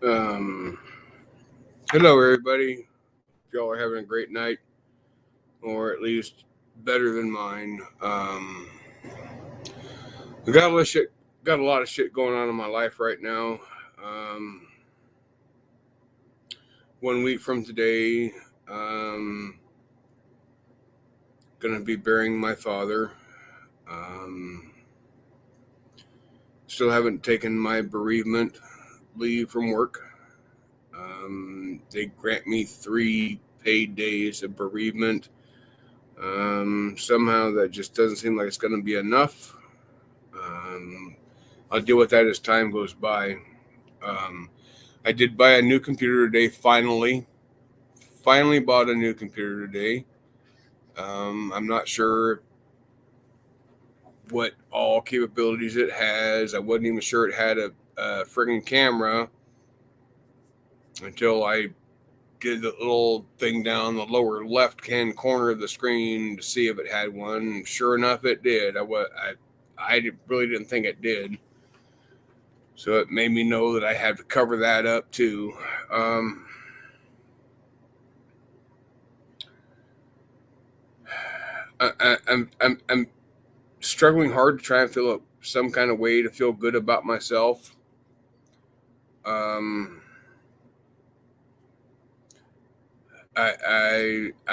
Um, Hello, everybody. Y'all are having a great night, or at least better than mine. We got a lot of shit going on in my life right now. Um, 1 week from today, um, gonna be burying my father. Um, Still haven't taken my bereavement leave from work. They grant me 3 paid days of bereavement. Somehow that just doesn't seem like it's going to be enough. I'll deal with that as time goes by. Um, I did buy a new computer today. Finally bought a new computer today. I'm not sure what all capabilities it has. I wasn't even sure it had a friggin' camera until I did the little thing down the lower left hand corner of the screen to see if it had one. Sure enough, it did. I really didn't think it did, so it made me know that I had to cover that up too. I'm struggling hard to try and feel some kind of way to feel good about myself.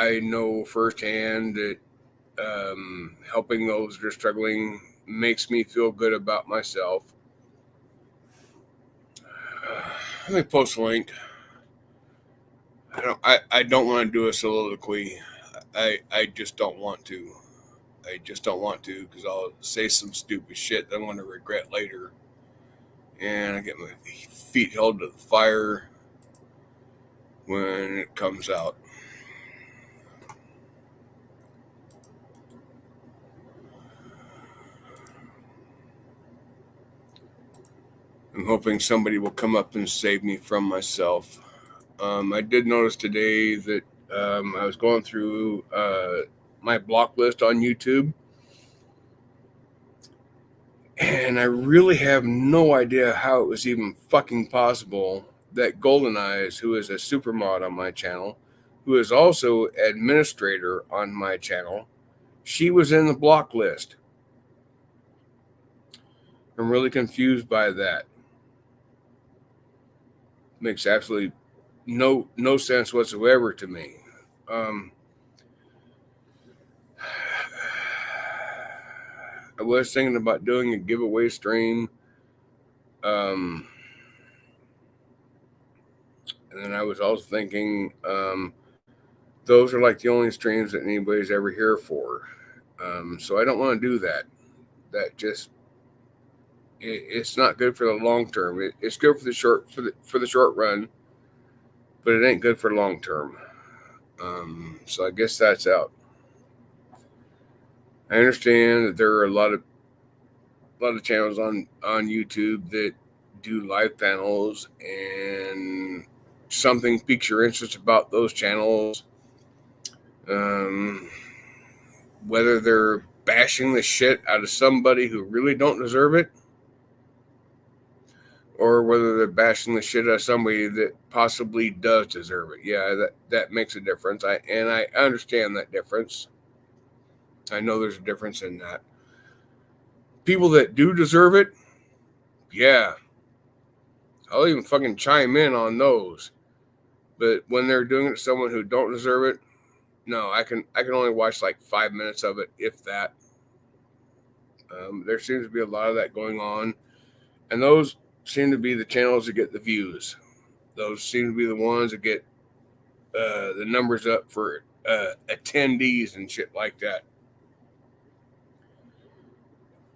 I know firsthand that helping those that are struggling makes me feel good about myself. Let me post a link. I don't want to do a soliloquy. I just don't want to. I just don't want to because I'll say some stupid shit that I'm going to regret later. And I get my feet held to the fire when it comes out. I'm hoping somebody will come up and save me from myself. I did notice today that I was going through my block list on YouTube, and I really have no idea how it was even fucking possible that Golden Eyes, who is a super mod on my channel, who is also administrator on my channel, she was in the block list. I'm really confused by that. Makes absolutely no sense whatsoever to me. I was thinking about doing a giveaway stream. And then I was also thinking, those are like the only streams that anybody's ever here for. So I don't want to do that. That just it's not good for the long term. It's good for the short run, but it ain't good for long term. So I guess that's out. I understand that there are a lot of channels on YouTube that do live panels, and something piques your interest about those channels. Whether they're bashing the shit out of somebody who really don't deserve it, or whether they're bashing the shit out of somebody that possibly does deserve it. Yeah, that makes a difference. I understand that difference. I know there's a difference in that. People that do deserve it, yeah, I'll even fucking chime in on those. But when they're doing it to someone who don't deserve it, no, I can only watch like 5 minutes of it, if that. There seems to be a lot of that going on, and those seem to be the channels that get the views. Those seem to be the ones that get the numbers up for attendees and shit like that.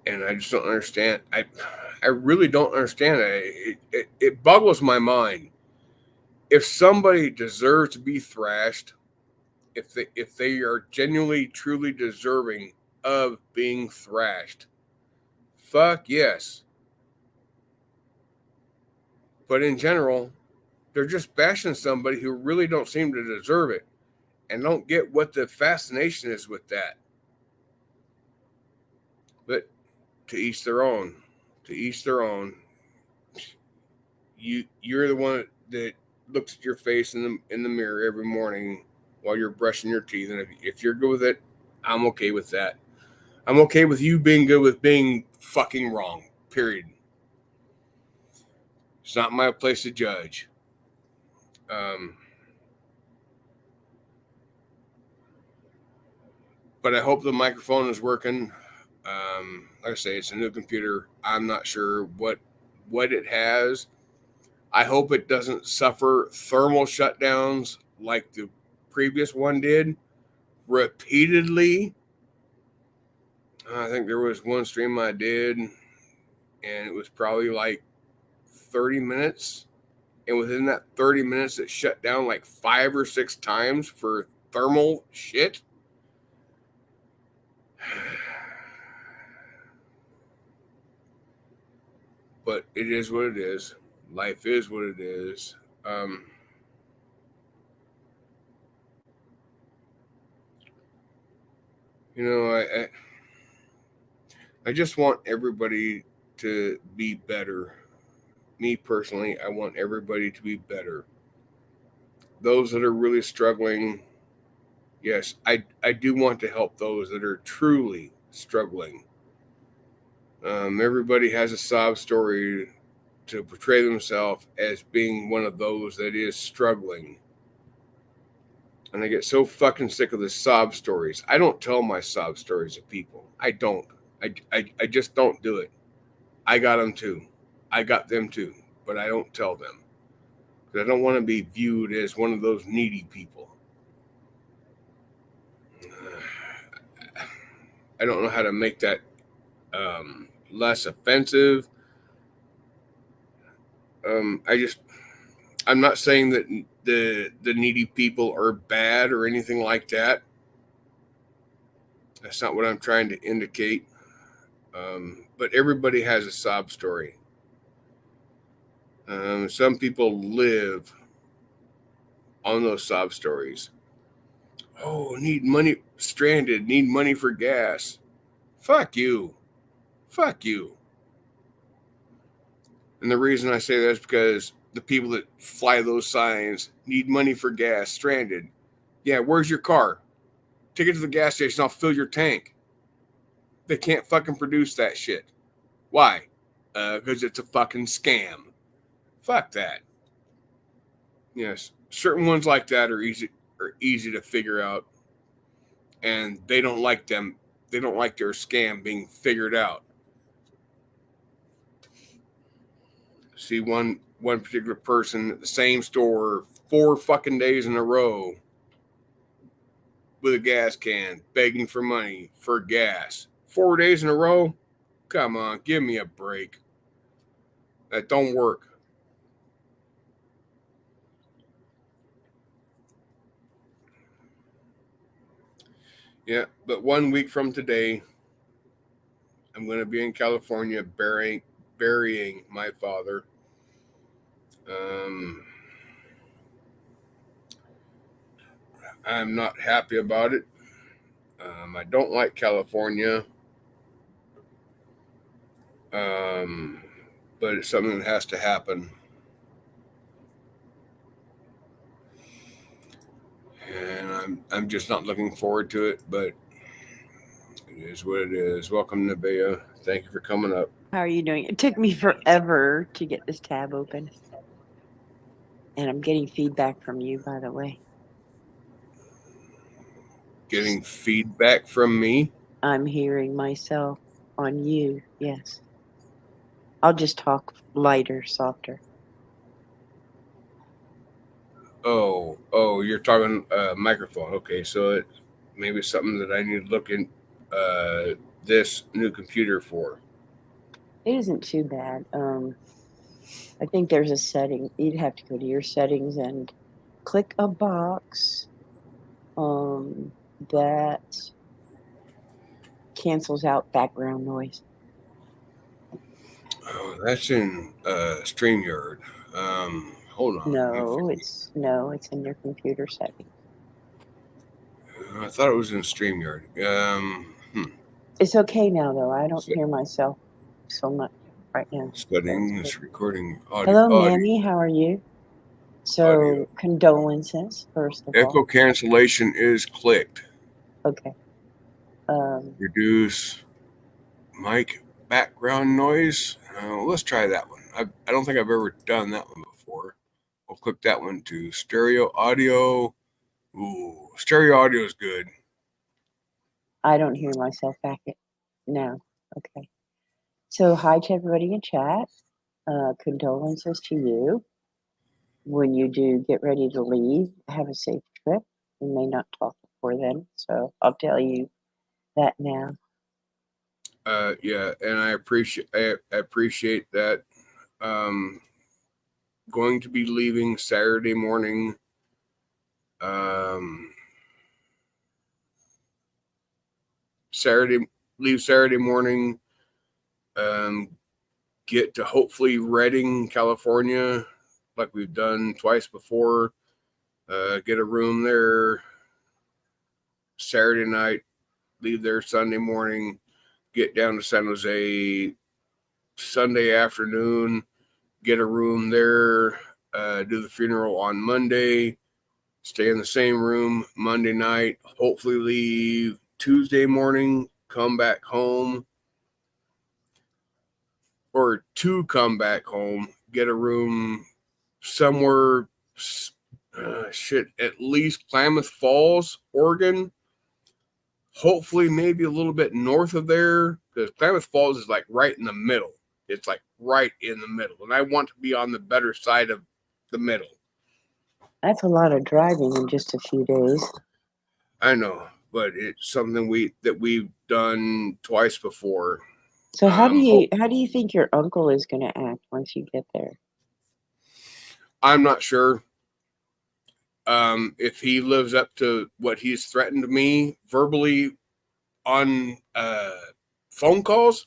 And I just don't understand. I really don't understand it. It boggles my mind. If somebody deserves to be thrashed, if they are genuinely, truly deserving of being thrashed, fuck yes. But in general, they're just bashing somebody who really don't seem to deserve it, and don't get what the fascination is with that. But to each their own. To each their own. you're the one that looks at your face in the mirror every morning while you're brushing your teeth, and if you're good with it, I'm okay with that. I'm okay with you being good with being fucking wrong. Period. It's not my place to judge. But I hope the microphone is working. Like I say, it's a new computer. I'm not sure what it has. I hope it doesn't suffer thermal shutdowns like the previous one did repeatedly. I think there was one stream I did, and it was probably like 30 minutes. And within that 30 minutes, it shut down like 5 or 6 times for thermal shit. But it is what it is. Life is what it is. I just want everybody to be better. Me personally, I want everybody to be better. Those that are really struggling, yes, I do want to help those that are truly struggling. Everybody has a sob story to portray themselves as being one of those that is struggling. And I get so fucking sick of the sob stories. I don't tell my sob stories to people. I don't. I just don't do it. I got them too. I got them too. But I don't tell them. Because I don't want to be viewed as one of those needy people. I don't know how to make that less offensive. I'm not saying that the needy people are bad or anything like that. That's not what I'm trying to indicate. But everybody has a sob story. Some people live on those sob stories. Oh, need money, stranded, need money for gas. Fuck you. Fuck you. And the reason I say that is because the people that fly those signs need money for gas, stranded. Yeah, where's your car? Take it to the gas station, I'll fill your tank. They can't fucking produce that shit. Why? Because it's a fucking scam. Fuck that. Yes, certain ones like that are easy to figure out, and they don't like them. They don't like their scam being figured out. See one particular person at the same store 4 fucking days in a row with a gas can begging for money for gas. 4 days in a row? Come on, give me a break. That don't work. Yeah, but 1 week from today, I'm going to be in California burying my father. I'm not happy about it. I don't like California. But it's something that has to happen. And I'm just not looking forward to it, but it is what it is. Welcome, Nevaeh. Thank you for coming up. How are you doing? It took me forever to get this tab open. And I'm getting feedback from you, by the way. Getting feedback from me? I'm hearing myself on you, yes. I'll just talk lighter, softer. Oh, you're talking microphone. Okay, so it maybe something that I need to look in this new computer for. It isn't too bad. I think there's a setting. You'd have to go to your settings and click a box that cancels out background noise. Oh, that's in StreamYard. Hold on. No, it's in your computer settings. I thought it was in StreamYard. It's okay now, though. I don't hear myself so much. right now. Studying this recording Hello, audio. Mammy. How are you? So, Audio. condolences, first of all. Echo cancellation is clicked. Okay. Reduce mic background noise. Let's try that one. I don't think I've ever done that one before. We'll click that one to stereo audio. Ooh, stereo audio is good. I don't hear myself back now. Okay. So, hi to everybody in chat. Condolences to you. When you do get ready to leave, have a safe trip. We may not talk before then, so I'll tell you that now. Yeah, and I appreciate that. Going to be leaving Saturday morning. Leave Saturday morning. Get to hopefully Redding, California, like we've done twice before. Get a room there Saturday night. Leave there Sunday morning. Get down to San Jose Sunday afternoon. Get a room there. Do the funeral on Monday. Stay in the same room Monday night. Hopefully leave Tuesday morning. Come back home. Or to come back home. Get a room somewhere, at least Klamath Falls, Oregon. Hopefully maybe a little bit north of there, because Klamath Falls is like right in the middle. It's like right in the middle, and I want to be on the better side of the middle. That's a lot of driving in just a few days. I know, but it's something we've done twice before. So how do you think your uncle is going to act once you get there? I'm not sure. If he lives up to what he's threatened me verbally on phone calls,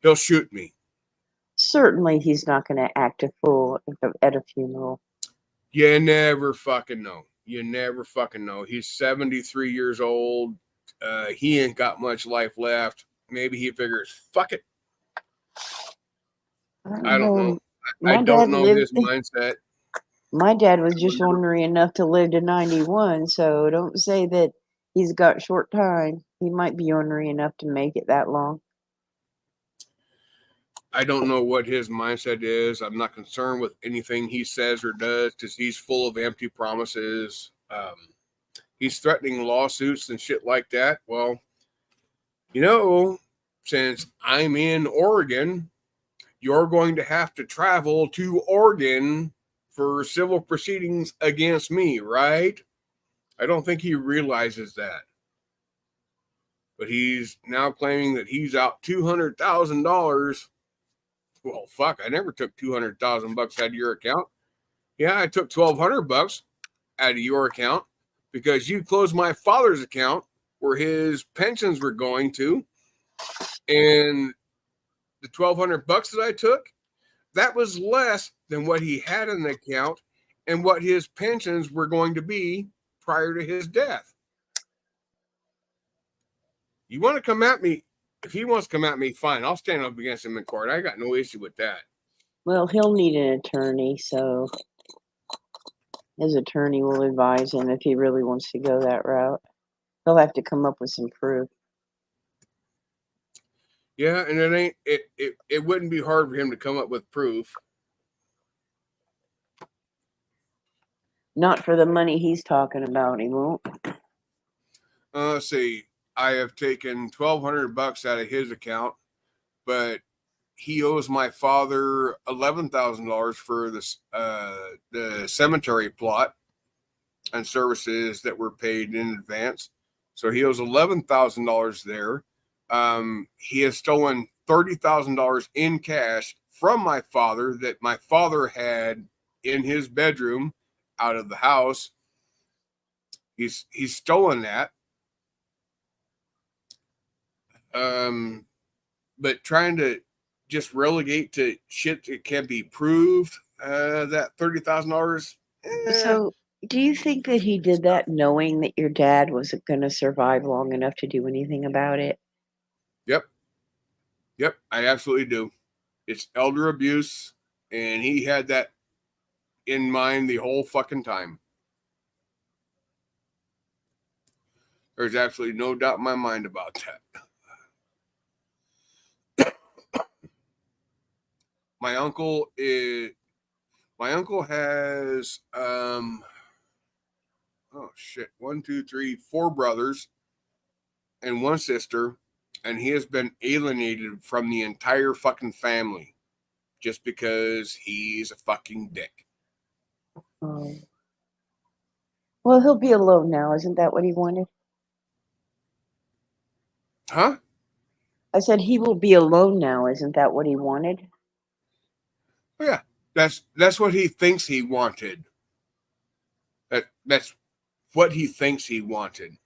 he'll shoot me. Certainly he's not going to act a fool at a funeral. You never fucking know. You never fucking know. He's 73 years old. He ain't got much life left. Maybe he figures, fuck it. I don't know. I don't know his mindset. My dad was just ornery enough to live to 91, so don't say that he's got short time. He might be ornery enough to make it that long. I don't know what his mindset is. I'm not concerned with anything he says or does because he's full of empty promises. He's threatening lawsuits and shit like that. Well, since I'm in Oregon, you're going to have to travel to Oregon for civil proceedings against me, right? I don't think he realizes that. But he's now claiming that he's out $200,000. Well, fuck, I never took $200,000 out of your account. Yeah, I took $1,200 out of your account because you closed my father's account where his pensions were going to. And the $1,200 that I took, that was less than what he had in the account and what his pensions were going to be prior to his death. You want to come at me? If he wants to come at me, fine. I'll stand up against him in court. I got no issue with that. Well, he'll need an attorney, so his attorney will advise him if he really wants to go that route. He'll have to come up with some proof. Yeah, and it wouldn't be hard for him to come up with proof. Not for the money he's talking about, he won't. Let's see. I have taken $1,200 out of his account, but he owes my father $11,000 for this the cemetery plot and services that were paid in advance. So he owes $11,000 there. He has stolen $30,000 in cash from my father that my father had in his bedroom out of the house. He's stolen that. But trying to just relegate to shit that can be proved, that $30,000. So, do you think that he did that knowing that your dad wasn't going to survive long enough to do anything about it? Yep, I absolutely do. It's elder abuse, and he had that in mind the whole fucking time. There's absolutely no doubt in my mind about that. My uncle has one, two, three, four brothers and one sister, and he has been alienated from the entire fucking family just because he's a fucking dick. Oh. Well, he'll be alone now. Isn't that what he wanted? Huh? I said he will be alone now. Isn't that what he wanted? Yeah, that's what he thinks he wanted. That's what he thinks he wanted.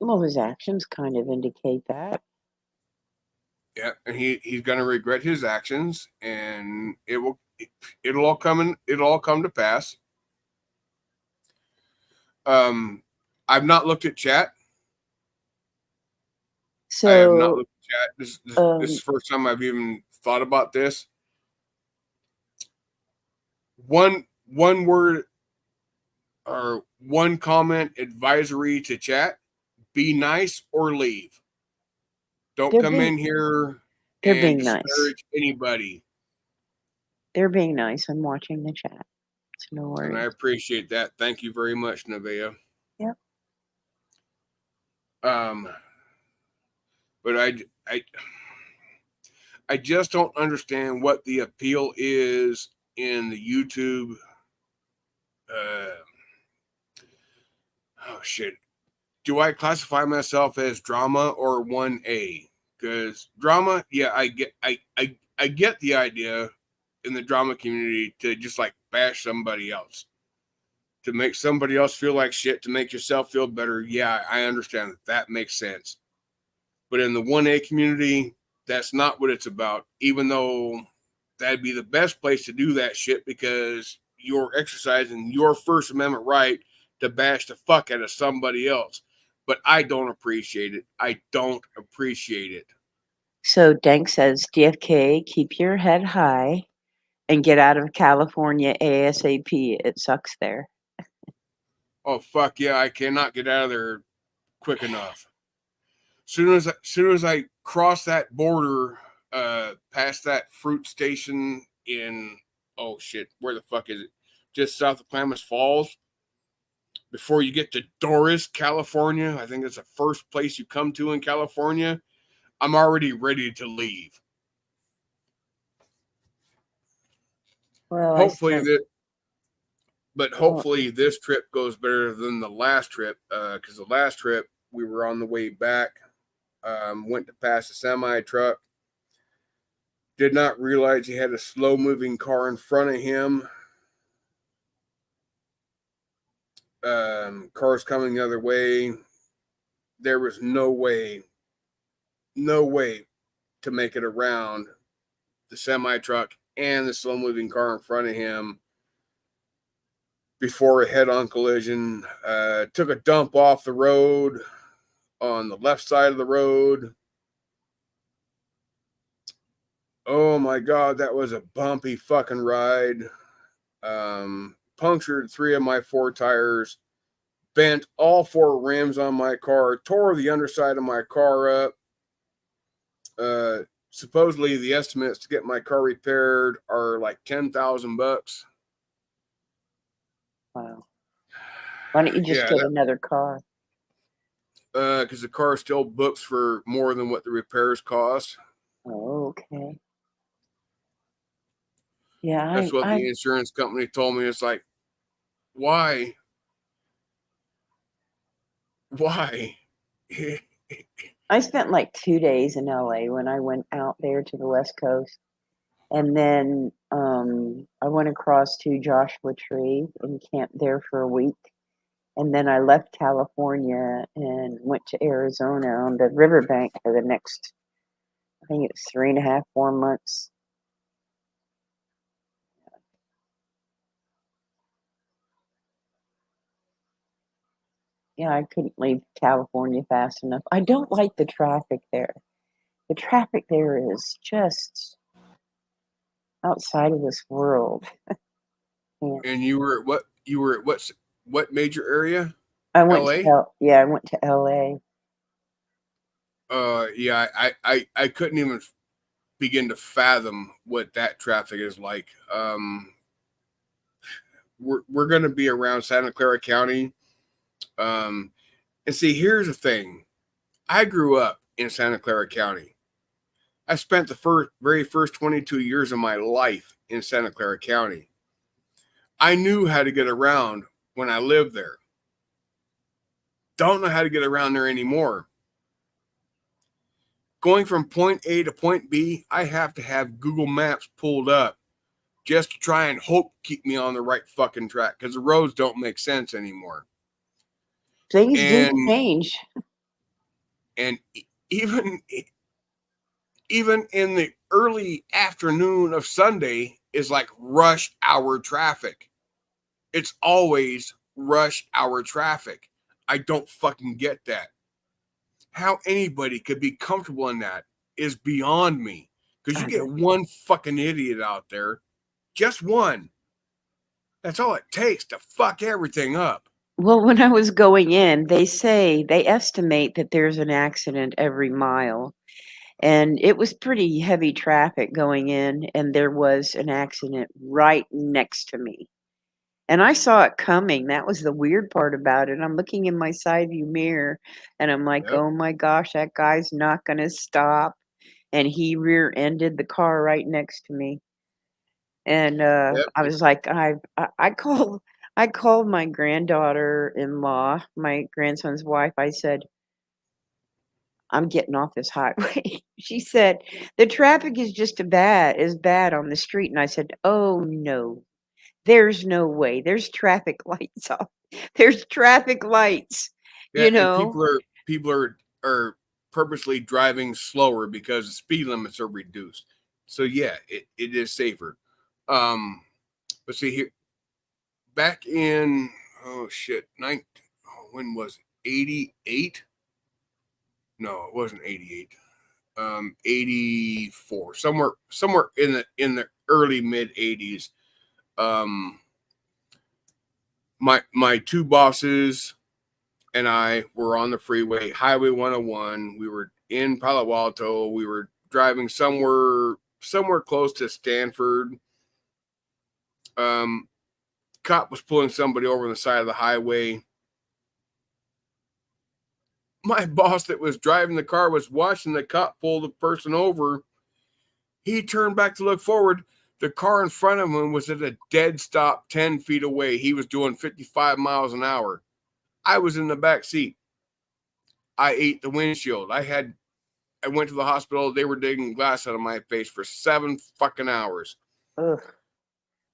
Well, his actions kind of indicate that. Yeah, and he's gonna regret his actions, and it'll all come to pass. I've not looked at chat. So, I have not looked at chat. This is the first time I've even thought about this. One word or one comment advisory to chat: be nice or leave. Don't come in here and disparage anybody. They're being nice. I'm watching the chat. So no worries. And I appreciate that. Thank you very much, Nevaeh. Yep. But I just don't understand what the appeal is in the YouTube. Oh shit. Do I classify myself as drama or 1A? Because drama, yeah, I get the idea in the drama community to just like bash somebody else, to make somebody else feel like shit, to make yourself feel better. Yeah, I understand that makes sense. But in the 1A community, that's not what it's about, even though that'd be the best place to do that shit because you're exercising your First Amendment right to bash the fuck out of somebody else. But I don't appreciate it. I don't appreciate it. So Dank says, DFK, keep your head high and get out of California ASAP. It sucks there. Oh, fuck yeah, I cannot get out of there quick enough. Soon as I cross that border, past that fruit station in, oh shit, where the fuck is it? Just south of Klamath Falls. Before you get to Doris, California, I think it's the first place you come to in California. I'm already ready to leave. Well, hopefully this trip goes better than the last trip, because the last trip we were on the way back, went to pass a semi truck, did not realize he had a slow moving car in front of him. Cars coming the other way. There was no way to make it around the semi truck and the slow moving car in front of him before a head on collision. Took a dump off the road on the left side of the road. Oh my God, that was a bumpy fucking ride. Punctured 3 of my 4 tires, bent all 4 rims on my car, tore the underside of my car up. Supposedly the estimates to get my car repaired are like $10,000. Wow. Why don't you just get another car? Because the car still books for more than what the repairs cost. Oh, okay. Yeah, that's what the insurance company told me. It's like, why? I spent like 2 days in LA when I went out there to the West Coast. And then I went across to Joshua Tree and camped there for a week. And then I left California and went to Arizona on the riverbank for the next, I think it was 3.5, 4 months. Yeah, I couldn't leave California fast enough. I don't like the traffic there. The traffic there is just outside of this world. Yeah. And you were at what? You were at what major area? I went to L.A. yeah, I went to LA. Yeah, I couldn't even begin to fathom what that traffic is like. We're going to be around Santa Clara County. And see, here's the thing. I grew up in Santa Clara County. I spent the very first 22 years of my life in Santa Clara County. I knew how to get around when I lived there. Don't know how to get around there anymore. Going from point A to point B, I have to have Google Maps pulled up just to try and hope keep me on the right fucking track because the roads don't make sense anymore. Things do And change. and even in the early afternoon of Sunday is like rush hour traffic. It's always rush hour traffic. I don't fucking get that. How anybody could be comfortable in that is beyond me. Because you get one fucking idiot out there, just one. That's all it takes to fuck everything up. Well, when I was going in, they estimate that there's an accident every mile. And it was pretty heavy traffic going in, and there was an accident right next to me. And I saw it coming. That was the weird part about it. I'm looking in my side view mirror, and I'm like, Yep. oh my gosh, that guy's not going to stop. And he rear-ended the car right next to me. And Yep. I was like, I called my granddaughter-in-law, my grandson's wife. I said, I'm getting off this highway. She said, the traffic is just as bad on the street. And I said, oh no, there's no way. There's traffic lights off. There's traffic lights, Yeah, you and know. people are purposely driving slower because the speed limits are reduced. So yeah, it is safer. But see here, back in when was it? 88? No, it wasn't 88. 84. Somewhere in the early mid 80s. Um, my two bosses and I were on the freeway, Highway 101. We were in Palo Alto. We were driving somewhere close to Stanford. Cop was pulling somebody over on the side of the highway. My boss that was driving the car was watching the cop pull the person over. He turned back to look forward. The car in front of him was at a dead stop 10 feet away. He was doing 55 miles an hour. I was in the back seat. I ate the windshield. I went to the hospital. They were digging glass out of my face for 7 fucking hours. Ugh.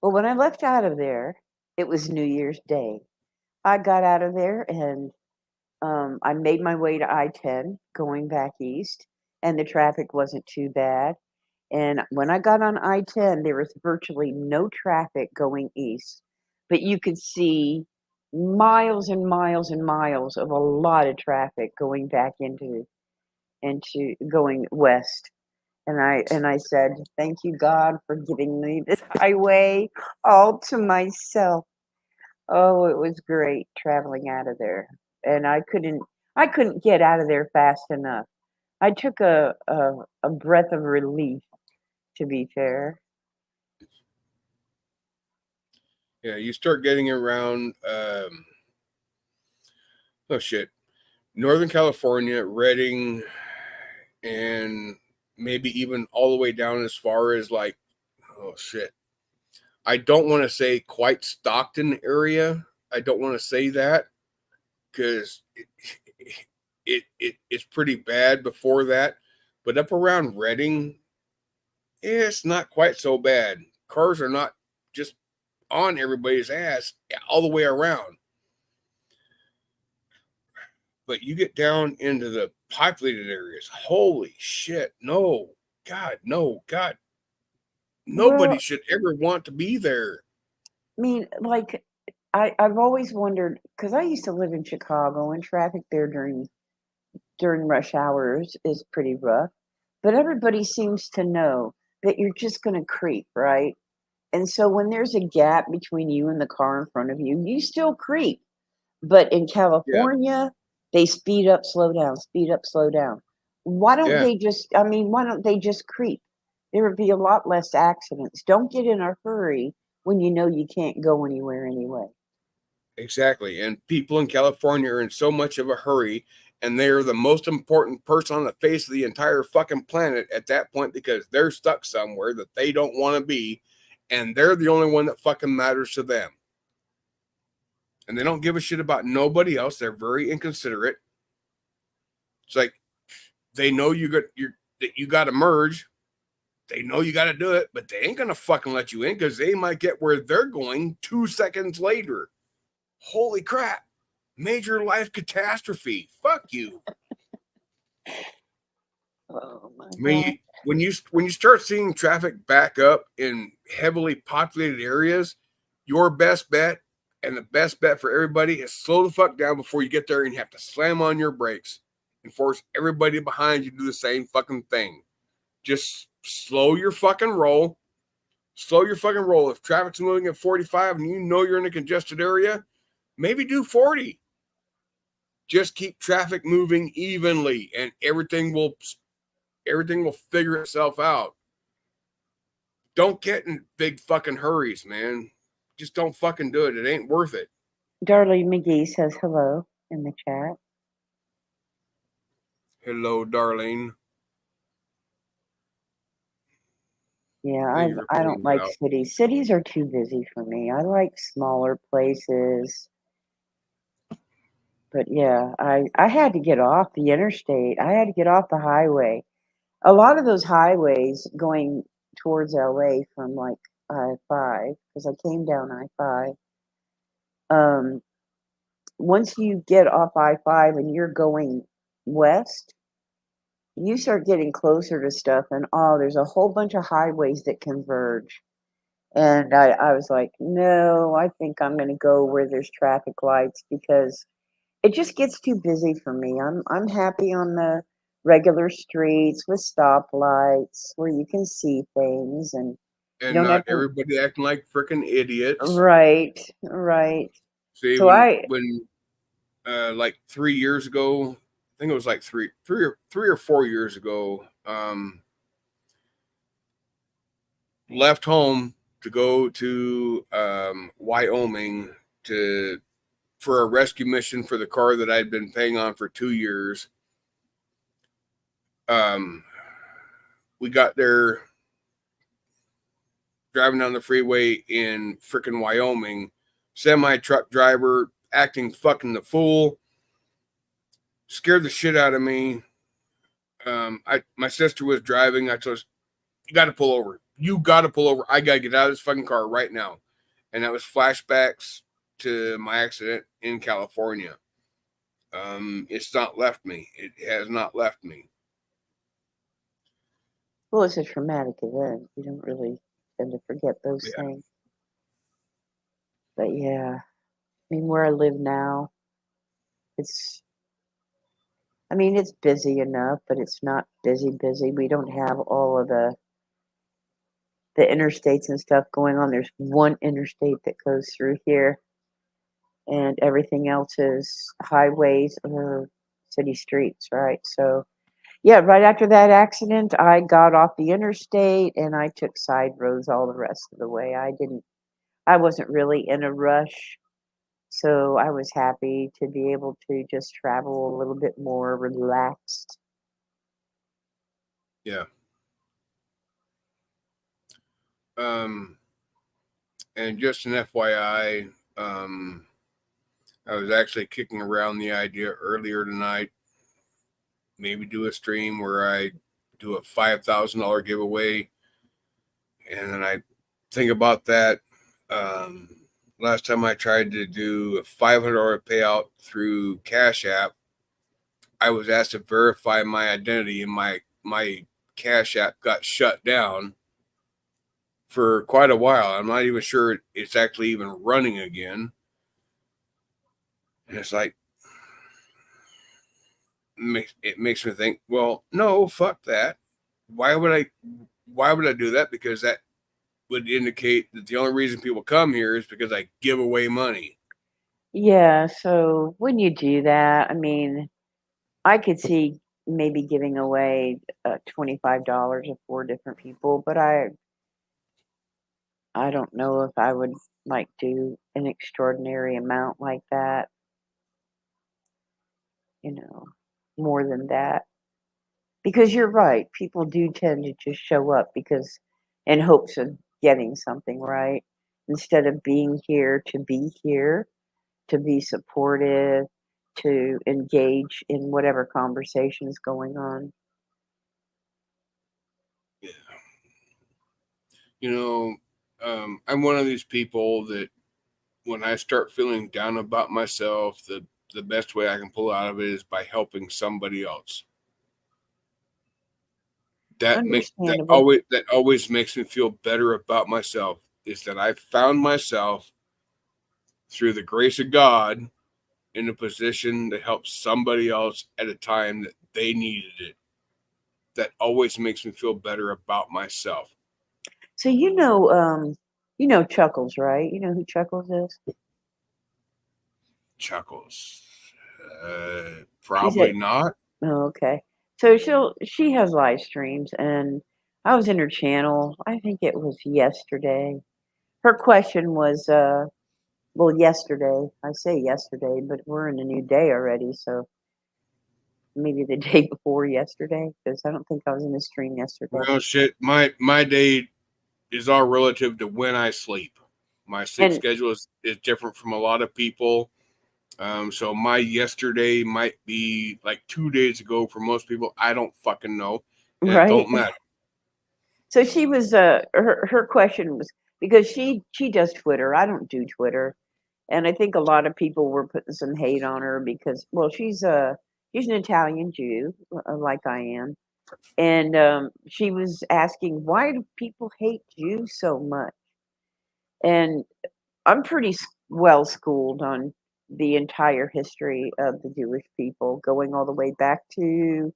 Well, when I left out of there, it was New Year's Day. I got out of there and I made my way to I-10 going back east, and the traffic wasn't too bad. And when I got on I-10, there was virtually no traffic going east, but you could see miles and miles and miles of a lot of traffic going back into going west. And I said, "Thank you, God, for giving me this highway all to myself." Oh, it was great traveling out of there, and I couldn't get out of there fast enough. I took a breath of relief, to be fair. Yeah, you start getting around, oh shit, Northern California, Redding, and maybe even all the way down as far as like, oh shit. I don't want to say quite Stockton area. I don't want to say that because it's pretty bad before that. But up around Redding, it's not quite so bad. Cars are not just on everybody's ass all the way around. But you get down into the populated areas. Holy shit. No. God, no. God. Nobody Well, should ever want to be there. I mean, like, I've always wondered because I used to live in Chicago, and traffic there during rush hours is pretty rough. But everybody seems to know that you're just going to creep, right? And so when there's a gap between you and the car in front of you, you still creep. But in Yeah. California, they speed up, slow down, speed up, slow down. Why don't Yeah. they just, why don't they just creep? There would be a lot less accidents. Don't get in a hurry when you know you can't go anywhere anyway. Exactly. And people in California are in so much of a hurry, and they're the most important person on the face of the entire fucking planet at that point because they're stuck somewhere that they don't want to be, and they're the only one that fucking matters to them. And they don't give a shit about nobody else. They're very inconsiderate. It's like they know you got to merge. They know you got to do it, but they ain't gonna fucking let you in because they might get where they're going 2 seconds later. Holy crap! Major life catastrophe. Fuck you. Oh my I mean, God. when you start seeing traffic back up in heavily populated areas, your best bet and the best bet for everybody is slow the fuck down before you get there and you have to slam on your brakes and force everybody behind you to do the same fucking thing. Just slow your fucking roll. Slow your fucking roll. If traffic's moving at 45 and you know you're in a congested area, maybe do 40. Just keep traffic moving evenly and everything will figure itself out. Don't get in big fucking hurries, man. Just don't fucking do it. It ain't worth it. Darlene McGee says hello in the chat. Hello, darling. Yeah, Leave your I don't feelings like out. cities. Cities are too busy for me. I like smaller places. But yeah, I had to get off the interstate. I had to get off the highway. A lot of those highways going towards LA from like I-5, because I came down I-5. Um, Once you get off I-5 and you're going west, you start getting closer to stuff, and there's a whole bunch of highways that converge. And I was like, no, I think I'm going to go where there's traffic lights because it just gets too busy for me. I'm happy on the regular streets with stoplights where you can see things and you And don't have not to. everybody acting like freaking idiots. Right, right. See, So I, when like 3 years ago, I think it was like 3 or 4 years ago, left home to go to Wyoming to for a rescue mission for the car that I'd been paying on for 2 years. Um, we got there driving down the freeway in freaking Wyoming. Semi truck driver acting fucking the fool, scared the shit out of me. My sister was driving. I told her, "You got to pull over. You got to pull over. I got to get out of this fucking car right now." And that was flashbacks to my accident in California. It's not left me. It has not left me. well, it's a traumatic event. You don't really tend to forget those Yeah, things. But yeah, where I live now, it's, it's busy enough, but it's not busy, busy. We don't have all of the interstates and stuff going on. There's one interstate that goes through here, and everything else is highways or city streets, right? So, yeah, right after that accident, I got off the interstate and I took side roads all the rest of the way. I wasn't really in a rush, so I was happy to be able to just travel a little bit more relaxed. yeah. Um, and just an FYI, I was actually kicking around the idea earlier tonight. Maybe do a stream where I do a $5,000 giveaway, and then I think about that. Um, Last time I tried to do a $500 payout through Cash App, I was asked to verify my identity, and my Cash App got shut down for quite a while. I'm not even sure it's actually even running again. And it's like, it makes me think, well, no, fuck that. Why would I why would I do that? Because that would indicate that the only reason people come here is because I give away money. Yeah, so when you do that, I mean, I could see maybe giving away $25 to 4 different people, but I don't know if I would like do an extraordinary amount like that, you know, more than that. Because you're right, people do tend to just show up because in hopes of getting something, right? Instead of being here to be here, to be supportive, to engage in whatever conversation is going on. Yeah. I'm one of these people that when I start feeling down about myself, the best way I can pull out of it is by helping somebody else. Understandable. That always makes me feel better about myself. Is that I found myself through the grace of God in a position to help somebody else at a time that they needed it. That always makes me feel better about myself. So Chuckles, right? You know who Chuckles is? Chuckles. She's at Probably not. Oh, okay. So she has live streams, and I was in her channel. I think it was yesterday. Her question was, well, yesterday. I say yesterday, but we're in a new day already, so maybe the day before yesterday, because I don't think I was in the stream yesterday. Well, shit. My day is all relative to when I sleep. My sleep And schedule is different from a lot of people. So my yesterday might be like 2 days ago for most people. I don't fucking know. And it right. don't matter. So she was her question was because she does Twitter. I don't do Twitter. And I think a lot of people were putting some hate on her because, well, she's an Italian Jew, like I am, and she was asking why do people hate Jews so much? And I'm pretty well schooled on the entire history of the Jewish people, going all the way back to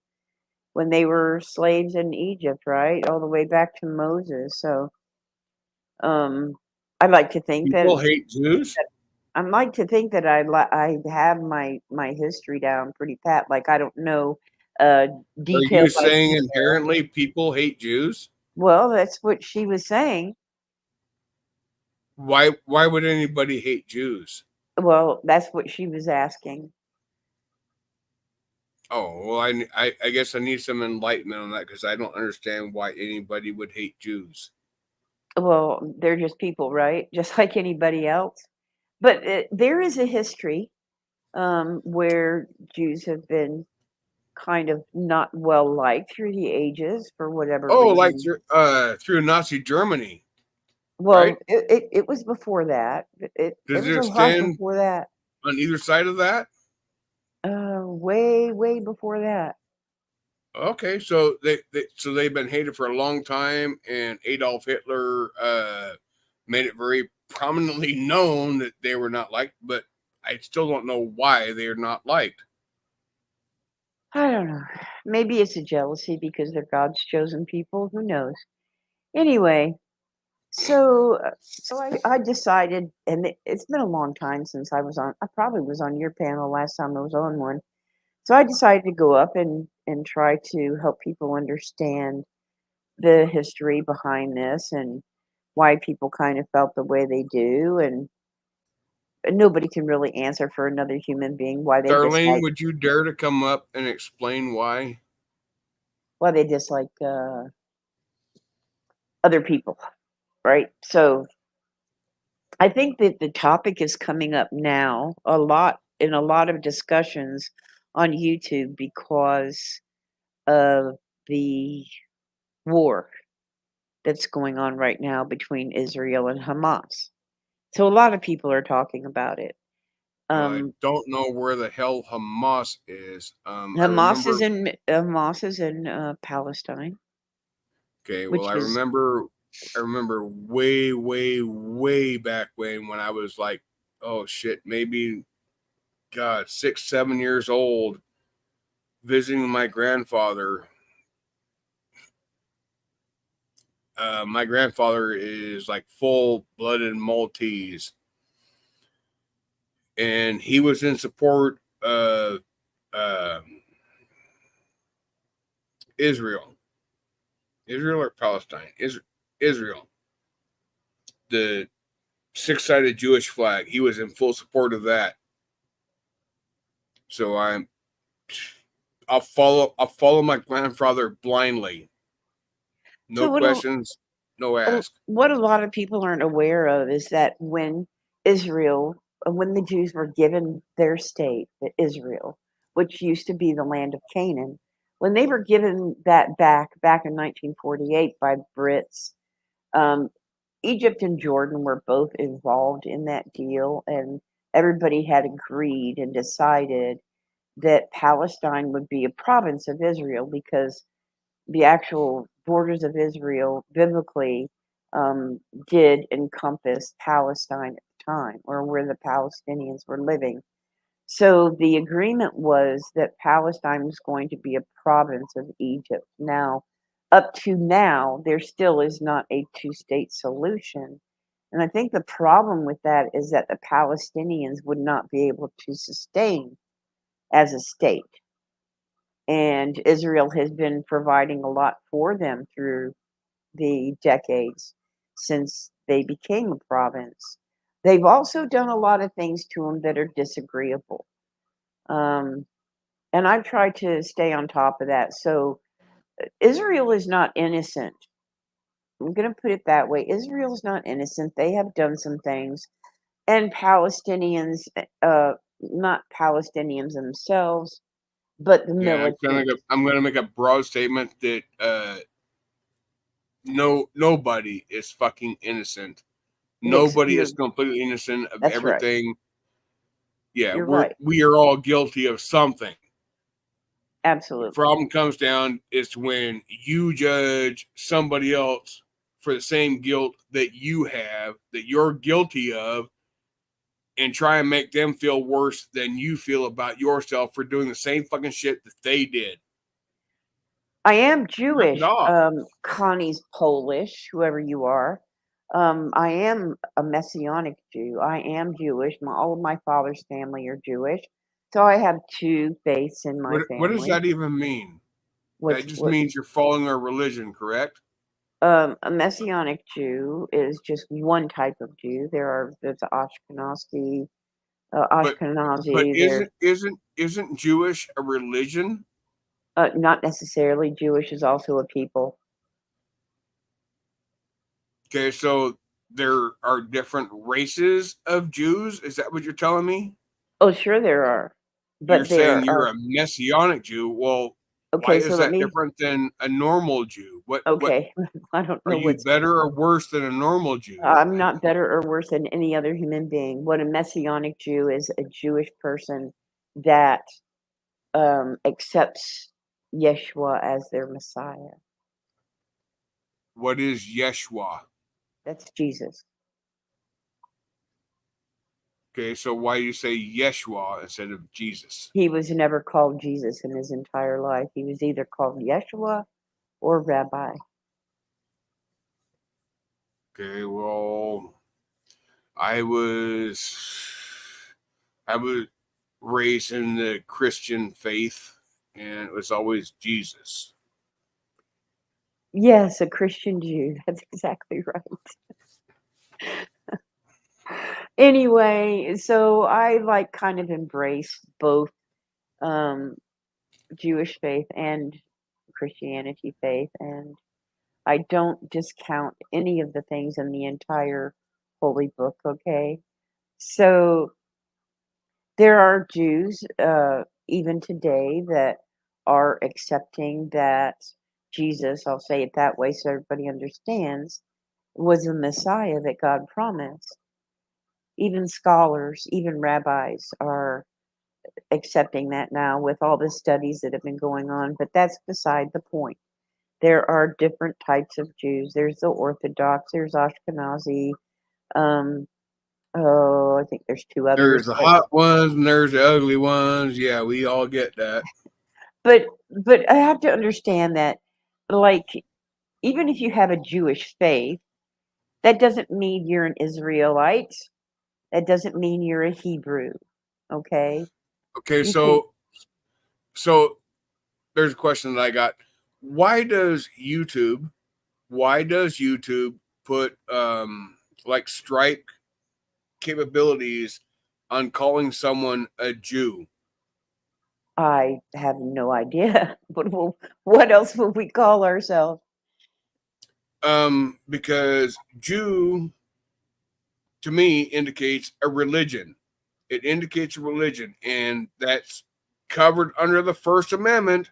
when they were slaves in Egypt, right, all the way back to Moses. So um, I like to think that People hate Jews. I like to think that I have my history down pretty pat, like, I don't know, uh, Are you detail by saying detail. inherently people hate Jews? Well, that's what she was saying. Why would anybody hate Jews? Well, that's what she was asking. Oh, well, I guess I need some enlightenment on that because I don't understand why anybody would hate Jews. Well, they're just people, right? Just like anybody else. But, there is a history, where Jews have been kind of not well liked through the ages for whatever Oh, like reason. through Nazi Germany, right? Well, it was before that. It Does was it a lot extend before that. on either side of that? Way, way before that. Okay, so they've been hated for a long time, and Adolf Hitler made it very prominently known that they were not liked, but I still don't know why they're not liked. I don't know. Maybe it's a jealousy because they're God's chosen people. Who knows? Anyway, so I decided, and it's been a long time since I was on. I probably was on your panel last time I was on one. So I decided to go up and try to help people understand the history behind this and why people kind of felt the way they do, and nobody can really answer for another human being Darlene, would you dare to come up and explain why? why they dislike other people, right? So I think that the topic is coming up now a lot in a lot of discussions on YouTube because of the war that's going on right now between Israel and Hamas. So a lot of people are talking about it. Well, I Um, don't know where the hell Hamas is. I remember. Hamas is in Palestine, Okay, well, which is I remember way, way, way back when I was like, oh shit, maybe God, 6, 7 years old, visiting my grandfather. my grandfather is like full-blooded Maltese, and he was in support of Israel or Palestine, Israel, the six-sided Jewish flag. He was in full support of that. So I'll follow my grandfather blindly. No questions, no ask. What a lot of people aren't aware of is that when the Jews were given their state, Israel, which used to be the land of Canaan, when they were given that back in 1948 by Brits, Egypt and Jordan were both involved in that deal, and everybody had agreed and decided that Palestine would be a province of Israel because the actual borders of Israel biblically did encompass Palestine at the time, or where the Palestinians were living. So the agreement was that Palestine was going to be a province of Egypt. Now, up to now, there still is not a two-state solution. And I think the problem with that is that the Palestinians would not be able to sustain as a state. And Israel has been providing a lot for them through the decades since they became a province. They've also done a lot of things to them that are disagreeable. And I've tried to stay on top of that. So Israel is not innocent. I'm going to put it that way. Israel is not innocent. They have done some things. And Palestinians, not Palestinians themselves, but the military. I'm gonna make a broad statement that nobody is fucking innocent. Nobody is completely innocent of everything. Right. Yeah, we are all guilty of something. Absolutely. The problem comes down is when you judge somebody else for the same guilt that you have, that you're guilty of, and try and make them feel worse than you feel about yourself for doing the same fucking shit that they did. I am Jewish. Connie's Polish, whoever you are. I am a Messianic Jew. I am Jewish. All of my father's family are Jewish. So I have two faiths in my family. What does that even mean? That just means you're following a religion, correct? A Messianic Jew is just one type of Jew. There's Ashkenazi. But isn't Jewish a religion? Not necessarily. Jewish is also a people. Okay, so there are different races of Jews? Is that what you're telling me? Oh, sure there are. But you're saying you're a Messianic Jew. Well, okay, why is that different than a normal Jew? Okay, I don't know. Are you better or worse than a normal Jew? I'm not better or worse than any other human being. What a Messianic Jew is a Jewish person that accepts Yeshua as their Messiah. What is Yeshua? That's Jesus. Okay, so why do you say Yeshua instead of Jesus? He was never called Jesus in his entire life. He was either called Yeshua or Rabbi. Okay, well, I was raised in the Christian faith, and it was always Jesus. Yes, a Christian Jew. That's exactly right. Anyway, so I kind of embrace both Jewish faith and Christianity faith, and I don't discount any of the things in the entire Holy Book, okay? So there are Jews, even today, that are accepting that Jesus, I'll say it that way so everybody understands, was the Messiah that God promised. Even scholars, even rabbis are accepting that now with all the studies that have been going on, but that's beside the point. There are different types of Jews. There's the Orthodox, there's Ashkenazi, I think there's two others. There's the hot ones and there's the ugly ones. Yeah, we all get that. But I have to understand that, like, even if you have a Jewish faith, that doesn't mean you're an Israelite. That doesn't mean you're a Hebrew. Okay? Okay, You can so there's a question that I got. Why does YouTube put like strike capabilities on calling someone a Jew? I have no idea. What else would we call ourselves? Because Jew to me indicates a religion. It indicates a religion, and that's covered under the First Amendment.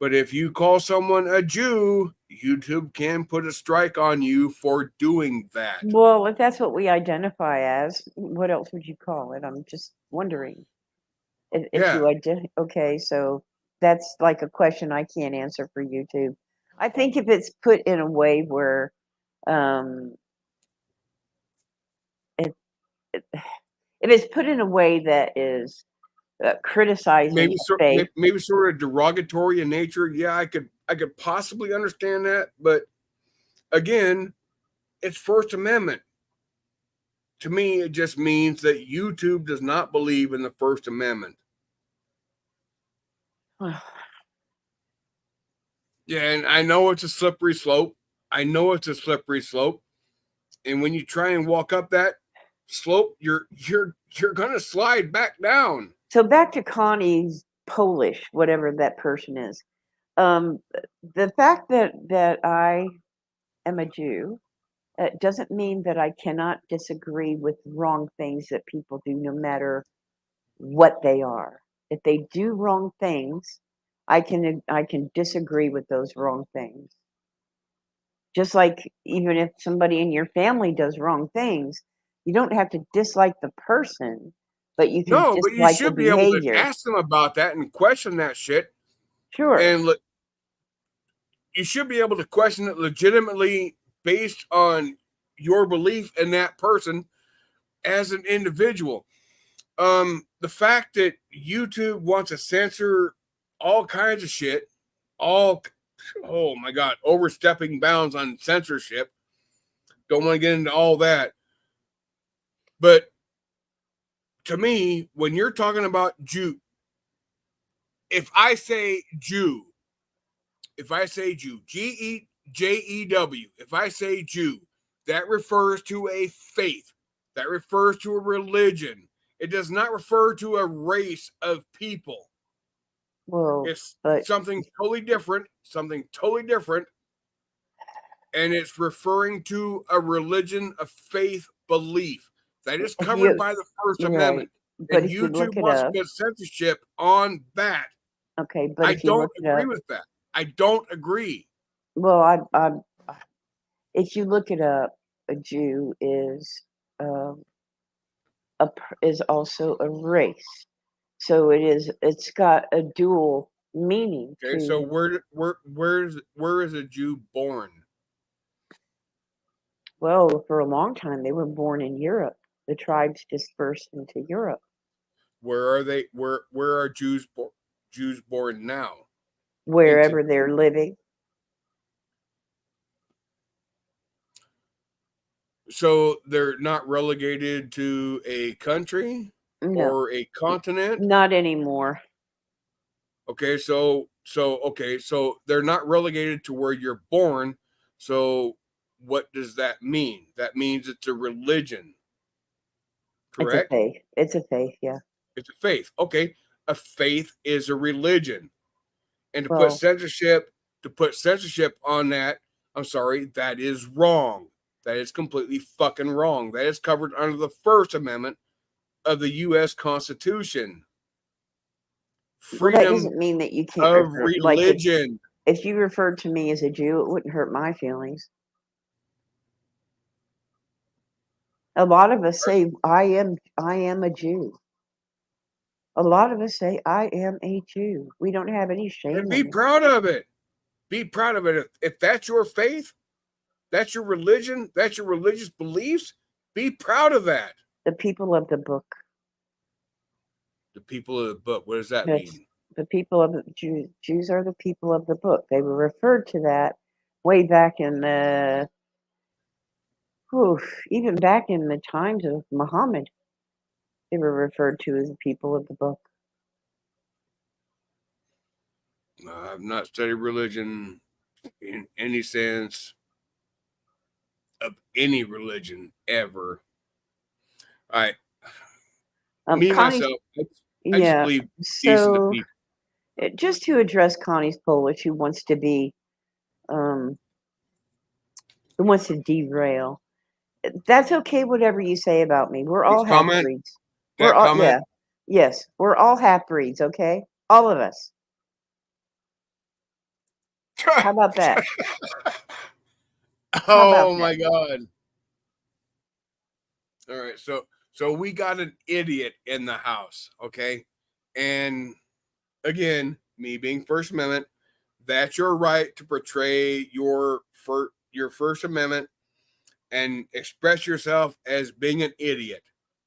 But if you call someone a Jew, YouTube can put a strike on you for doing that. Well, if that's what we identify as, what else would you call it? I'm just wondering. If Yeah. you okay, so that's like a question I can't answer for YouTube. I think if it's put in a way where um, if if it's put in a way that is criticizing a faith, Maybe sort of derogatory in nature. Yeah, I could possibly understand that, but again, it's First Amendment. To me, it just means that YouTube does not believe in the First Amendment. Yeah, and I know it's a slippery slope. And when you try and walk up that slope, you're gonna slide back down. so back to Connie's Polish, whatever that person is. Um, the fact that I am a Jew doesn't mean that I cannot disagree with wrong things that people do, no matter what they are. If they do wrong things, I can disagree with those wrong things. Just like even if somebody in your family does wrong things, you don't have to dislike the person, but you can No, but you dislike the should be able to behavior. ask them about that and question that shit. Sure. And you should be able to question it legitimately based on your belief in that person as an individual. The fact that YouTube wants to censor all kinds of shit, all oh my god, overstepping bounds on censorship. Don't want to get into all that. But to me, when you're talking about Jew, if I say Jew, Jew, if I say Jew, that refers to a faith, that refers to a religion. It does not refer to a race of people. Well, It's but something totally different, and it's referring to a religion, a faith, belief that is if covered you by the First you're right. Amendment. But And if you YouTube look it wants to up, put censorship on that. okay, but I if you don't look it agree up, with that. I don't agree. well, if you look it up, a Jew is um, is also a race. So it's got a dual meaning Okay, so to, where is a Jew born? well, for a long time they were born in Europe. The tribes dispersed into Europe, Where are they? Where are Jews born now? Into wherever they're living. so they're not relegated to a country No, or a continent. not anymore. Okay, so they're not relegated to where you're born. So what does that mean? That means it's a religion, It's a correct? faith. It's a faith, yeah. It's a faith. Okay, a faith is a religion. And Well, to put censorship on that, I'm sorry, that is wrong. That is completely fucking wrong. That is covered under the First Amendment of the US Constitution. that Freedom doesn't mean that you can't of refer, like religion. if you referred to me as a Jew, it wouldn't hurt my feelings. A lot of us say I am a Jew. A lot of us say I am a Jew. We don't have any And shame be in it. proud of it. Be proud of it. If that's your faith, that's your religion, that's your religious beliefs, be proud of that. The people of the book. The people of the book, what does that That's mean? The people of the Jews are the people of the book. They were referred to that way back in the even back in the times of Muhammad. They were referred to as the people of the book. I've not studied religion in any sense of any religion ever. Me Connie's, myself, I just yeah. believe decent So people. just to address Connie's poll, which who wants to be, who wants to derail. That's okay. Whatever you say about me, we're all Which half comment? breeds. We're That all comment? yes, we're all half breeds. Okay, all of us. How about that? How about Oh that? my God. All right. So we got an idiot in the house. Okay. And again, me being First Amendment, that's your right to portray your First Amendment and express yourself as being an idiot.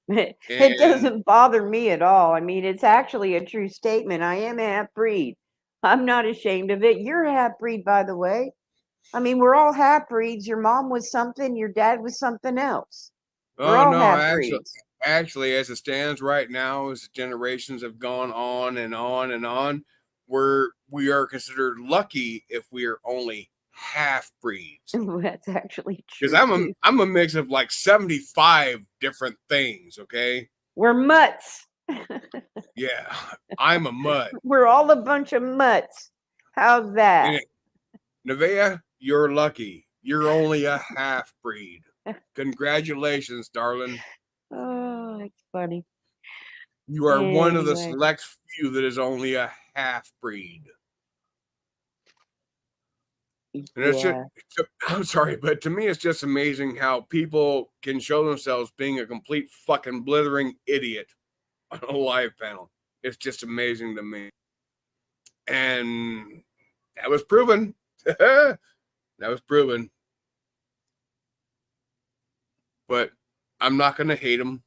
It And doesn't bother me at all. I mean, it's actually a true statement. I am half breed. I'm not ashamed of it. You're half breed, by the way. I mean, we're all half breeds. Your mom was something, your dad was something else. We're oh all no, half breeds. actually, as it stands right now, as generations have gone on and on and on, we are considered lucky if we are only half breeds. That's actually Because true too. I'm a mix of like 75 different things. Okay, We're mutts. yeah, I'm a mutt. We're all a bunch of mutts. How's that? And Nevaeh, you're lucky. You're only a half breed. Congratulations, darling. Oh, it's funny. You are one of the Anyway, select few that is only a half breed. And it's just, yeah. I'm sorry, but to me, it's just amazing how people can show themselves being a complete fucking blithering idiot on a live panel. It's just amazing to me. And that was proven. That was proven. But I'm not going to hate him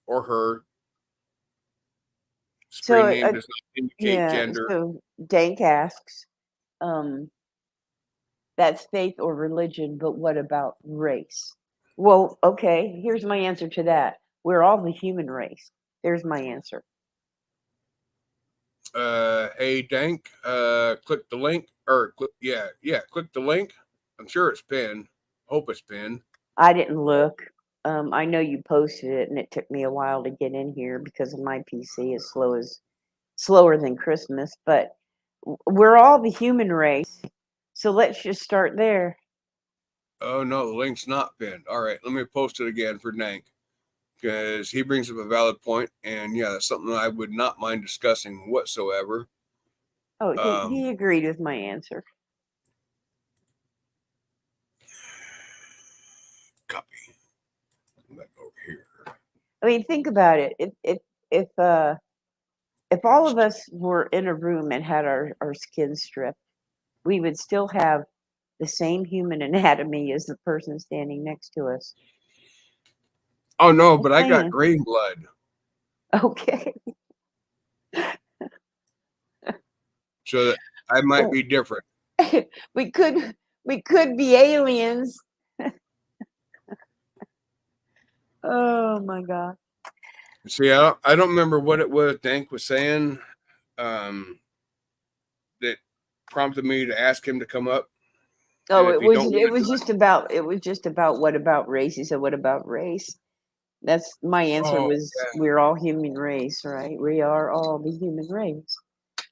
or her. So, Screen name does not indicate yeah. gender. So Dank asks, um, that's faith or religion, but what about race? Well, okay, here's my answer to that. We're all the human race. There's my answer. Hey Dank, click the link or click the link. I'm sure it's pinned. Hope it's pinned. I didn't look. I know you posted it, and it took me a while to get in here because of my PC is slower than Christmas. But we're all the human race, so let's just start there. Oh no, the link's not pinned. All right, let me post it again for Dank because he brings up a valid point, and yeah, that's something I would not mind discussing whatsoever. Oh, he agreed with my answer. Copy. Back over here. I mean, think about it. If all of us were in a room and had our skin stripped, we would still have the same human anatomy as the person standing next to us. Oh no, Just but I got saying. green blood. Okay. So that I might be different. we could be aliens. Oh my god. See, I don't remember what it was Dank was saying that prompted me to ask him to come up. And Oh, if you don't want it to was do it, just about what about race? He said, what about race? That's my answer oh was we're all human race, right? We are all the human race.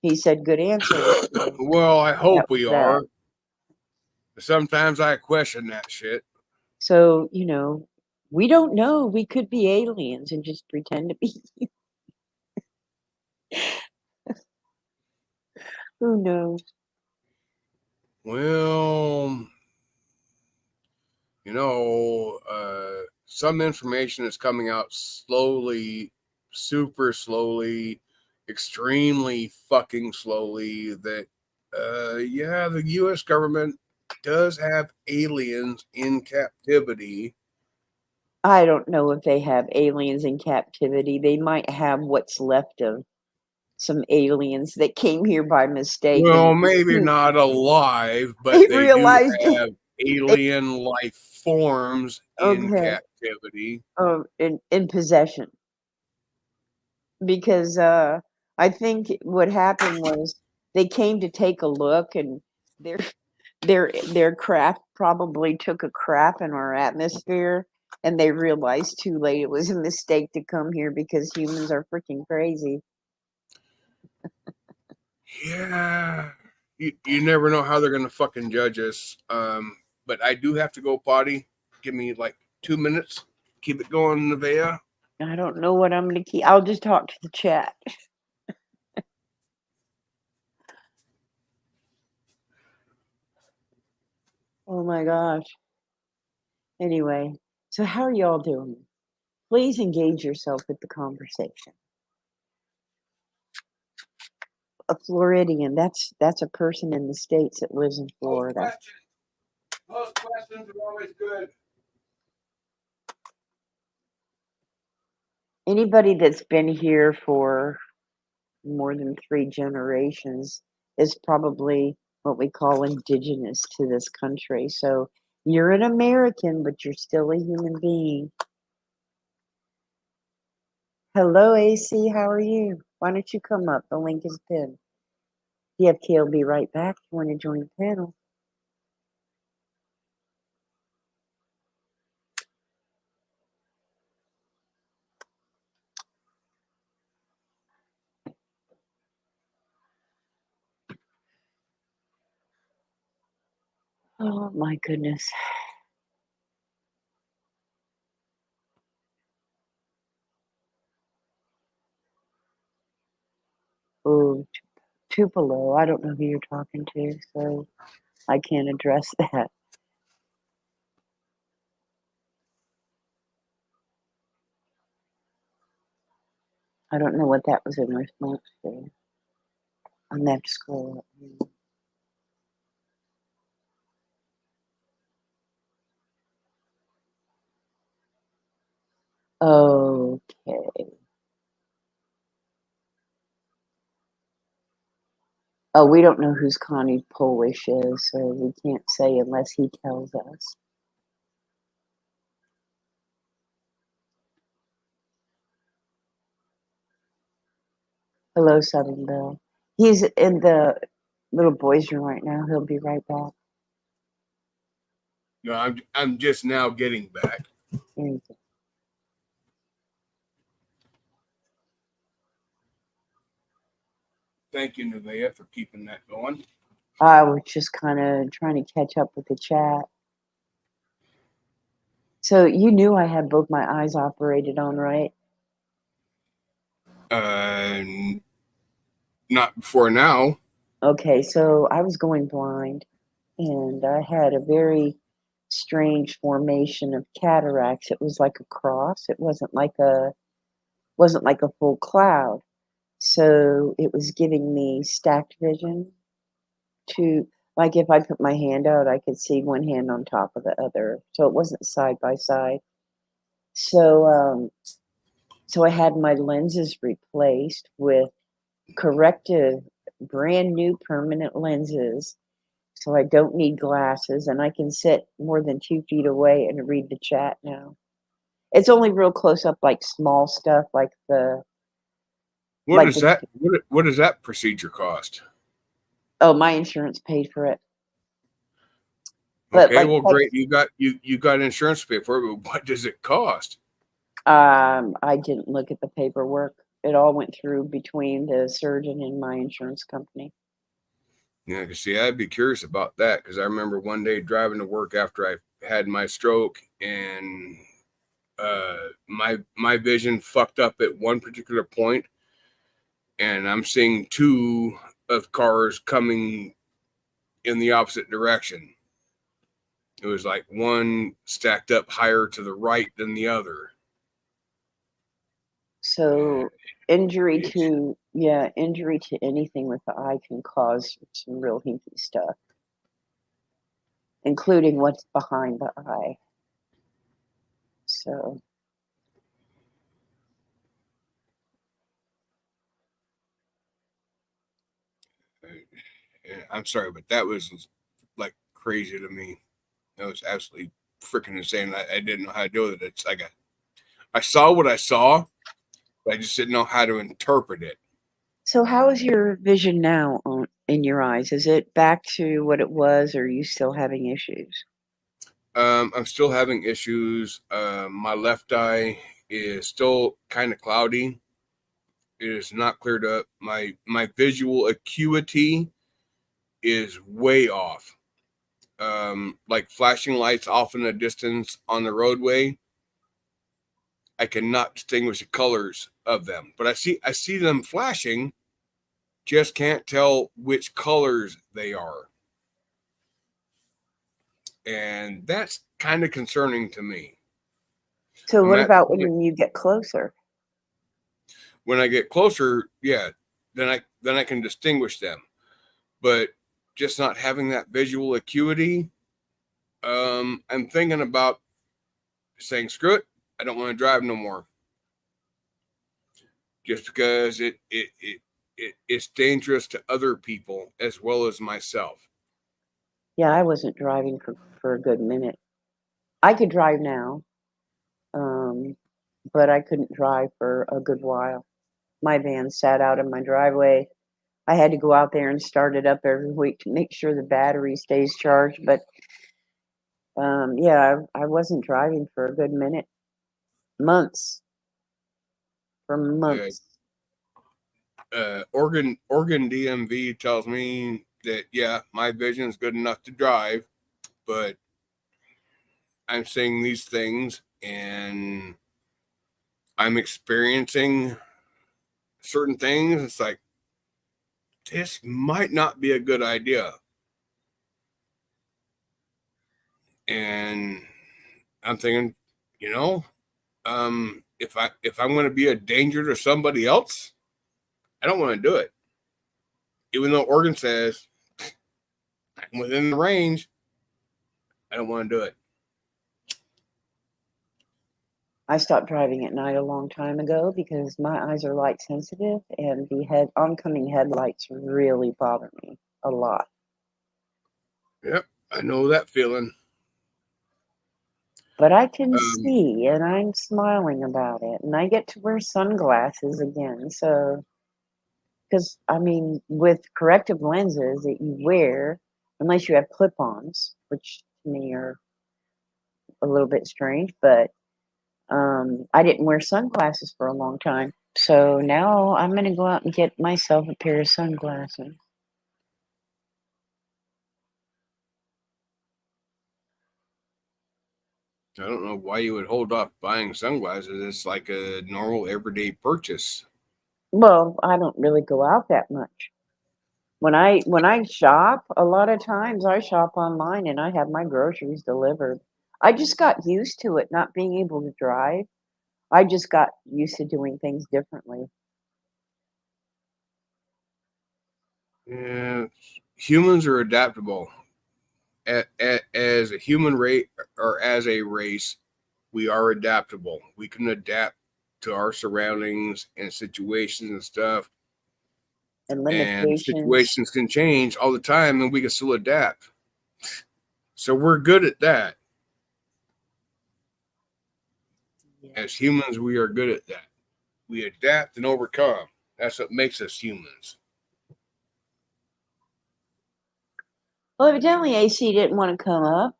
He said, good answer. yeah. Well, I hope That was we that. are. Sometimes I question that shit. So, we don't know. We could be aliens and just pretend to be. Who knows? Well, some information is coming out slowly, super slowly, extremely fucking slowly that, yeah, the U.S. government does have aliens in captivity. I don't know if they have aliens in captivity. They might have what's left of some aliens that came here by mistake Well, and maybe not alive, but they they do realized have alien life forms in okay, captivity. in possession. Because I think what happened was they came to take a look, and their their craft probably took a crap in our atmosphere, and they realized too late it was a mistake to come here because humans are freaking crazy. Yeah. You never know how they're gonna fucking judge us. But I do have to go potty. Give me like 2 minutes. Keep it going, Nevaeh. I don't know what I'm gonna keep. I'll just talk to the chat. Oh my gosh. Anyway, so how are y'all doing? Please engage yourself with the conversation. A Floridian, that's a person in the States that lives in Florida. Most questions are always good. Anybody that's been here for more than 3 generations is probably what we call indigenous to this country. So you're an American, but you're still a human being. Hello, AC. How are you? Why don't you come up? The link is pinned. DFK will be right back. If you want to join the panel. Oh my goodness. Oh, Tupelo. I don't know who you're talking to, so I can't address that. I don't know what that was in response to. I'm gonna have to scroll up. Okay. Oh, we don't know whose Connie Polish is, so we can't say unless he tells us. Hello, Southern Belle. He's in the little boys' room right now. He'll be right back. No, I'm just now getting back. Here you go. Thank you, Nevaeh, for keeping that going. I was just kind of trying to catch up with the chat. So you knew I had both my eyes operated on, right? Not before now. Okay, so I was going blind, and I had a very strange formation of cataracts. It was like a cross. It wasn't like a full cloud. So it was giving me stacked vision to, like, if I put my hand out, I could see one hand on top of the other. So it wasn't side by side. So so I had my lenses replaced with corrective, brand new permanent lenses. So I don't need glasses, and I can sit more than 2 feet away and read the chat now. It's only real close up, like small stuff, like the What like does the. that what does that procedure cost? Oh, my insurance paid for it. But Okay, like well, great. You got insurance to pay for it, but what does it cost? I didn't look at the paperwork. It all went through between the surgeon and my insurance company. Yeah, see, I'd be curious about that because I remember one day driving to work after I had my stroke, and my vision fucked up at one particular point, and I'm seeing two of cars coming in the opposite direction. It was like one stacked up higher to the right than the other. So injury to anything with the eye can cause some real hinky stuff, including what's behind the eye. So I'm sorry, but that was like crazy to me. That was absolutely freaking insane. I didn't know how to deal with it. It's like I saw what I saw, but I just didn't know how to interpret it. So how is your vision now in your eyes? Is it back to what it was, or are you still having issues? I'm still having issues. My left eye is still kind of cloudy. It is not cleared up. My visual acuity is way off. Like flashing lights off in the distance on the roadway, I cannot distinguish the colors of them. But I see them flashing, just can't tell which colors they are. And that's kind of concerning to me. So I'm what at the about point when you get closer? when I get closer, yeah, then I can distinguish them. But just not having that visual acuity, I'm thinking about saying screw it. I don't want to drive no more. Just because it's dangerous to other people as well as myself. Yeah, I wasn't driving for a good minute. I could drive now, um, but I couldn't drive for a good while. My van sat out in my driveway. I had to go out there and start it up every week to make sure the battery stays charged. But yeah, I wasn't driving for a good minute, months, for Yeah, months. Oregon DMV tells me that yeah, my vision is good enough to drive, but I'm seeing these things and I'm experiencing certain things. It's like this might not be a good idea, and I'm thinking, you know, if I'm going to be a danger to somebody else, I don't want to do it. Even though Oregon says I'm within the range, I don't want to do it. I stopped driving at night a long time ago because my eyes are light sensitive and the oncoming headlights really bother me a lot. Yep, I know that feeling. But I can Um, see and I'm smiling about it. And I get to wear sunglasses again. So, because I mean, with corrective lenses that you wear, unless you have clip ons, which to me are a little bit strange, but I didn't wear sunglasses for a long time. So now I'm going to go out and get myself a pair of sunglasses. I don't know why you would hold off buying sunglasses. It's like a normal everyday purchase. Well, I don't really go out that much. When I shop, a lot of times I shop online and I have my groceries delivered. I just got used to it not being able to drive. I just got used to doing things differently. Yeah, humans are adaptable. As a human race or as a race, we are adaptable. We can adapt to our surroundings and situations and stuff. And And limitations. situations can change all the time, and we can still adapt. So we're good at that. Yeah. As humans, we are good at that. We adapt and overcome. That's what makes us humans. Well, evidently AC didn't want to come up.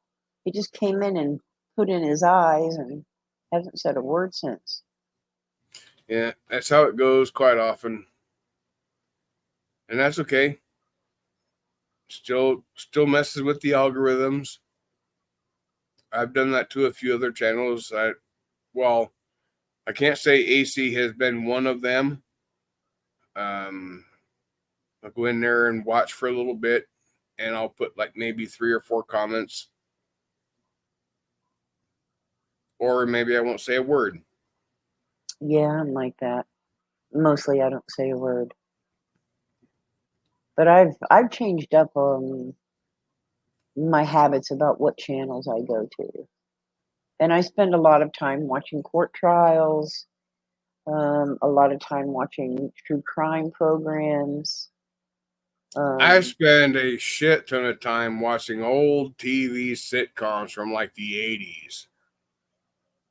He just came in and put in his eyes and hasn't said a word since. Yeah, that's how it goes quite often, and that's okay. Still messes with the algorithms. I've done that to a few other channels. Well, I can't say AC has been one of them. Um, I'll go in there and watch for a little bit, and I'll put like maybe 3 or 4 comments, or maybe I won't say a word. Yeah, I'm like that. Mostly I don't say a word. But I've changed up my habits about what channels I go to. And I spend a lot of time watching court trials, a lot of time watching true crime programs. I spend a shit ton of time watching old TV sitcoms from like the 80s.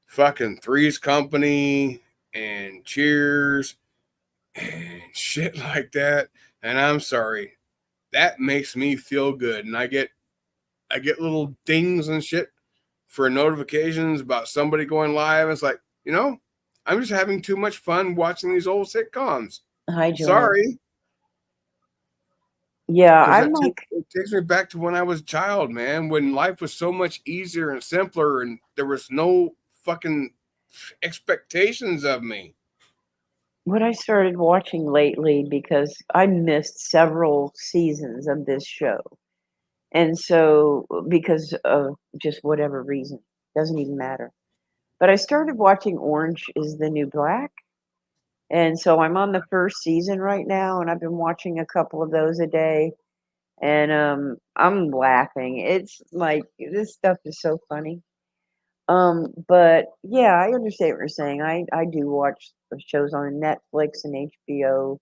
Fucking Three's Company and Cheers and shit like that. And I'm sorry, that makes me feel good. And I get little dings and shit for notifications about somebody going live. It's like, I'm just having too much fun watching these old sitcoms. Hi, Joy. Sorry. Yeah, Because I'm like, it takes me back to when I was a child, man, when life was so much easier and simpler and there was no fucking expectations of me. what I started watching lately, because I missed several seasons of this show. And so, because of just whatever reason, doesn't even matter. But I started watching Orange is the New Black. And so I'm on the first season right now, and I've been watching a couple of those a day. And I'm laughing. It's like this stuff is so funny. But yeah, I understand what you're saying. I do watch the shows on Netflix and HBO.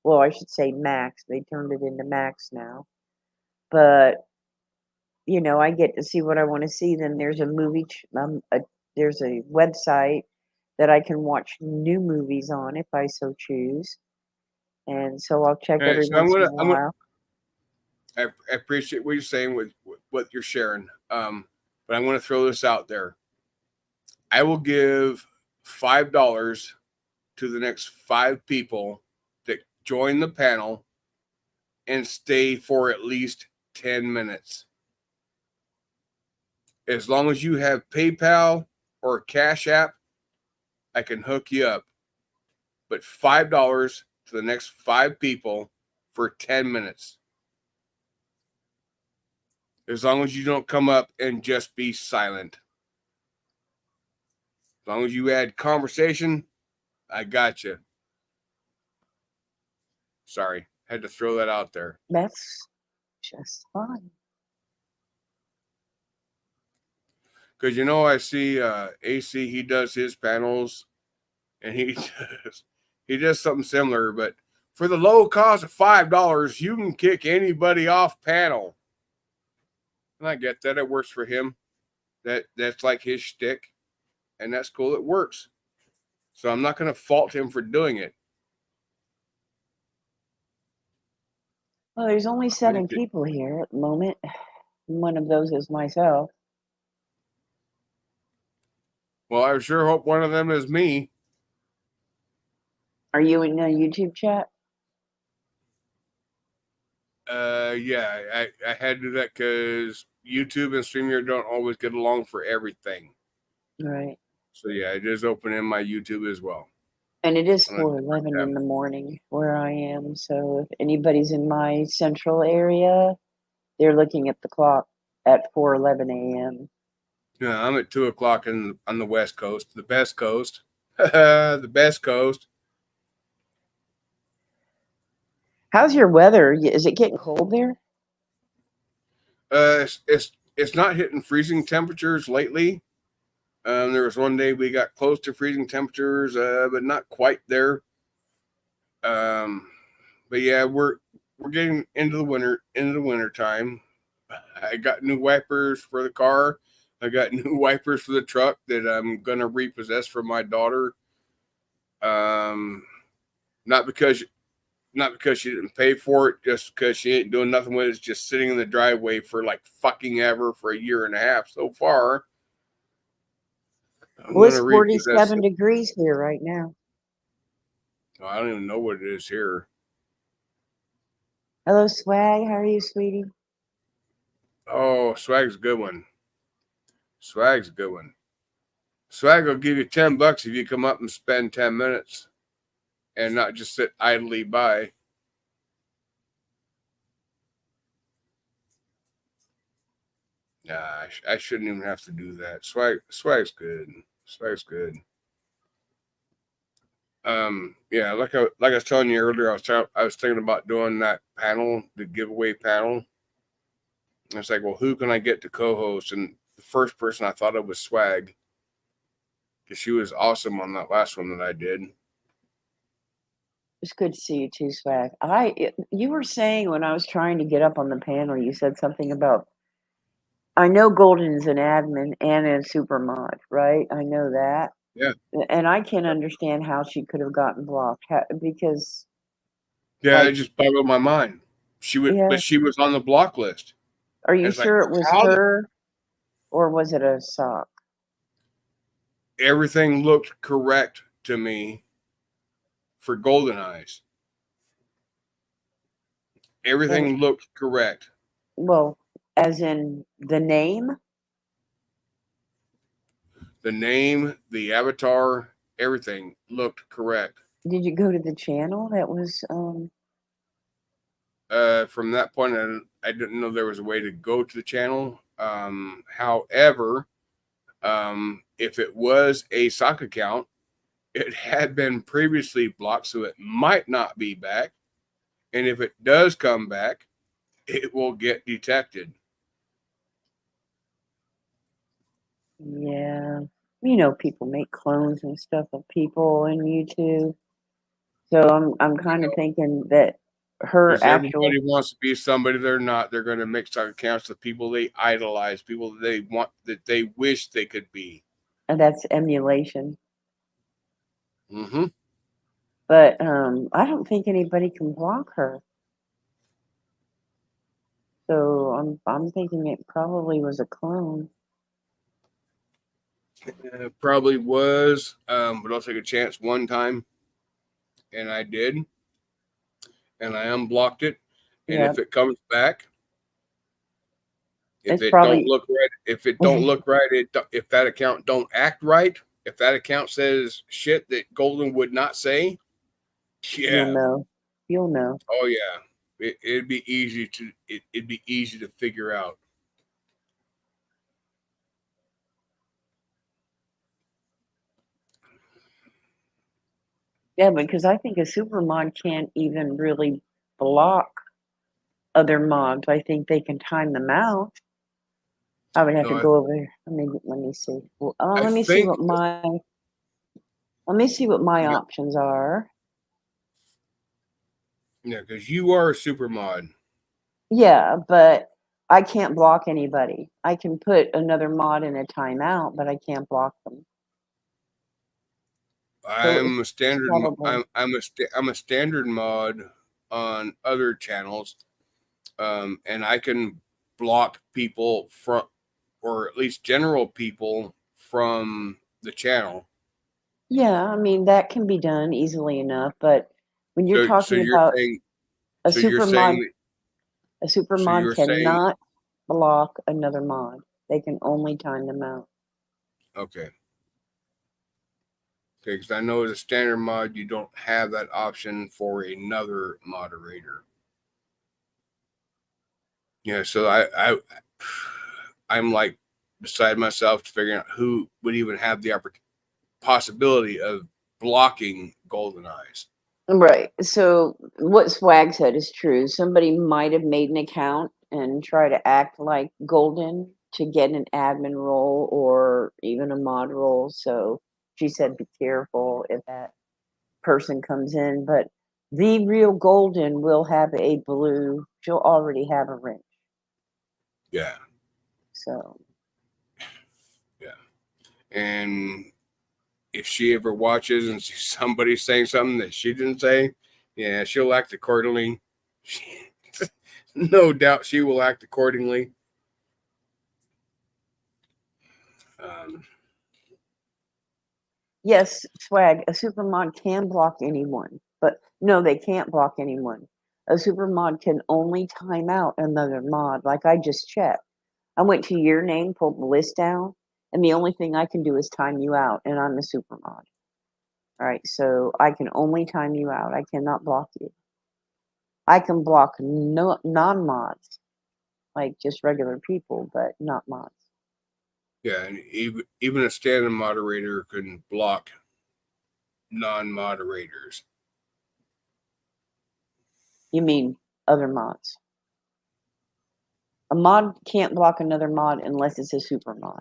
Well, I should say Max. They turned it into Max now. But I get to see what I want to see. Then there's there's a website that I can watch new movies on if I so choose. And so I'll check All right, every so once in a while. I appreciate what you're saying with what you're sharing. But I'm going to throw this out there. I will give $5 to the next 5 people that join the panel and stay for at least 10 minutes. As long as you have PayPal or Cash App, I can hook you up. But $5 to the next 5 people for 10 minutes. As long as you don't come up and just be silent. As long as you add conversation, I got you. Sorry, had to throw that out there. That's just fine. Because I see AC, he does his panels, and he does something similar, but for the low cost of $5, you can kick anybody off panel. And I get that. It works for him. That's like his shtick, and that's cool. It works. So I'm not going to fault him for doing it. Well, there's only 7 people here at the moment. One of those is myself. Well, I sure hope one of them is me. Are you in a YouTube chat? Yeah, I had to do that because YouTube and StreamYard don't always get along for everything. Right. So yeah, I just open in my YouTube as well. And it is 4:11 in the morning where I am. So if anybody's in my central area, they're looking at the clock at 4:11 a.m. Yeah, I'm at 2:00 on the West Coast, the best coast, the best coast. How's your weather? Is it getting cold there? It's not hitting freezing temperatures lately. There was one day we got close to freezing temperatures, but not quite there. But yeah, we're getting into the winter time. I got new wipers for the car. I got new wipers for the truck that I'm gonna repossess for my daughter. Not because she didn't pay for it, just because she ain't doing nothing with it. It's just sitting in the driveway for like fucking ever for a year and a half so far. Well, it's 47 degrees here right now. I don't even know what it is here. Hello, Swag. How are you, sweetie? Oh, Swag's a good one. Swag's a good one. Swag will give you $10 if you come up and spend 10 minutes and not just sit idly by. Nah, I shouldn't even have to do that. Swag's good. Swag's good. Yeah, like I was telling you earlier, I was thinking about doing that panel, the giveaway panel. I was like, well, who can I get to co-host? And the first person I thought of was Swag, because she was awesome on that last one that I did. It's good to see you too, Swag. You were saying when I was trying to get up on the panel, you said something about, I know Golden's an admin and a super mod, right? I know that. Yeah. And I can't understand how she could have gotten blocked because, Yeah, it like, just boggled my mind. yeah. But she was on the block list. Are And you it's like, sure it was how her or was it a sock? everything looked correct to me for Golden Eyes. Everything looked correct. Well, as in the name? The name, the avatar, everything looked correct. Did you go to the channel that was From that point, I didn't know there was a way to go to the channel. However, if it was a sock account, it had been previously blocked, so it might not be back. And if it does come back, it will get detected. yeah. You know, people make clones and stuff of people on YouTube. So I'm kind of thinking that her Because actual, everybody wants to be somebody they're not. They're going to make sock accounts with people they idolize, people that they want, that they wish they could be. that's emulation. Mm-hmm. But I don't think anybody can block her. So I'm thinking it probably was a clone. Probably was, but I'll take a chance one time, and I did, and I unblocked it. And Yeah, if it comes back, if it's it don't probably look right, if that account don't act right, if that account says shit that Golden would not say, you'll yeah, know. You'll know. oh yeah, it'd be easy to it'd be easy to figure out. Yeah, because I think a super mod can't even really block other mods. I think they can time them out. I would have to No, go over here. Let me see. Well, I think let me see what my yeah, options are. because you are a super mod. Yeah, but I can't block anybody. I can put another mod in a timeout, but I can't block them. So I'm a it's standard. probably I'm a standard mod on other channels, and I can block people from, or at least general people from the channel. yeah. I mean that can be done easily enough, but when you're So talking you're about saying, a so you're super saying mod, that, a super so mod you're saying, cannot block another mod. They can only time them out. okay, because I know as a standard mod, you don't have that option for another moderator. Yeah, so I'm like beside myself to figuring out who would even have the possibility of blocking Golden Eyes. Right. So what Swag said is true. Somebody might have made an account and try to act like Golden to get an admin role or even a mod role. So she said, be careful if that person comes in. But the real Golden will have a blue. She'll already have a wrench. Yeah, So yeah. And if she ever watches and sees somebody saying something that she didn't say, yeah, she'll act accordingly. No doubt she will act accordingly. Um, yes, Swag, a supermod can block anyone, but no, they can't block anyone. A supermod can only time out another mod, like I just checked. I went to your name, pulled the list down, and the only thing I can do is time you out, and I'm a supermod. All right, so I can only time you out. I cannot block you. I can block no non-mods, like just regular people, but not mods. yeah, and even a standard moderator can block non-moderators. You mean other mods? A mod can't block another mod unless it's a super mod.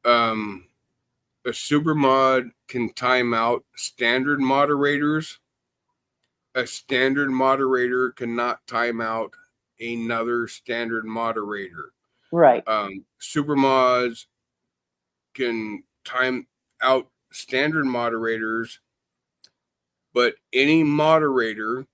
Um, a super mod can time out standard moderators. A standard moderator cannot time out another standard moderator. Right. Super mods can time out standard moderators, but any moderator,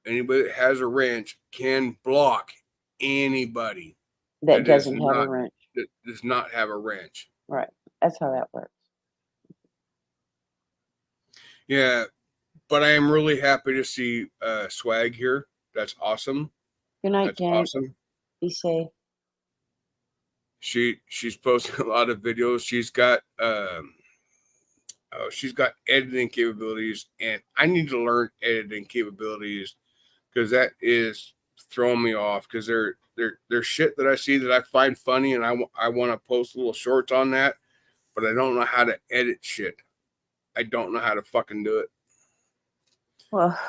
anybody that has a wrench, can block anybody That doesn't have a wrench. that does not have a wrench. Right. That's how that works. Yeah, but I am really happy to see Swag here. That's awesome. Good night, That's Jack. awesome. Be safe. She's posting a lot of videos. She's got editing capabilities, and I need to learn editing capabilities because that is throwing me off. Because they're shit that I see that I find funny, and I want to post little shorts on that, but I don't know how to edit shit. I don't know how to fucking do it. Well,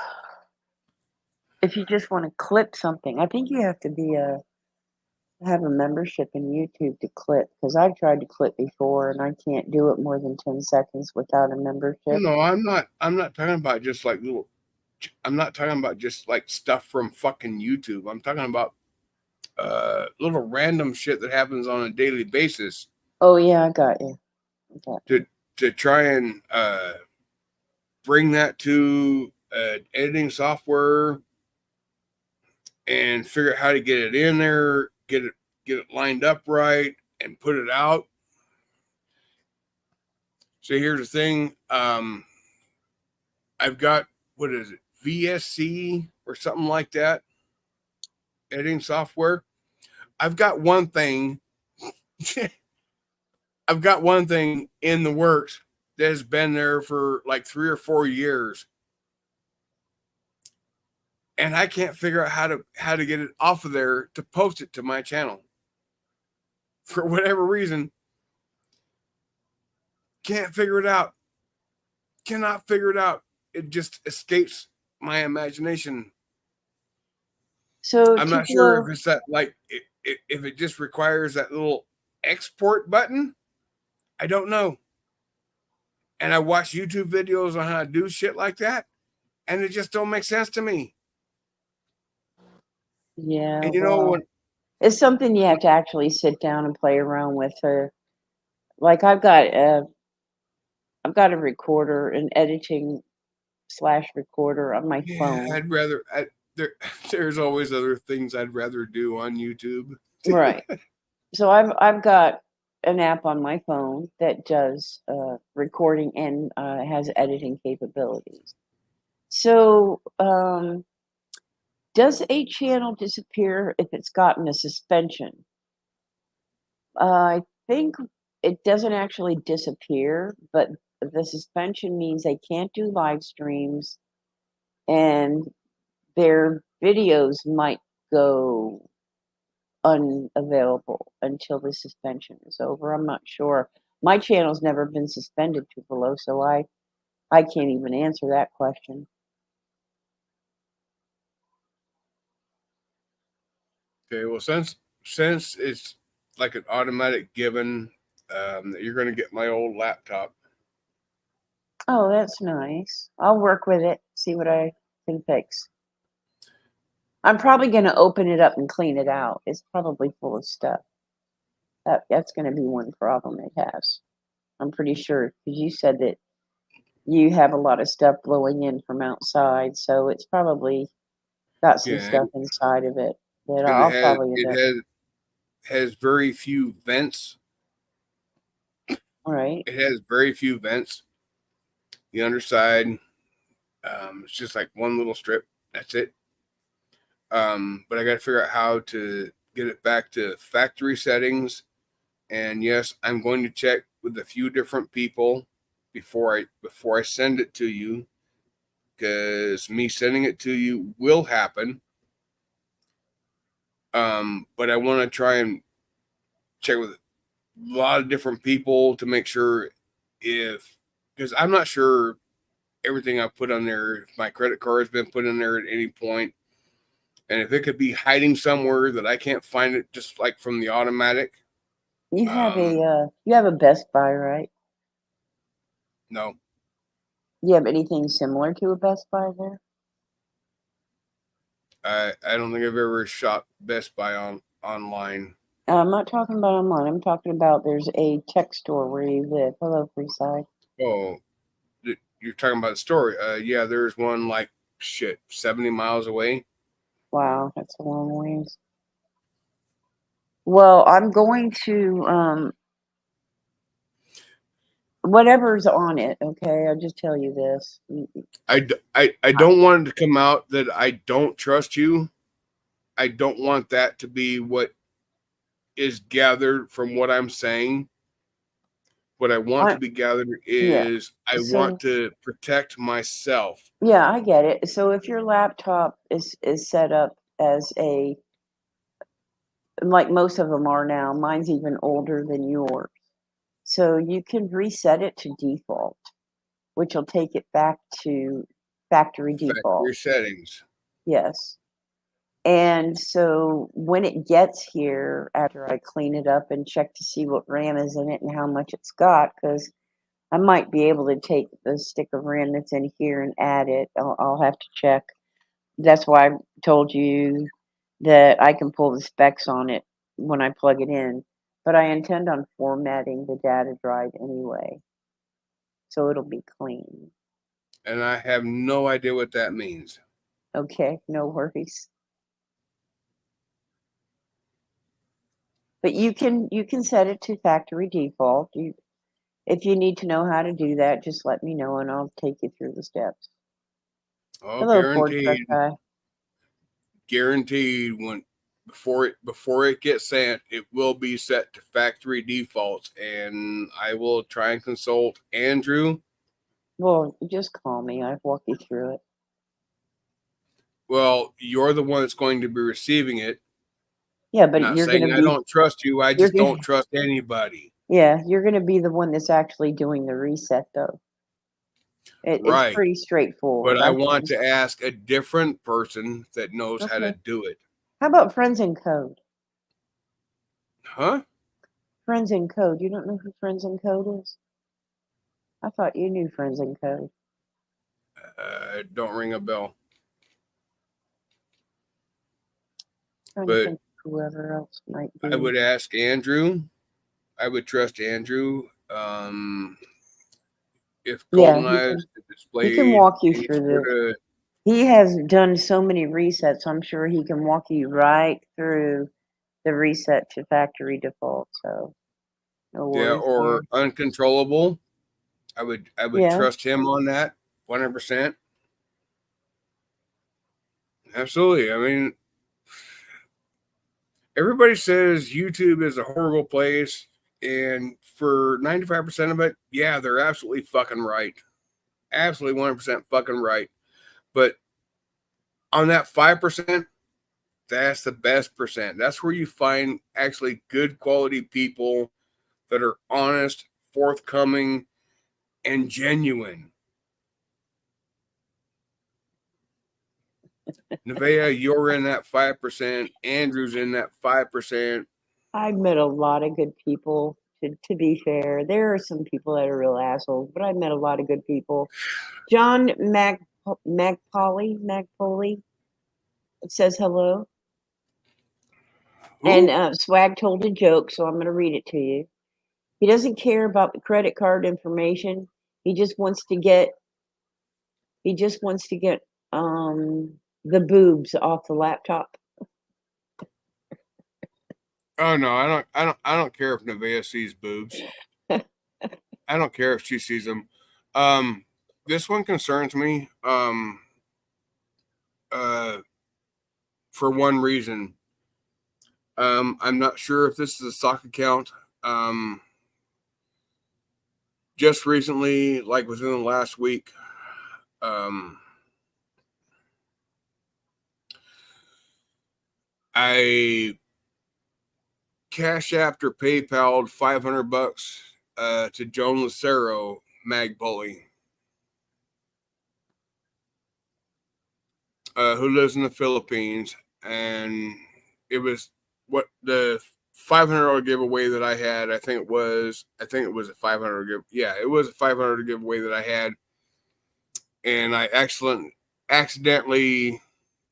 if you just want to clip something, I think you have to be have a membership in YouTube to clip, because I've tried to clip before and I can't do it more than 10 seconds without a membership. No, I'm not talking about just like little. I'm not talking about just like stuff from fucking YouTube. I'm talking about little random shit that happens on a daily basis. Oh yeah, I got you. To try and bring that to editing software and figure out how to get it in there, get it lined up right, and put it out. So here's the thing. I've got, what is it, VSC or something like that, editing software. I've got one thing. I've got one thing in the works that has been there for like 3 or 4 years, and I can't figure out how to get it off of there to post it to my channel. For whatever reason, can't figure it out. Cannot figure it out. It just escapes my imagination. So I'm not sure if it's that, like, if it just requires that little export button. I don't know. And I watch YouTube videos on how to do shit like that, and it just don't make sense to me. Yeah, and you know, it's something you have to actually sit down and play around with. Like I've got a recorder, an editing / recorder on my phone. I'd rather. There's always other things I'd rather do on YouTube. Right. So I've got an app on my phone that does recording and has editing capabilities. So does a channel disappear if it's gotten a suspension? I think it doesn't actually disappear, but the suspension means they can't do live streams and their videos might go unavailable until the suspension is over. I'm not sure. My channel's never been suspended to below, so I can't even answer that question. Okay, well, since it's like an automatic given that you're going to get my old laptop. Oh, that's nice. I'll work with it, see what I can fix. I'm probably going to open it up and clean it out. It's probably full of stuff. That's going to be one problem it has. I'm pretty sure, because you said that you have a lot of stuff blowing in from outside, so it's probably got some stuff inside of it that I'll probably end up. Has very few vents. Right. It has very few vents. The underside, it's just like one little strip. That's it. But I got to figure out how to get it back to factory settings. And yes, I'm going to check with a few different people before I send it to you, because me sending it to you will happen. But I want to try and check with a lot of different people to make sure, because I'm not sure everything I put on there, if my credit card has been put in there at any point, and if it could be hiding somewhere that I can't find it, just like from the automatic. You have a Best Buy, right? No. You have anything similar to a Best Buy there? I don't think I've ever shopped Best Buy online. I'm not talking about online. I'm talking about there's a tech store where you live. Hello, Freeside. Oh, you're talking about the store. Yeah, there's one like 70 miles away. Wow, that's a long ways. Well, I'm going to whatever's on it. Okay, I'll just tell you this. I don't want it to come out that I don't trust you. I don't want that to be what is gathered from what I'm saying. What I want I to be gathered yeah. is I want So to protect myself. yeah, I get it. So if your laptop is set up as a like most of them are now, mine's even older than yours. So you can reset it to default, which will take it back to factory default. Factory settings. Yes. And so when it gets here, after I clean it up and check to see what RAM is in it and how much it's got, because I might be able to take the stick of RAM that's in here and add it. I'll have to check. That's why I told you that I can pull the specs on it when I plug it in. But I intend on formatting the data drive anyway, so it'll be clean. And I have no idea what that means. Okay, no worries. But you can set it to factory default. If you need to know how to do that, just let me know and I'll take you through the steps. Oh, Hello, Ford truck guaranteed. guy. Guaranteed when before it gets sent, it will be set to factory defaults, and I will try and consult Andrew. Well, just call me. I'll walk you through it. Well, you're the one that's going to be receiving it. Yeah, but Not you're saying gonna I be don't trust you. I you're just gonna don't trust anybody. yeah, you're gonna be the one that's actually doing the reset though. It's Right. pretty But straightforward. I I can want just to ask a different person that knows how to okay. do it. How about Friends in Code? Huh? Friends in Code. You don't know who Friends in Code is? I thought you knew Friends in Code. Don't ring a bell. Trying to But think of whoever else might I be. would ask Andrew. I would trust Andrew. If Yeah, Golden Eyes he can displayed walk you any through sort the of he has done so many resets, I'm sure he can walk you right through the reset to factory default, so no worries there. or uncontrollable, I would Yeah. trust him on that 100%. Absolutely. I mean, everybody says YouTube is a horrible place, and for 95% of it, yeah, they're absolutely fucking right. Absolutely 100% fucking right. But on that 5%, that's the best percent. That's where you find actually good quality people that are honest, forthcoming, and genuine. Nevaeh, you're in that 5%. Andrew's in that 5%. I've met a lot of good people, to be fair. There are some people that are real assholes, but I've met a lot of good people. John Magpoli says hello. And Who? Swag told a joke, so I'm going to read it to you. He doesn't care about the credit card information. He just wants to get he just wants to get the boobs off the laptop. Oh no, I don't care if Nevaeh sees boobs. I don't care if she sees them. Um, this one concerns me. Uh, for one reason. I'm not sure if this is a sock account. Um, just recently, like within the last week, um, I cash after PayPal $500 to Joan Lucero, Mag Bully, who lives in the Philippines, and it was what the $500 giveaway that I had. I think it was a $500 give. Yeah, it was a $500 giveaway that I had, and I accidentally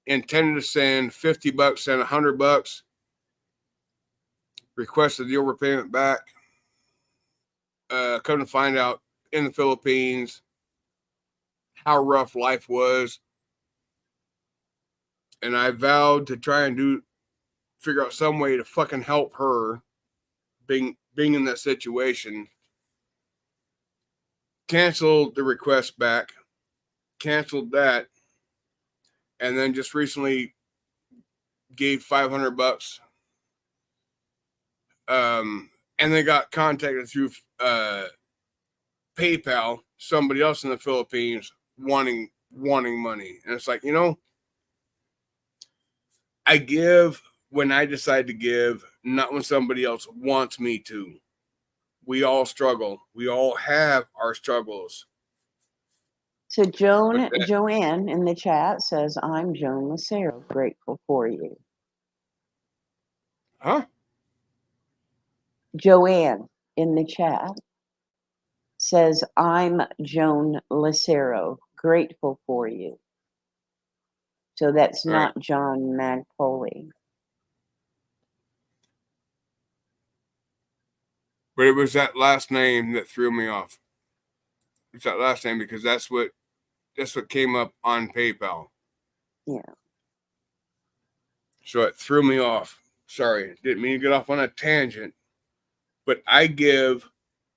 intended to send $50, sent $100, requested the overpayment back. Come to find out, in the Philippines, how rough life was, and I vowed to try and figure out some way to fucking help her, being in that situation. Canceled the request back, canceled that, and then just recently gave $500. And they got contacted through PayPal, somebody else in the Philippines wanting money. And it's like, I give when I decide to give, not when somebody else wants me to. We all struggle. We all have our struggles. So Joanne in the chat says, I'm Joan Lucero, grateful for you. Huh? Joanne in the chat says, I'm Joan Lucero, grateful for you. So that's All not right. John Magpoli. But it was that last name that threw me off. It's that last name because that's what came up on PayPal. Yeah. So it threw me off. Sorry, didn't mean to get off on a tangent. But I give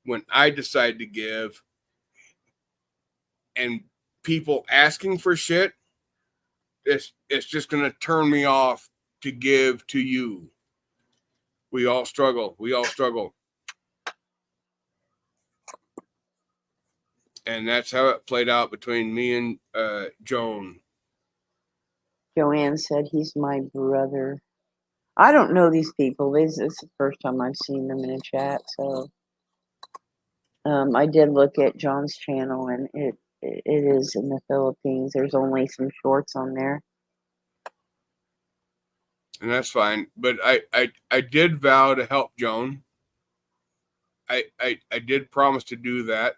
when I decide to give, and people asking for shit, it's just gonna turn me off to give to you. We all struggle. And that's how it played out between me and Joan. Joanne said, he's my brother. I don't know these people. This is the first time I've seen them in a chat. So I did look at John's channel, and it is in the Philippines. There's only some shorts on there. And that's fine. But I did vow to help Joan. I did promise to do that.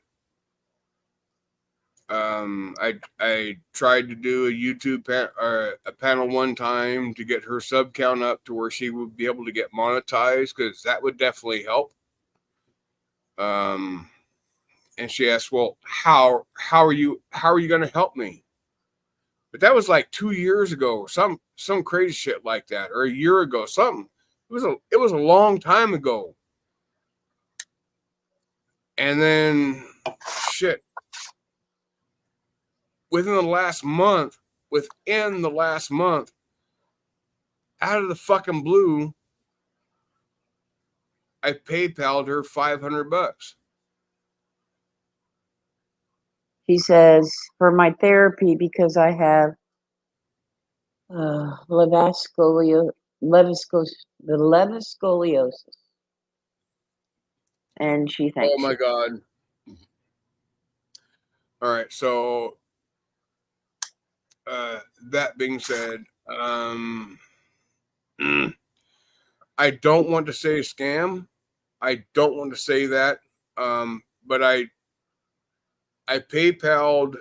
I tried to do a YouTube a panel one time to get her sub count up to where she would be able to get monetized, because that would definitely help. And she asked, "Well, how are you going to help me?" But that was like 2 years ago, some crazy shit like that, or a year ago, something. It was a long time ago. And then shit. Within the last month, out of the fucking blue, I PayPal'd her $500. He says, for my therapy, because I have levoscoliosis. And she thanks Oh my you. God. All right, so that being said, I don't want to say scam. I don't want to say that. But I PayPal'd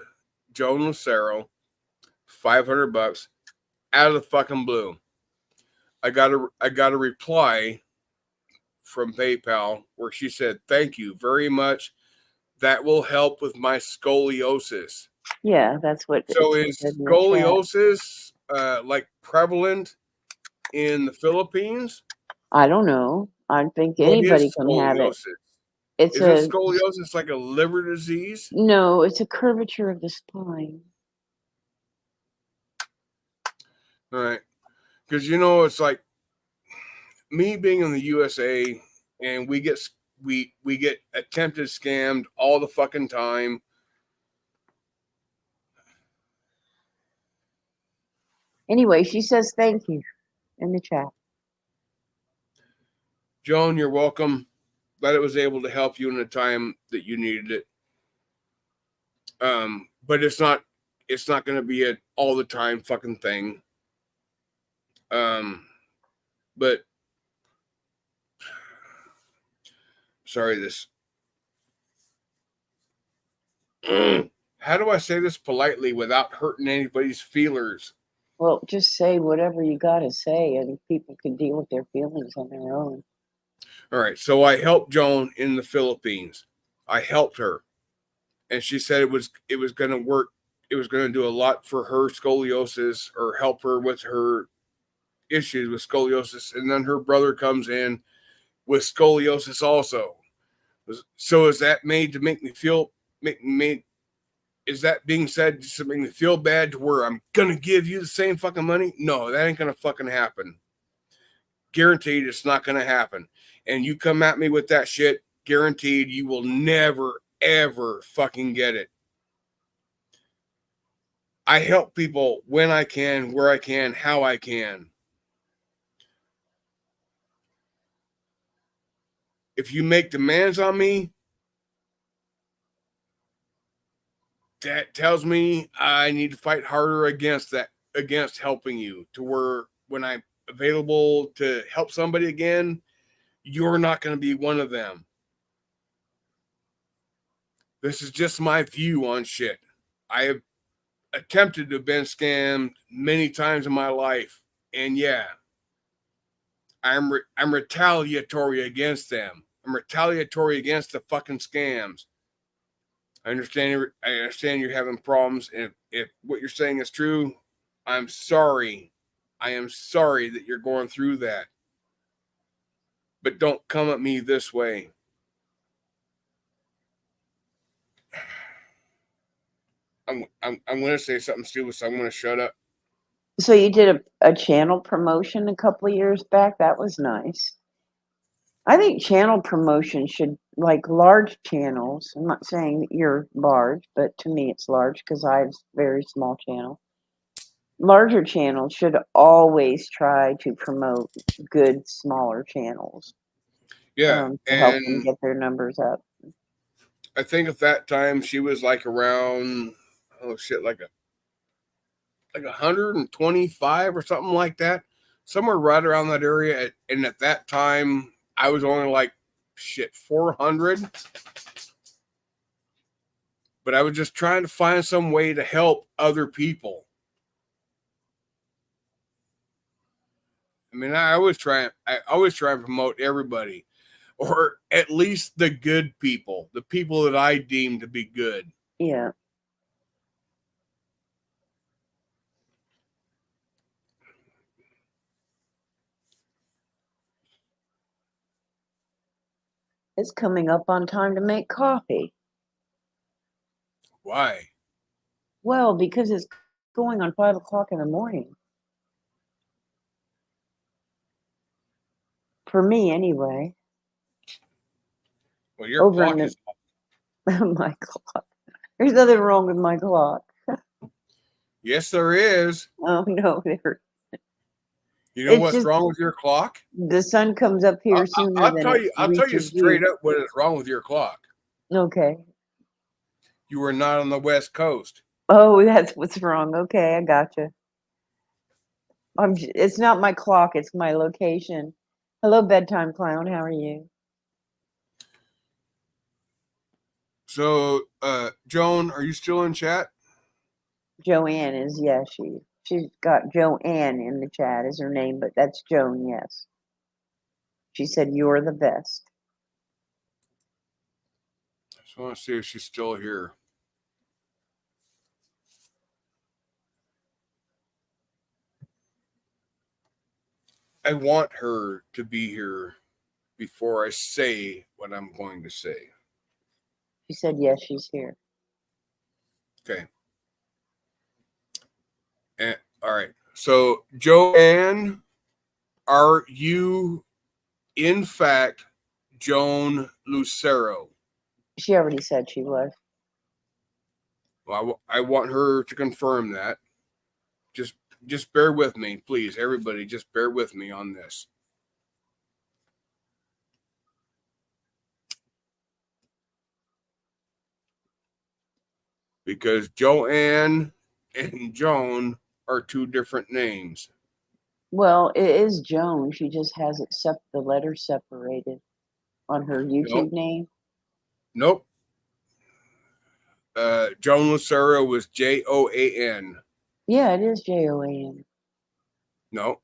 Joan Lucero $500 out of the fucking blue. I got a reply from PayPal where she said, "Thank you very much. That will help with my scoliosis." Yeah, that's what So it is said in the scoliosis like prevalent in the Philippines? chat. I don't know. I think What anybody is can have it. scoliosis? It's Isn't a scoliosis like a liver disease? no. It's a curvature of the spine. All right, because it's like me being in the USA, and we get attempted scammed all the fucking time. Anyway, she says thank you in the chat. Joan, you're welcome. Glad it was able to help you in the time that you needed it. But it's not going to be an all the time fucking thing. But sorry, this. How do I say this politely without hurting anybody's feelers? Well, just say whatever you got to say, and people can deal with their feelings on their own. All right. So I helped Joan in the Philippines. I helped her, and she said it was going to work. It was going to do a lot for her scoliosis or help her with her issues with scoliosis. And then her brother comes in with scoliosis also. So is that made to make me feel is that being said just to make me feel bad to where I'm gonna give you the same fucking money? No, that ain't gonna fucking happen. Guaranteed it's not gonna happen. And you come at me with that shit, guaranteed you will never, ever fucking get it. I help people when I can, where I can, how I can. If you make demands on me, that tells me I need to fight harder against that, against helping you, to where when I'm available to help somebody again, you're not going to be one of them. This is just my view on shit. I have attempted to have been scammed many times in my life, and yeah, I'm retaliatory against them. I'm retaliatory against the fucking scams. I understand you're having problems, and if what you're saying is true, I'm sorry. I am sorry that you're going through that. But don't come at me this way. I'm going to say something stupid, so I'm going to shut up. So you did a channel promotion a couple of years back. That was nice. I think channel promotion should, like large channels. I'm not saying that you're large, but to me it's large because I have a very small channel. Larger channels should always try to promote good smaller channels. Yeah, To help them and get their numbers up. I think at that time she was like around, like 125 or something like that, somewhere right around that area. And at that time, I was only like 400. But I was just trying to find some way to help other people. I mean, I always try and promote everybody, or at least the good people, the people that I deem to be good. Yeah. It's coming up on time to make coffee. Why? Well, because it's going on 5 o'clock in the morning. For me, anyway. Well, your clock is my clock. There's nothing wrong with my clock. Yes, there is. Oh no, there. You know what's wrong with your clock? The sun comes up here sooner than it I'll tell you reaches straight you. up what is wrong with your clock. Okay. You are not on the West Coast. Oh, that's what's wrong. Okay, I gotcha. It's not my clock, it's my location. Hello, bedtime clown. How are you? So, Joan, are you still in chat? Joanne is, yes, she's got Joanne in the chat as her name, but that's Joan, yes. She said, "You're the best." I just want to see if she's still here. I want her to be here before I say what I'm going to say. She said, yes, she's here. Okay. And, all right. So, Joanne, are you in fact Joan Lucero? She already said she was. Well, I want her to confirm that. Just bear with me, please. Everybody, just bear with me on this. Because Joanne and Joan are two different names. Well, it is Joan. She just has the letters separated. on her YouTube name? Nope. Joan Lucero was Joan. Yeah, it is Joan. No.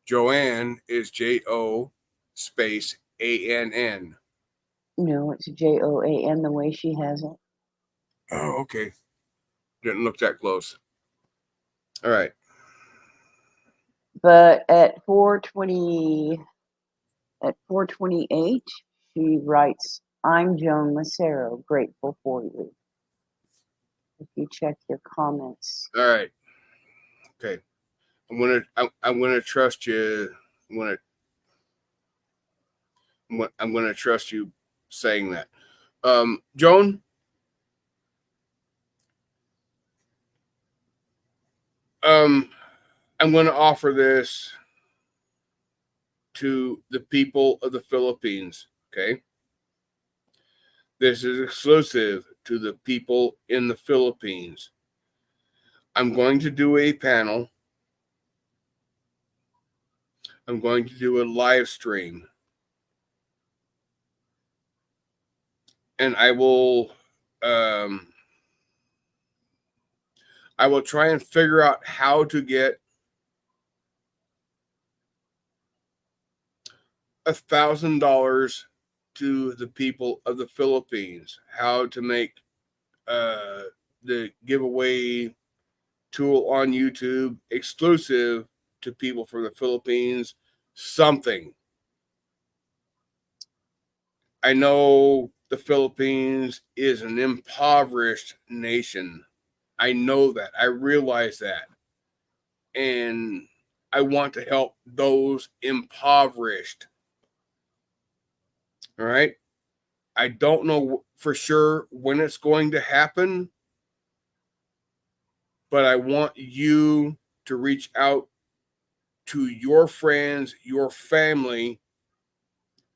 Joanne is Jo space ANN. No, it's Joan the way she has it. Oh, okay. Didn't look that close. All right. But at 4:28, she writes, "I'm Joan Lucero, grateful for you." If you check your comments. All right. Okay. I'm gonna trust you. I'm gonna trust you saying that. Joan, I'm gonna offer this to the people of the Philippines. Okay. This is exclusive to the people in the Philippines. I'm going to do a panel. I'm going to do a live stream. And I will try and figure out how to get $1,000 to the people of the Philippines. How to make the giveaway tool on YouTube exclusive to people from the Philippines. Something. I know the Philippines is an impoverished nation. I know that. I realize that. And I want to help those impoverished. All right. I don't know for sure when it's going to happen, but I want you to reach out to your friends, your family,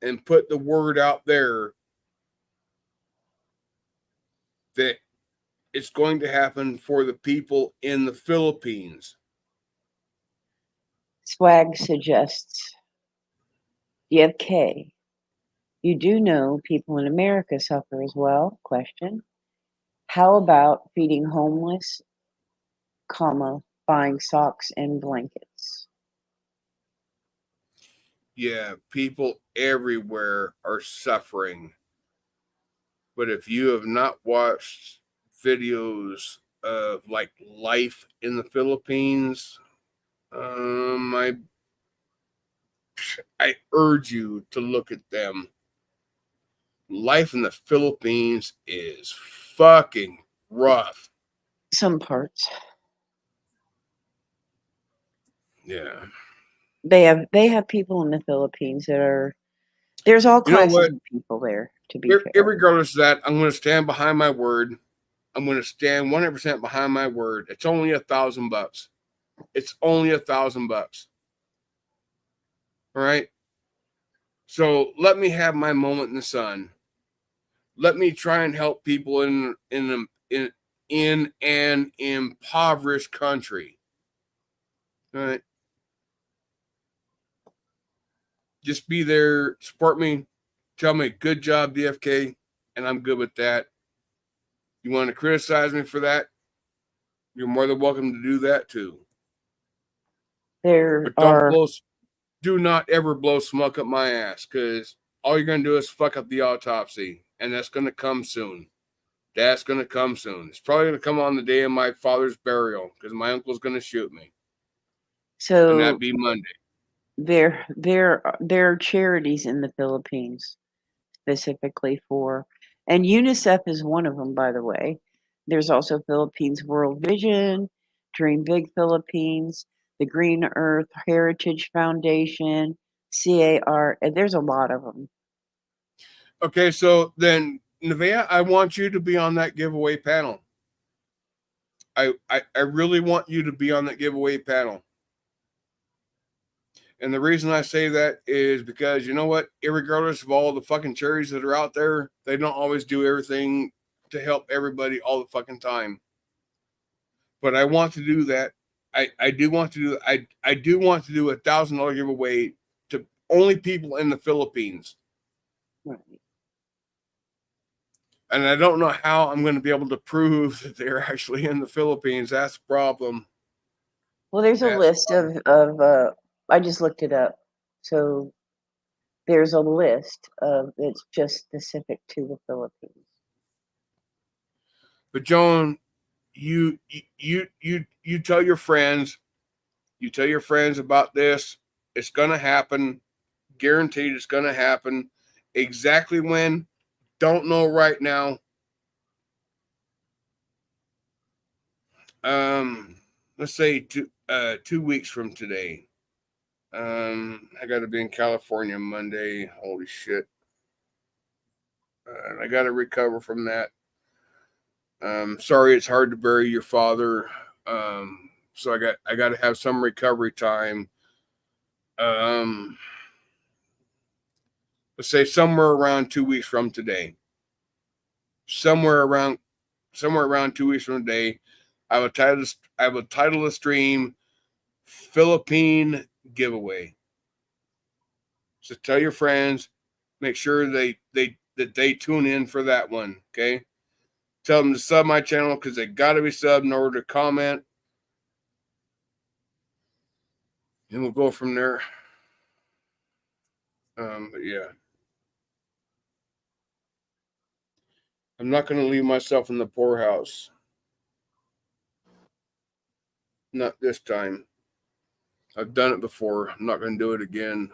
and put the word out there that it's going to happen for the people in the Philippines. Swag suggests, DFK, you do know people in America suffer as well? Question. How about feeding homeless, buying socks and blankets? Yeah, people everywhere are suffering. But if you have not watched videos of like life in the Philippines, I urge you to look at them. Life in the Philippines is fucking rough. Some parts. Yeah. They have people in the Philippines that are, there's all You know classes what? of people there, to be fair. Regardless of that, I'm going to stand behind my word. I'm going to stand 100% behind my word. It's only $1,000. It's only $1,000. All right. So let me have my moment in the sun. Let me try and help people in an impoverished country. All right. Just be there, support me, tell me good job, DFK, and I'm good with that. You want to criticize me for that? You're more than welcome to do that too. There But are do not ever blow smoke up my ass, because all you're gonna do is fuck up the autopsy, and that's gonna come soon. That's gonna come soon. It's probably gonna come on the day of my father's burial, because my uncle's gonna shoot me. And that'd so be Monday. there are charities in the Philippines specifically for, and UNICEF is one of them, by the way. There's also Philippines World Vision, Dream Big Philippines, the Green Earth Heritage Foundation, CAR. There's a lot of them. Okay, so then, Nevaeh, I want you to be on that giveaway panel. I really want you to be on that giveaway panel. And the reason I say that is because, you know what? Irregardless of all the fucking charities that are out there, they don't always do everything to help everybody all the fucking time. But I want to do that. I do want to do $1,000 giveaway to only people in the Philippines. Right. And I don't know how I'm going to be able to prove that they're actually in the Philippines. That's the problem. Well, there's a list of I just looked it up. So there's a list of it's just specific to the Philippines. But Joan, you tell your friends, about this. It's going to happen. Guaranteed it's going to happen. Exactly when, don't know right now. Let's say 2 weeks from today. I got to be in California Monday. Holy shit. I got to recover from that. Sorry, it's hard to bury your father. So I got to have some recovery time. Let's say somewhere around 2 weeks from today. Somewhere around 2 weeks from today, I will title the stream Philippine Giveaway. So tell your friends, make sure that they tune in for that one. Okay. Tell them to sub my channel because they got to be subbed in order to comment. And we'll go from there. But yeah. I'm not going to leave myself in the poorhouse. Not this time. I've done it before. I'm not going to do it again.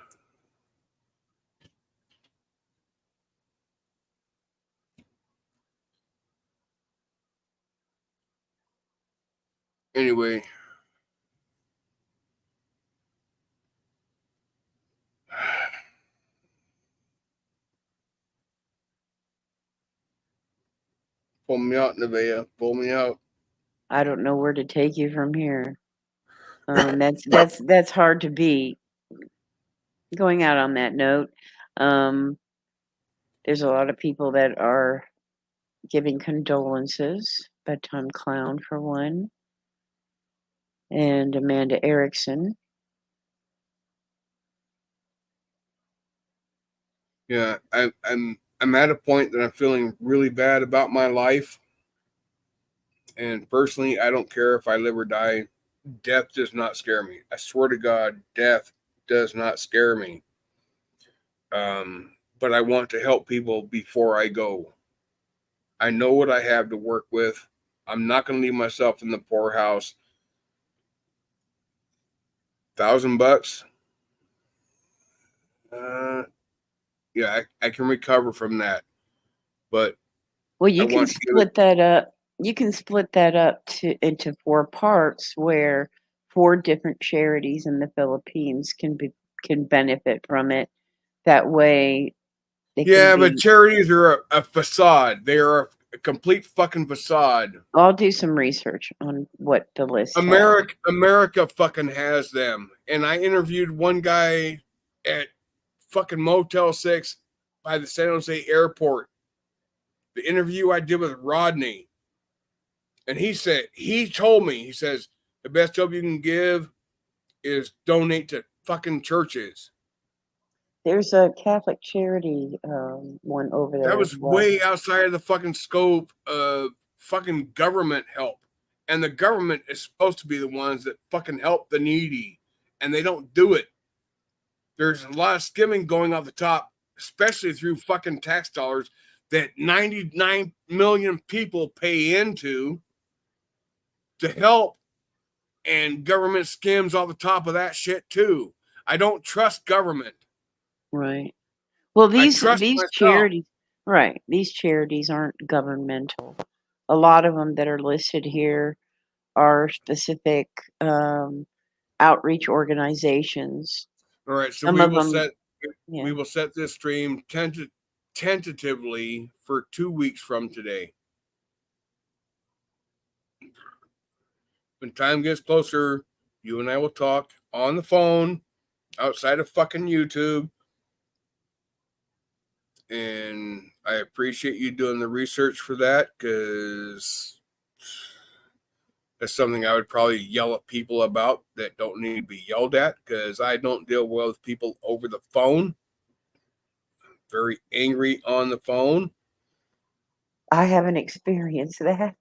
Anyway. Pull me out, Nevaeh. Pull me out. I don't know where to take you from here. That's hard to beat. Going out on that note, there's a lot of people that are giving condolences. Bedtime Clown for one, and Amanda Erickson. Yeah, I'm at a point that I'm feeling really bad about my life. And personally, I don't care if I live or die. Death does not scare me. I swear to God, death does not scare me. But I want to help people before I go. I know what I have to work with. I'm not going to leave myself in the poorhouse. $1,000. Yeah, I can recover from that. But well, you can split that up. You can split that up into 4 parts where 4 different charities in the Philippines can benefit from it. That way, but charities are a facade. They are a complete fucking facade. I'll do some research on what the list America fucking has them. And I interviewed one guy at fucking Motel 6 by the San Jose airport. The interview I did with Rodney. And he told me, he says, the best help you can give is donate to fucking churches. There's a Catholic charity one over there. That was way outside of the fucking scope of fucking government help. And the government is supposed to be the ones that fucking help the needy. And they don't do it. There's a lot of skimming going off the top, especially through fucking tax dollars that 99 million people pay into to help. And government skims off the top of that shit too. I don't trust government. Right. Well, these charities, right? These charities aren't governmental. A lot of them that are listed here are specific outreach organizations. All right, so we will set this stream tentatively for 2 weeks from today. When time gets closer, you and I will talk on the phone outside of fucking YouTube. And I appreciate you doing the research for that because That's something I would probably yell at people about that don't need to be yelled at, because I don't deal well with people over the phone. Very angry on the phone. I haven't experienced that.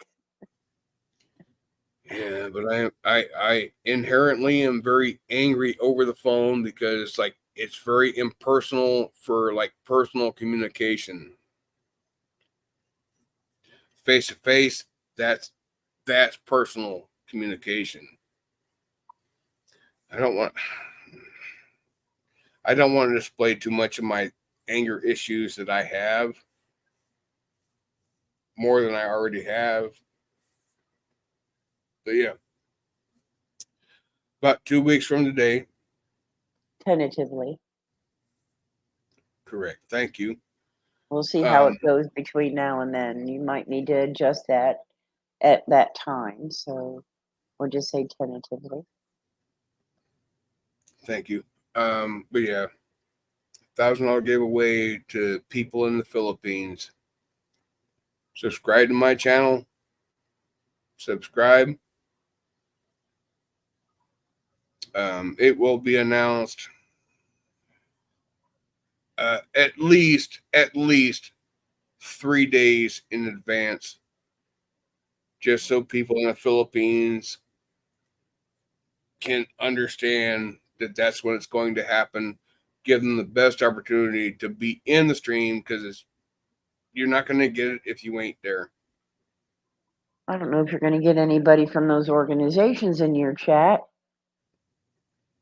Yeah, but I inherently am very angry over the phone, because like it's very impersonal for like personal communication. Face to face, that's personal communication. I don't want to display too much of my anger issues that I have, more than I already have. But yeah, about 2 weeks from today. Tentatively. Correct. Thank you. We'll see how it goes between now and then. You might need to adjust that at that time. So we'll just say tentatively. Thank you. But yeah, $1,000 giveaway to people in the Philippines. Subscribe to my channel. Subscribe. It will be announced at least 3 days in advance, just so people in the Philippines can understand that that's when it's going to happen. Give them the best opportunity to be in the stream, because you're not going to get it if you ain't there. I don't know if you're going to get anybody from those organizations in your chat,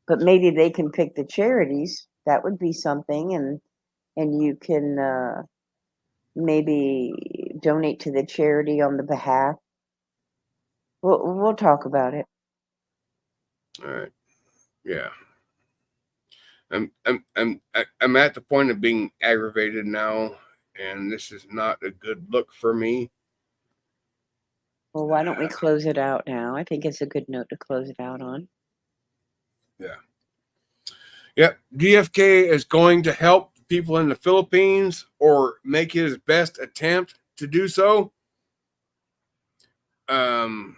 but maybe they can pick the charities. That would be something, and you can maybe donate to the charity on the behalf. We'll talk about it. All right. Yeah. I'm at the point of being aggravated now, and this is not a good look for me. Well, why don't we close it out now? I think it's a good note to close it out on. Yeah. Yep. DFK is going to help people in the Philippines, or make his best attempt to do so. 2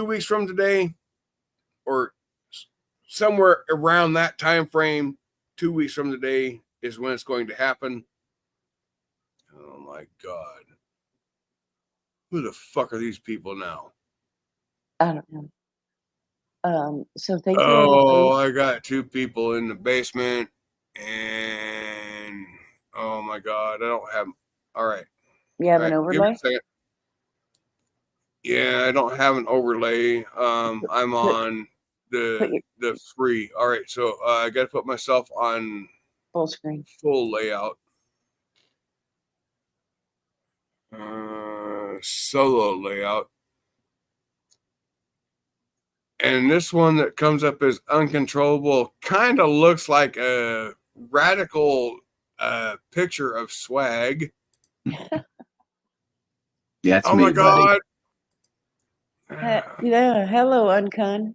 weeks from today, or somewhere around that time frame, 2 weeks from today is when it's going to happen. Oh my God. Who the fuck are these people now? I don't know. So thank you. Oh, I got 2 people in the basement, and oh my God, I don't have. All right. You have All an right, give me overlay? a second. Yeah, I don't have an overlay. I'm on the free. All right, so I got to put myself on full screen, full layout. Solo layout. And this one that comes up as uncontrollable kind of looks like a radical picture of swag. Yeah, oh my God. Yeah, hello, Uncon.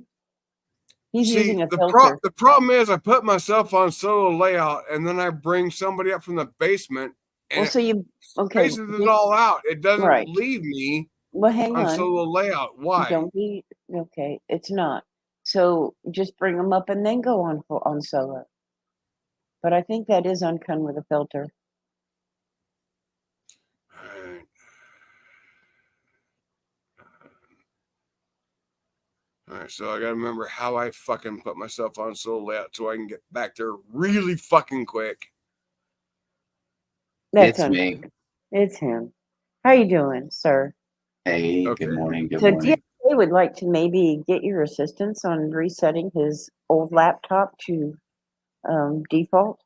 He's using a filter. The problem is I put myself on solo layout, and then I bring somebody up from the basement, and well, so you spaces it all out. It doesn't leave me hang on solo layout. Why? Don't be okay. It's not. So just bring them up and then go on solo. But I think that is Uncon with a filter. All right, so I got to remember how I fucking put myself on solo layout so I can get back there really fucking quick. That's me. It's him. How you doing, sir? Hey, okay. Good morning. Good so morning. DFK would like to maybe get your assistance on resetting his old laptop to default.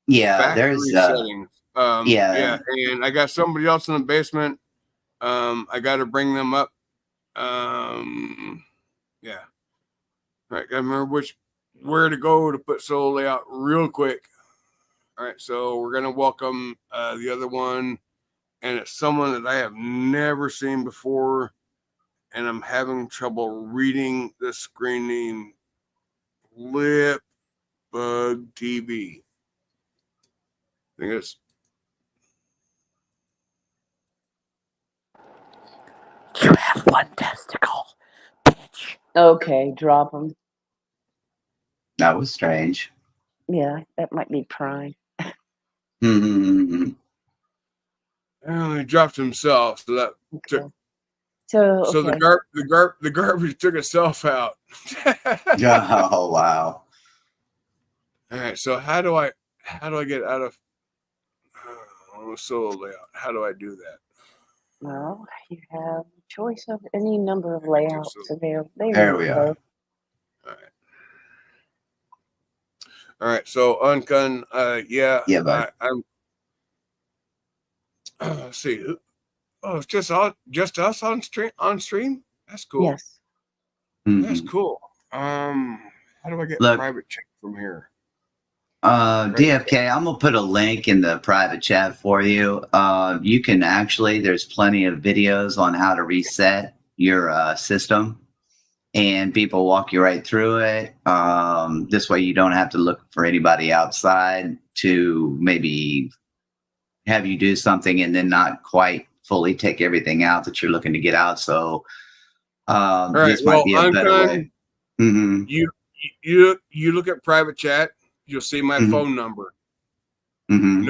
Yeah, factory settings. Yeah, and I got somebody else in the basement. I got to bring them up. Yeah. All right, gotta remember where to go to put solo layout real quick. All right, so we're gonna welcome the other one, and it's someone that I have never seen before, and I'm having trouble reading the screen name. Lip Bug TV. I think it's. You have one testicle, Okay, drop them. That was strange. Yeah, that might be Prime. Mm-hmm. He dropped himself, so that took. Okay. So the okay. the garbage took itself out. Oh wow. All right. So how do I get out of solo layout? How do I do that? Well, you have a choice of any number of layouts available. There we are. All right. All right. So Uncun, yeah, Yeah, bud. I'm. Let's see. Oh, it's just us on stream. That's cool. Yes. That's Mm-hmm. cool. How do I get Look, private chat from here? DFK, I'm gonna put a link in the private chat for you. You can actually, there's plenty of videos on how to reset your system, and people walk you right through it. This way, you don't have to look for anybody outside to maybe have you do something and then not quite fully take everything out that you're looking to get out. So All right. this might be a better Uncun, way. Mm-hmm. You look at private chat. You'll see my Mm-hmm. phone number. Mm-hmm.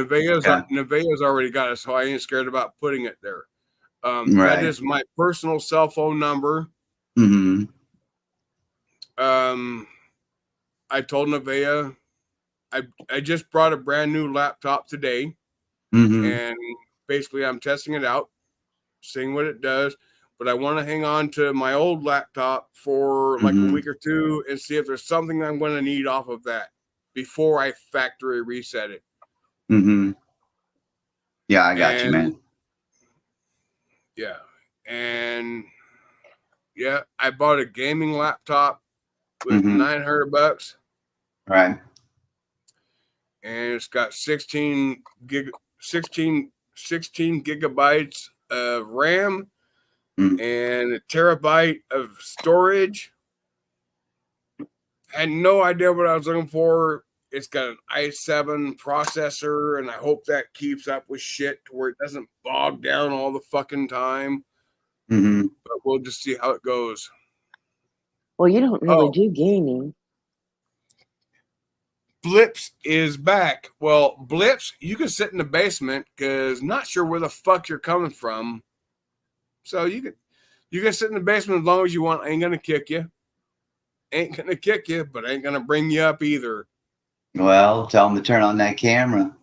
Nevaeh's already got it, so I ain't scared about putting it there. Right. That is my personal cell phone number. Mm-hmm. I told Nevaeh I just brought a brand new laptop today, and basically I'm testing it out, seeing what it does. But I want to hang on to my old laptop for like a week or two and see if there's something I'm going to need off of that before I factory reset it. Mm-hmm. Yeah, I got you, man. Yeah. And yeah, I bought a gaming laptop with $900. Right. And it's got 16 gigabytes of RAM and a terabyte of storage. I had no idea what I was looking for. It's got an i7 processor, and I hope that keeps up with shit to where it doesn't bog down all the fucking time. But we'll just see how it goes. Well, you don't really do gaming. Blips is back. Well, Blips, you can sit in the basement because not sure where the fuck you're coming from. So you can sit in the basement as long as you want. I ain't gonna kick you. Ain't gonna kick you, but ain't gonna bring you up either. Well, tell them to turn on that camera.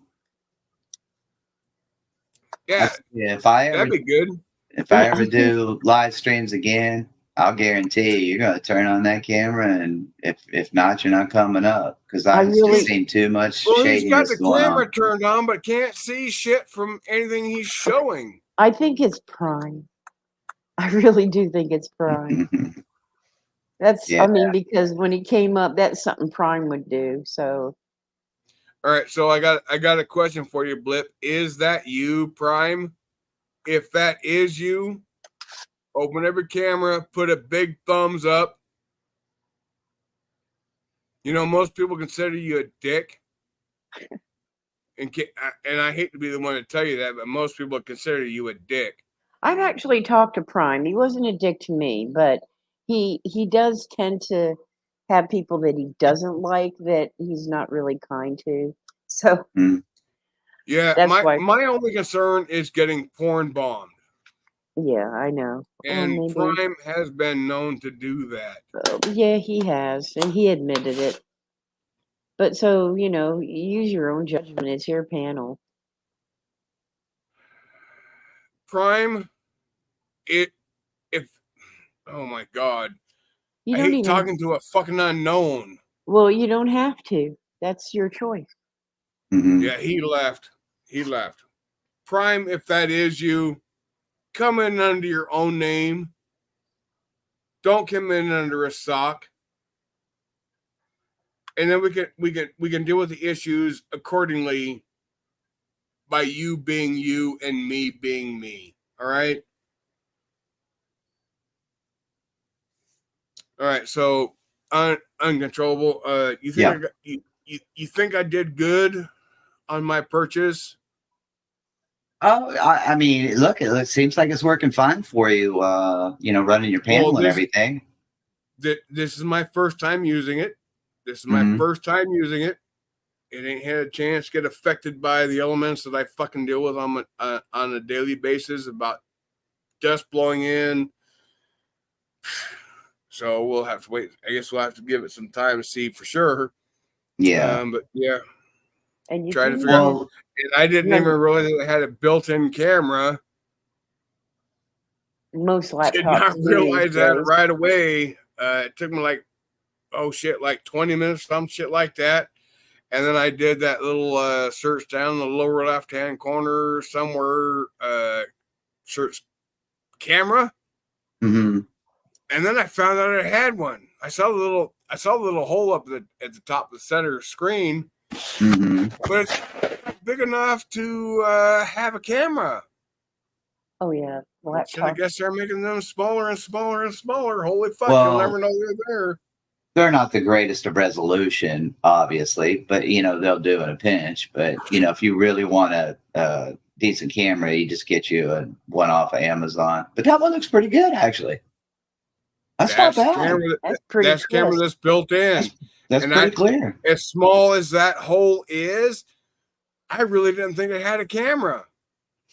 Yeah, that'd be good. If I ever do live streams again, I'll guarantee you're gonna turn on that camera, and if not, you're not coming up because I've seen too much. Well, he's got the camera turned on, but can't see shit from anything he's showing. I think it's Prime. I really do think it's Prime. That's, I mean, because when he came up, that's something Prime would do. So, all right. So I got a question for you, Blip. Is that you, Prime? If that is you, open every camera, put a big thumbs up. You know, most people consider you a dick. And I hate to be the one to tell you that, but most people consider you a dick. I've actually talked to Prime. He wasn't a dick to me, but he does tend to have people that he doesn't like that he's not really kind to. So yeah, my only concern is getting porn bombed. Yeah, I know. And Prime has been known to do that. Yeah, he has, and he admitted it. But so, you know, use your own judgment. It's your panel. Prime, oh my God. I hate talking to a fucking unknown. Well, you don't have to. That's your choice. Yeah, he left. Prime, if that is you, come in under your own name. Don't come in under a sock. And then we can deal with the issues accordingly by you being you and me being me. All right. All right. So uncontrollable. You think you think I did good on my purchase? Oh, I mean, look, it seems like it's working fine for you. You know, running your panel and everything. this is my first time using it. This is my first time using it. It ain't had a chance to get affected by the elements that I fucking deal with on a daily basis about dust blowing in. So we'll have to wait. I guess we'll have to give it some time to see for sure. Yeah. But yeah. And you Try to figure out. And I didn't even realize it had a built-in camera. Most laptops Did not realize do, that right away. It took me like 20 minutes, some shit like that. And then I did that little search down in the lower left-hand corner somewhere, search camera. Mm-hmm. And then I found out it had one. I saw the little hole up at the top of the center screen, but it's big enough to have a camera. Oh yeah, I guess they're making them smaller and smaller and smaller. Holy fuck! You'll never know they're there. They're not the greatest of resolution, obviously, but they'll do in a pinch. But if you really want a decent camera, you just get you a one off of Amazon. But that one looks pretty good, actually. That's not bad. That's camera that's built in. That's pretty clear. As small as that hole is, I really didn't think it had a camera.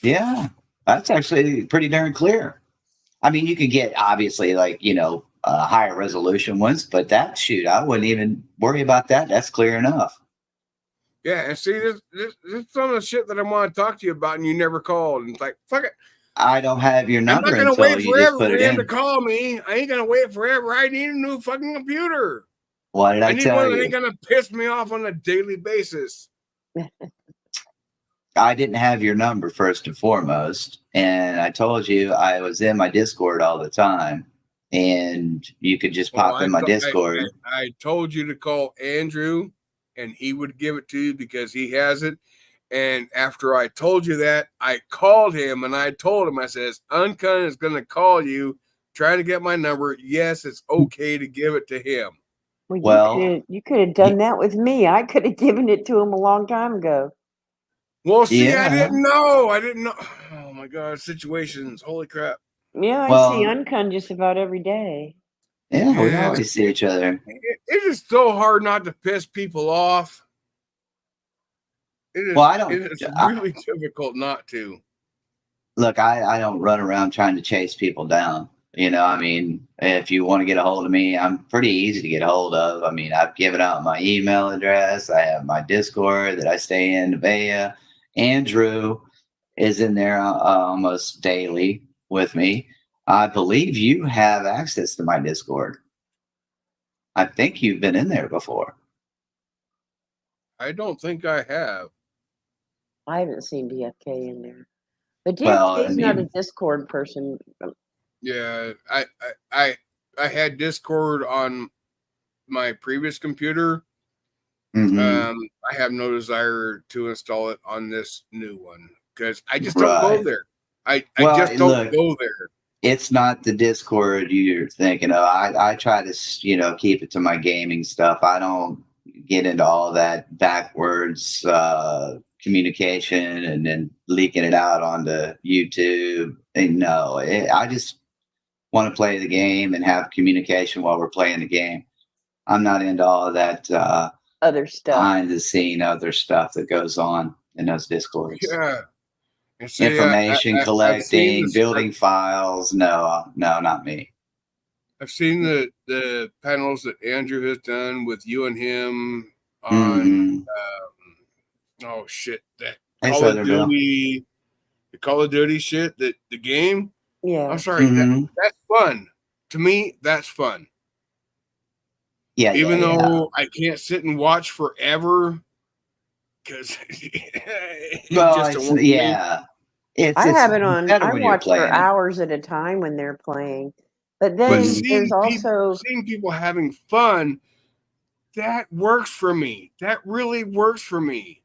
Yeah, that's actually pretty darn clear. I mean, you could get obviously higher resolution ones, but I wouldn't even worry about that. That's clear enough. Yeah, and see, this is some of the shit that I want to talk to you about, and you never called. And it's like, fuck it. I don't have your number I'm not until gonna wait you forever just put for it him in. to call me. I ain't gonna wait forever. I need a new fucking computer. What did I need tell one you? that ain't gonna piss me off on a daily basis. I didn't have your number first and foremost, and I told you I was in my Discord all the time, and you could just pop in my Discord. I told you to call Andrew, and he would give it to you because he has it. And after I told you that, I called him and I told him, I says, Uncun is going to call you, trying to get my number. Yes, it's okay to give it to him. Well, you could have done that with me. I could have given it to him a long time ago. Well, see, yeah. I didn't know. Oh my God, situations. Holy crap. Yeah, I see Uncun just about every day. Yeah, we always see each other. It is so hard not to piss people off. It is really difficult not to. Look, I don't run around trying to chase people down. I mean, if you want to get a hold of me, I'm pretty easy to get a hold of. I mean, I've given out my email address. I have my Discord that I stay in Nevaeh. Andrew is in there almost daily with me. I believe you have access to my Discord. I think you've been in there before. I don't think I have. I haven't seen DFK in there. But DFK's not a Discord person. Yeah, I had Discord on my previous computer. I have no desire to install it on this new one because I just don't go there. I just don't go there. It's not the Discord you're thinking of. I try to keep it to my gaming stuff. I don't get into all that backwards communication and then leaking it out onto YouTube. And no, I just want to play the game and have communication while we're playing the game. I'm not into all of that other stuff, behind the scene, other stuff that goes on in those Discords. Yeah. See, information collecting, building files. No, not me. I've seen the panels that Andrew has done with you and him on oh shit, that Call of Duty, the Call of Duty shit, the game. Yeah. I'm sorry, that's fun. To me, that's fun. Yeah. Even though I can't sit and watch forever because I have it on. I watch for hours at a time when they're playing. But then there's also seeing people having fun. That works for me. That really works for me.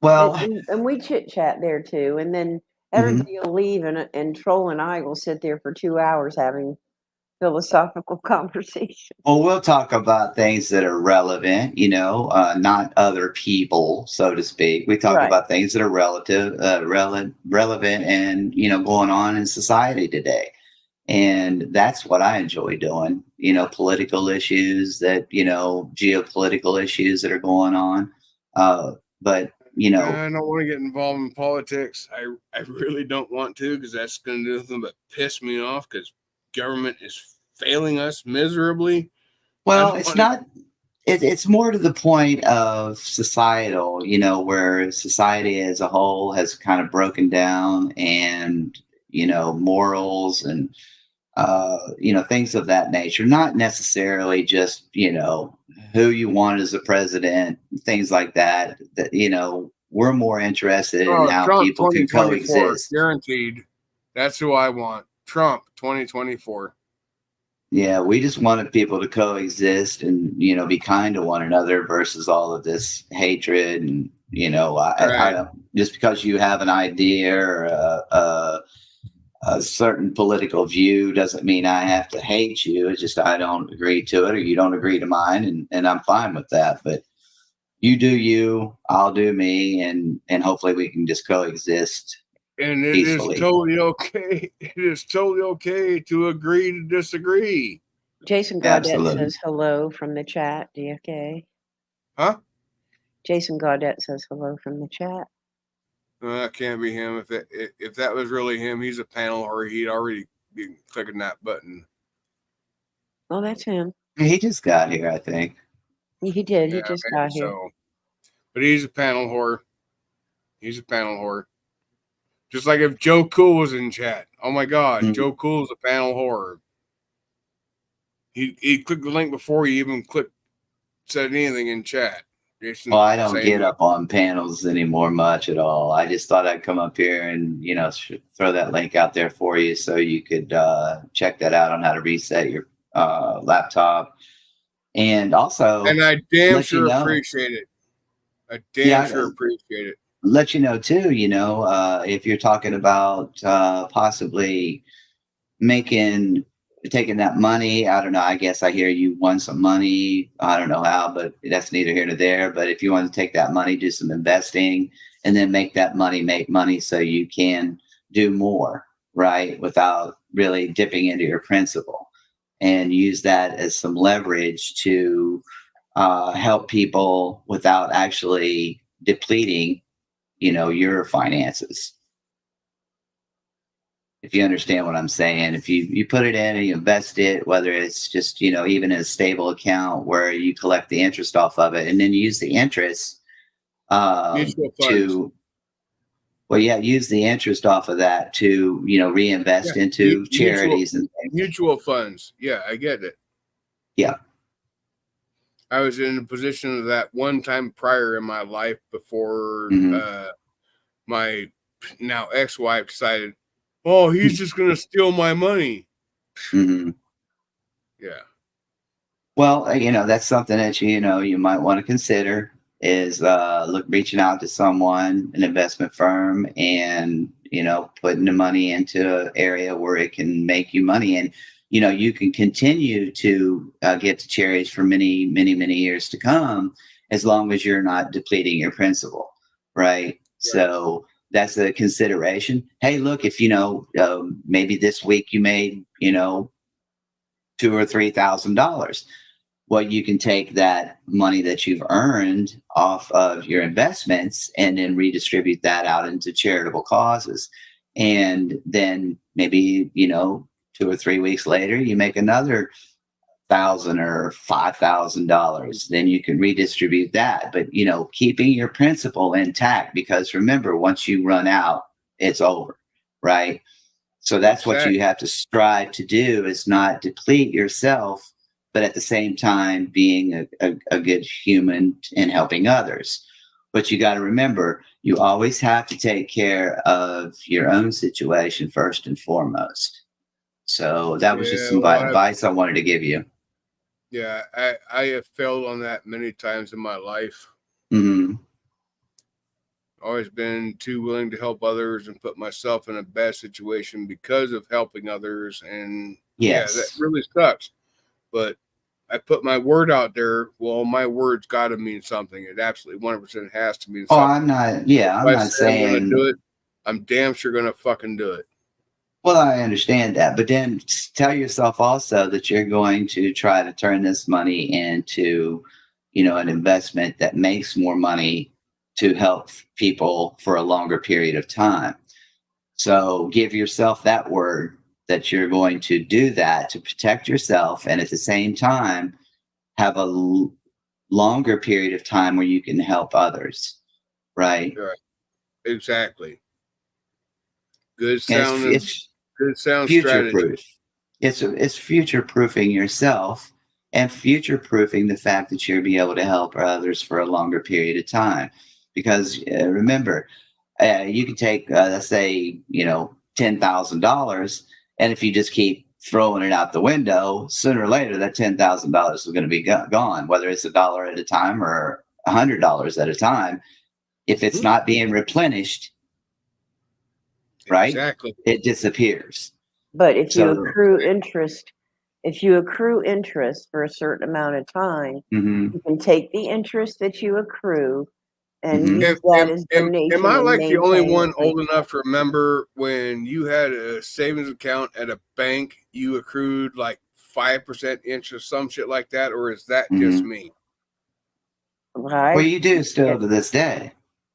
Well, and we chit chat there too, and then everybody will leave, and Troll and I will sit there for 2 hours having philosophical conversation. Well, we'll talk about things that are relevant, not other people, so to speak. We talk about things that are relevant and, going on in society today. And that's what I enjoy doing, political issues geopolitical issues that are going on. But, I don't want to get involved in politics. I really don't want to, because that's going to do nothing but piss me off, because government is failing us miserably. well, it's not. It's more to the point of societal, where society as a whole has kind of broken down, and morals and things of that nature. Not necessarily just who you want as a president, things like that. That we're more interested in how Trump people can 2024, coexist. guaranteed. That's who I want. Trump 2024. Yeah, we just wanted people to coexist and be kind to one another versus all of this hatred. And I don't, just because you have an idea or a certain political view doesn't mean I have to hate you. It's just I don't agree to it, or you don't agree to mine, and I'm fine with that. But you do you, I'll do me, and hopefully we can just coexist. And it peacefully. is totally okay. It is totally okay to agree to disagree. Jason Gaudette says hello from the chat, DFK. Huh? Jason Gaudette says hello from the chat. That can't be him. If that was really him, he's a panel, or he'd already be clicking that button. Oh, that's him. He just got here, I think. He did. He just got here. But he's a panel whore. He's a panel whore. Just like if Joe Cool was in chat. Oh my God, Joe Cool is a panel whore. He clicked the link before he even said anything in chat. Jason's I don't get up on panels anymore much at all. I just thought I'd come up here and throw that link out there for you so you could check that out on how to reset your laptop. And also, and I damn sure appreciate it. I damn sure appreciate it. Let you know too, if you're talking about possibly taking that money. I don't know. I guess I hear you won some money. I don't know how, but that's neither here nor there. But if you want to take that money, do some investing, and then make that money make money so you can do more, right? Without really dipping into your principal, and use that as some leverage to help people without actually depleting your finances. If you understand what I'm saying, if you put it in and you invest it, whether it's just, even in a stable account where you collect the interest off of it, and then use the interest use the interest off of that to, reinvest into charities and things. Mutual funds. Yeah, I get it. Yeah. I was in a position of that one time prior in my life before my now ex-wife decided, oh, he's just going to steal my money. Mm-hmm. Yeah. Well, that's something that, you might want to consider is reaching out to someone, an investment firm, and, putting the money into an area where it can make you money. And, you can continue to get to charities for many, many, many years to come, as long as you're not depleting your principal, right? So that's a consideration. Hey, look, if, maybe this week you made, $2,000 or $3,000. Well, you can take that money that you've earned off of your investments and then redistribute that out into charitable causes. And then maybe, 2 or 3 weeks later, you make another $1,000 or $5,000. Then you can redistribute that. But, keeping your principal intact, because remember, once you run out, it's over, right? So that's what you have to strive to do, is not deplete yourself, but at the same time being a good human and helping others. But you got to remember, you always have to take care of your own situation first and foremost. So that was just some advice I wanted to give you. Yeah, I have failed on that many times in my life. Mm-hmm. Always been too willing to help others and put myself in a bad situation because of helping others. And yes, that really sucks. But I put my word out there. Well, my word's got to mean something. It absolutely 100% has to mean something. I'm not saying I'm going to do it. I'm damn sure going to fucking do it. Well, I understand that, but then tell yourself also that you're going to try to turn this money into, an investment that makes more money to help people for a longer period of time. So give yourself that word that you're going to do that to protect yourself, and at the same time have a longer period of time where you can help others, right? Right. Exactly. Good And sounding. Good sound future strategy. proof. It's future proofing yourself and future proofing the fact that you'll be able to help others for a longer period of time. Because remember, you can take let's say $10,000, and if you just keep throwing it out the window, sooner or later that $10,000 is going to be gone, whether it's $1 at a time or $100 at a time. If it's not being replenished, right, Exactly. it disappears. But if you So accrue interest for a certain amount of time, mhm, you can take the interest that you accrue and mhm. use that as donation Am I and like the only maintain one it. old enough to remember when you had a savings account at a bank, you accrued like 5% interest, some shit like that, or is that just Mhm. me? Right? Well, you do still to this day.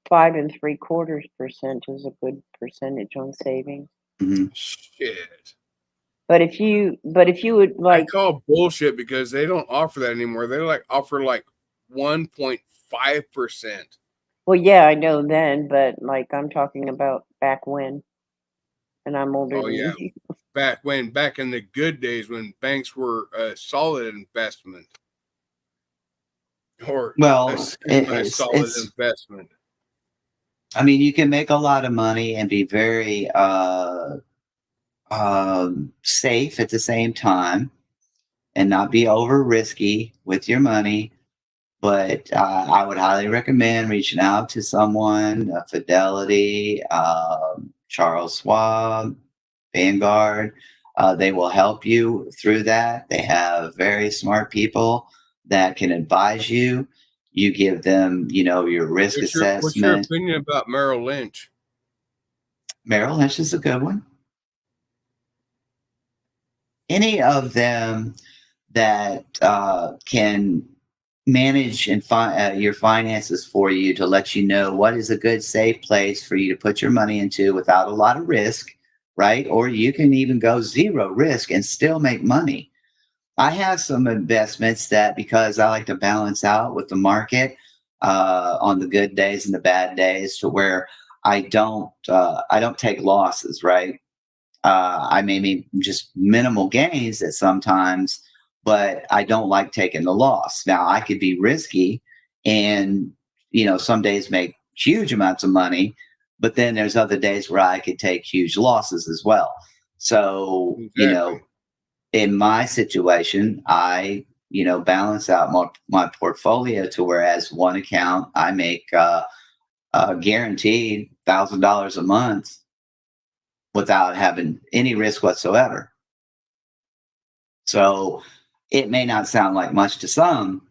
5 3/4% is a good percentage on savings. Mhm. Shit. But if you would I like, call bullshit because they don't offer that anymore. They offer like 1.5%. well, yeah, I know then, but like I'm talking about back when, and I'm older Oh than yeah, you. back in the good days when banks were a solid investment or a Well, semi-solid it's. investment. I mean, you can make a lot of money and be very safe at the same time, and not be over risky with your money. But I would highly recommend reaching out to someone, Fidelity, Charles Schwab, Vanguard. They will help you through that. They have very smart people that can advise you. You give them, your risk What's your assessment. opinion about Merrill Lynch? Merrill Lynch is a good one. Any of them that can manage and your finances for you to let you know what is a good safe place for you to put your money into without a lot of risk, right? Or you can even go zero risk and still make money. I have some investments that, because I like to balance out with the market on the good days and the bad days, to where I don't take losses, right? I may make just minimal gains at sometimes, but I don't like taking the loss. Now I could be risky and, some days make huge amounts of money, but then there's other days where I could take huge losses as well. So, Exactly. in my situation, I, balance out my portfolio to whereas one account I make guaranteed $1,000 a month without having any risk whatsoever. So it may not sound like much to some,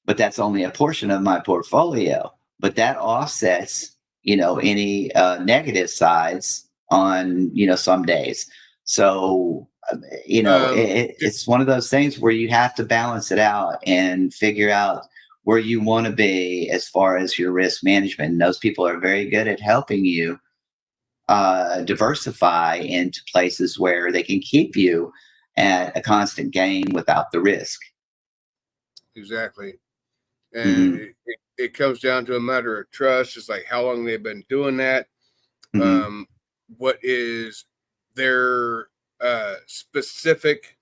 but that's only a portion of my portfolio. But that offsets, any negative sides on, some days. So, Do, it's one of those things where you have to balance it out and figure out where you want to be as far as your risk management. And those people are very good at helping you diversify into places where they can keep you at a constant gain without the risk. exactly. And Hmm. it comes down to a matter of trust. It's like how long they've been doing that. Hmm. What is their specific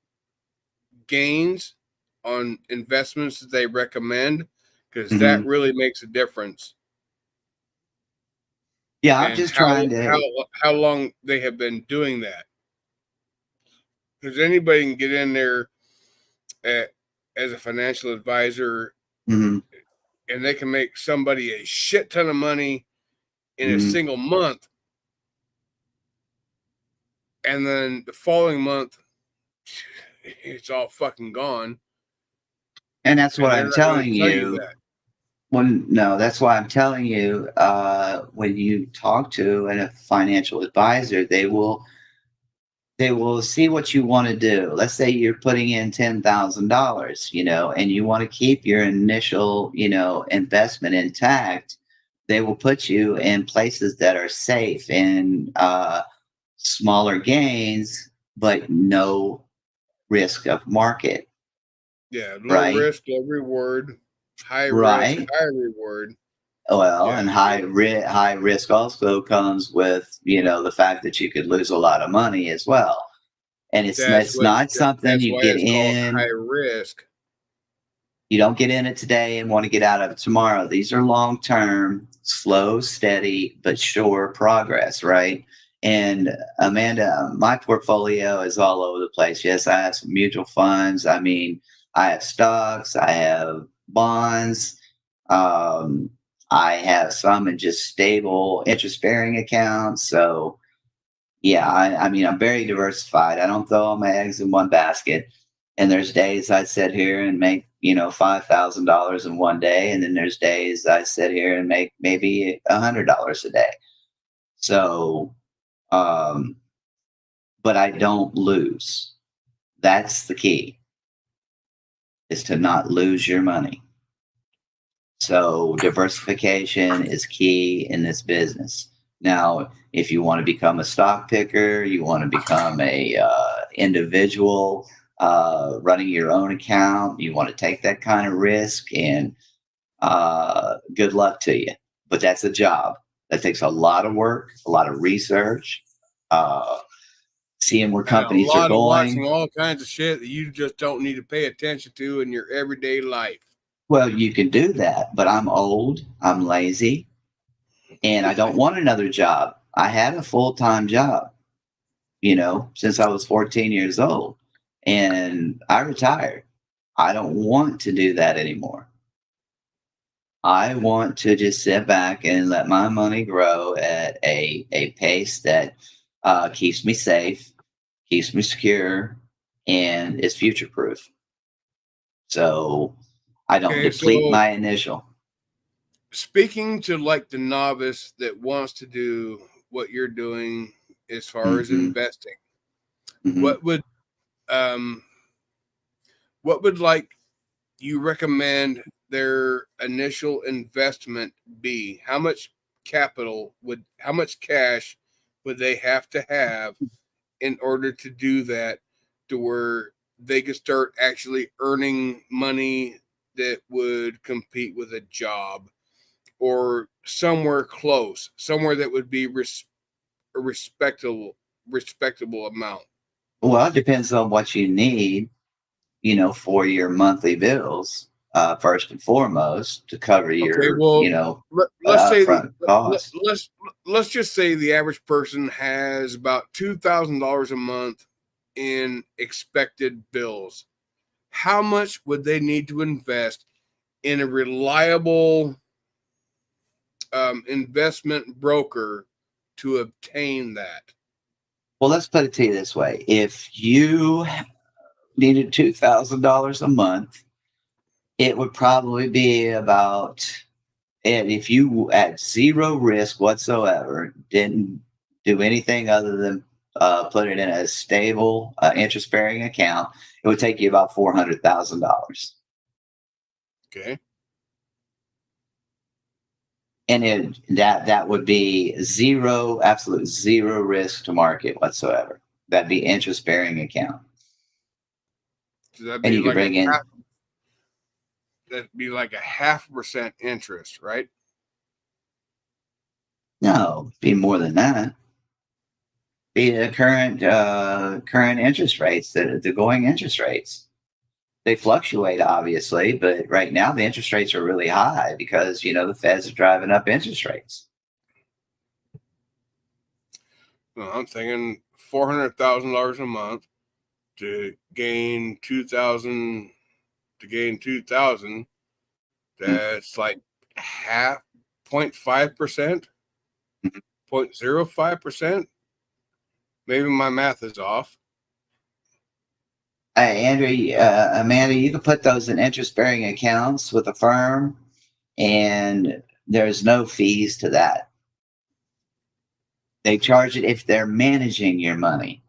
gains on investments that they recommend? Because that Hmm. really makes a difference. Yeah, I'm And just trying to. how long they have been doing that. Because anybody can get in there at, as a financial advisor Hmm. and they can make somebody a shit ton of money in a Hmm. single month. And then the following month, it's all fucking gone. And that's what And they're I'm not going telling to tell you you. that. No, that's why I'm telling you. When you talk to a financial advisor, they will They will see what you want to do. Let's say you're putting in $10,000, and you want to keep your initial, investment intact. They will put you in places that are safe and smaller gains, but no risk of market. Yeah, low Right? risk, low reward, high risk, Right. high reward. Well, Yeah, and high risk also comes with, the fact that you could lose a lot of money as well. And it's not something that's you why get it's called high in. risk. You don't get in it today and want to get out of it tomorrow. These are long term, slow, steady, but sure progress, right? And Amanda, my portfolio is all over the place. Yes, I have some mutual funds. I mean, I have stocks, I have bonds, I have some in just stable interest bearing accounts. So, yeah, I mean, I'm very diversified. I don't throw all my eggs in one basket. And there's days I sit here and make, $5,000 in one day. And then there's days I sit here and make maybe $100 a day. So, um, but I don't lose. That's the key, is to not lose your money. So diversification is key in this business. Now, if you want to become a stock picker, you want to become a individual running your own account, you want to take that kind of risk, and good luck to you. But that's a job that takes a lot of work, a lot of research, uh, seeing where And a companies are lot of watching going. all kinds of shit that you just don't need to pay attention to in your everyday life. Well, you can do that, but I'm old, I'm lazy, and I don't want another job. I had a full-time job, since I was 14 years old, and I retired. I don't want to do that anymore. I want to just sit back and let my money grow at a pace that keeps me safe, keeps me secure, and is future proof. So I don't Okay, deplete so my initial. speaking to like the novice that wants to do what you're doing as far as Hmm. investing, Hmm. what would um what would like you recommend their initial investment be? How much cash would they have to have in order to do that, to where they could start actually earning money that would compete with a job, or somewhere close, somewhere that would be a respectable amount? Well, it depends on what you need, for your monthly bills, first and foremost, to cover Okay, your, well, let's say upfront costs. let's just say the average person has about $2,000 a month in expected bills. How much would they need to invest in a reliable investment broker to obtain that? Well, let's put it to you this way. If you needed $2,000 a month, it would probably be about, and if you at zero risk whatsoever, didn't do anything other than put it in a stable interest bearing account, it would take you about $400,000. Okay. And that would be zero, absolute zero risk to market whatsoever. That'd be interest bearing account. So that'd And be you could like bring in, a 0.5% interest, right? no, be more than that. Be the current interest rates, the going interest rates. They fluctuate, obviously, but right now the interest rates are really high because the Feds are driving up interest rates. No, I'm thinking $400,000 a month to gain 2,000. To gain 2,000, Mhm. that's like half 0.5%, Mhm. 0.05%. Maybe my math is off. Hey, Andrew, Amanda, you can put those in interest-bearing accounts with a firm, and there's no fees to that. They charge it if they're managing your money.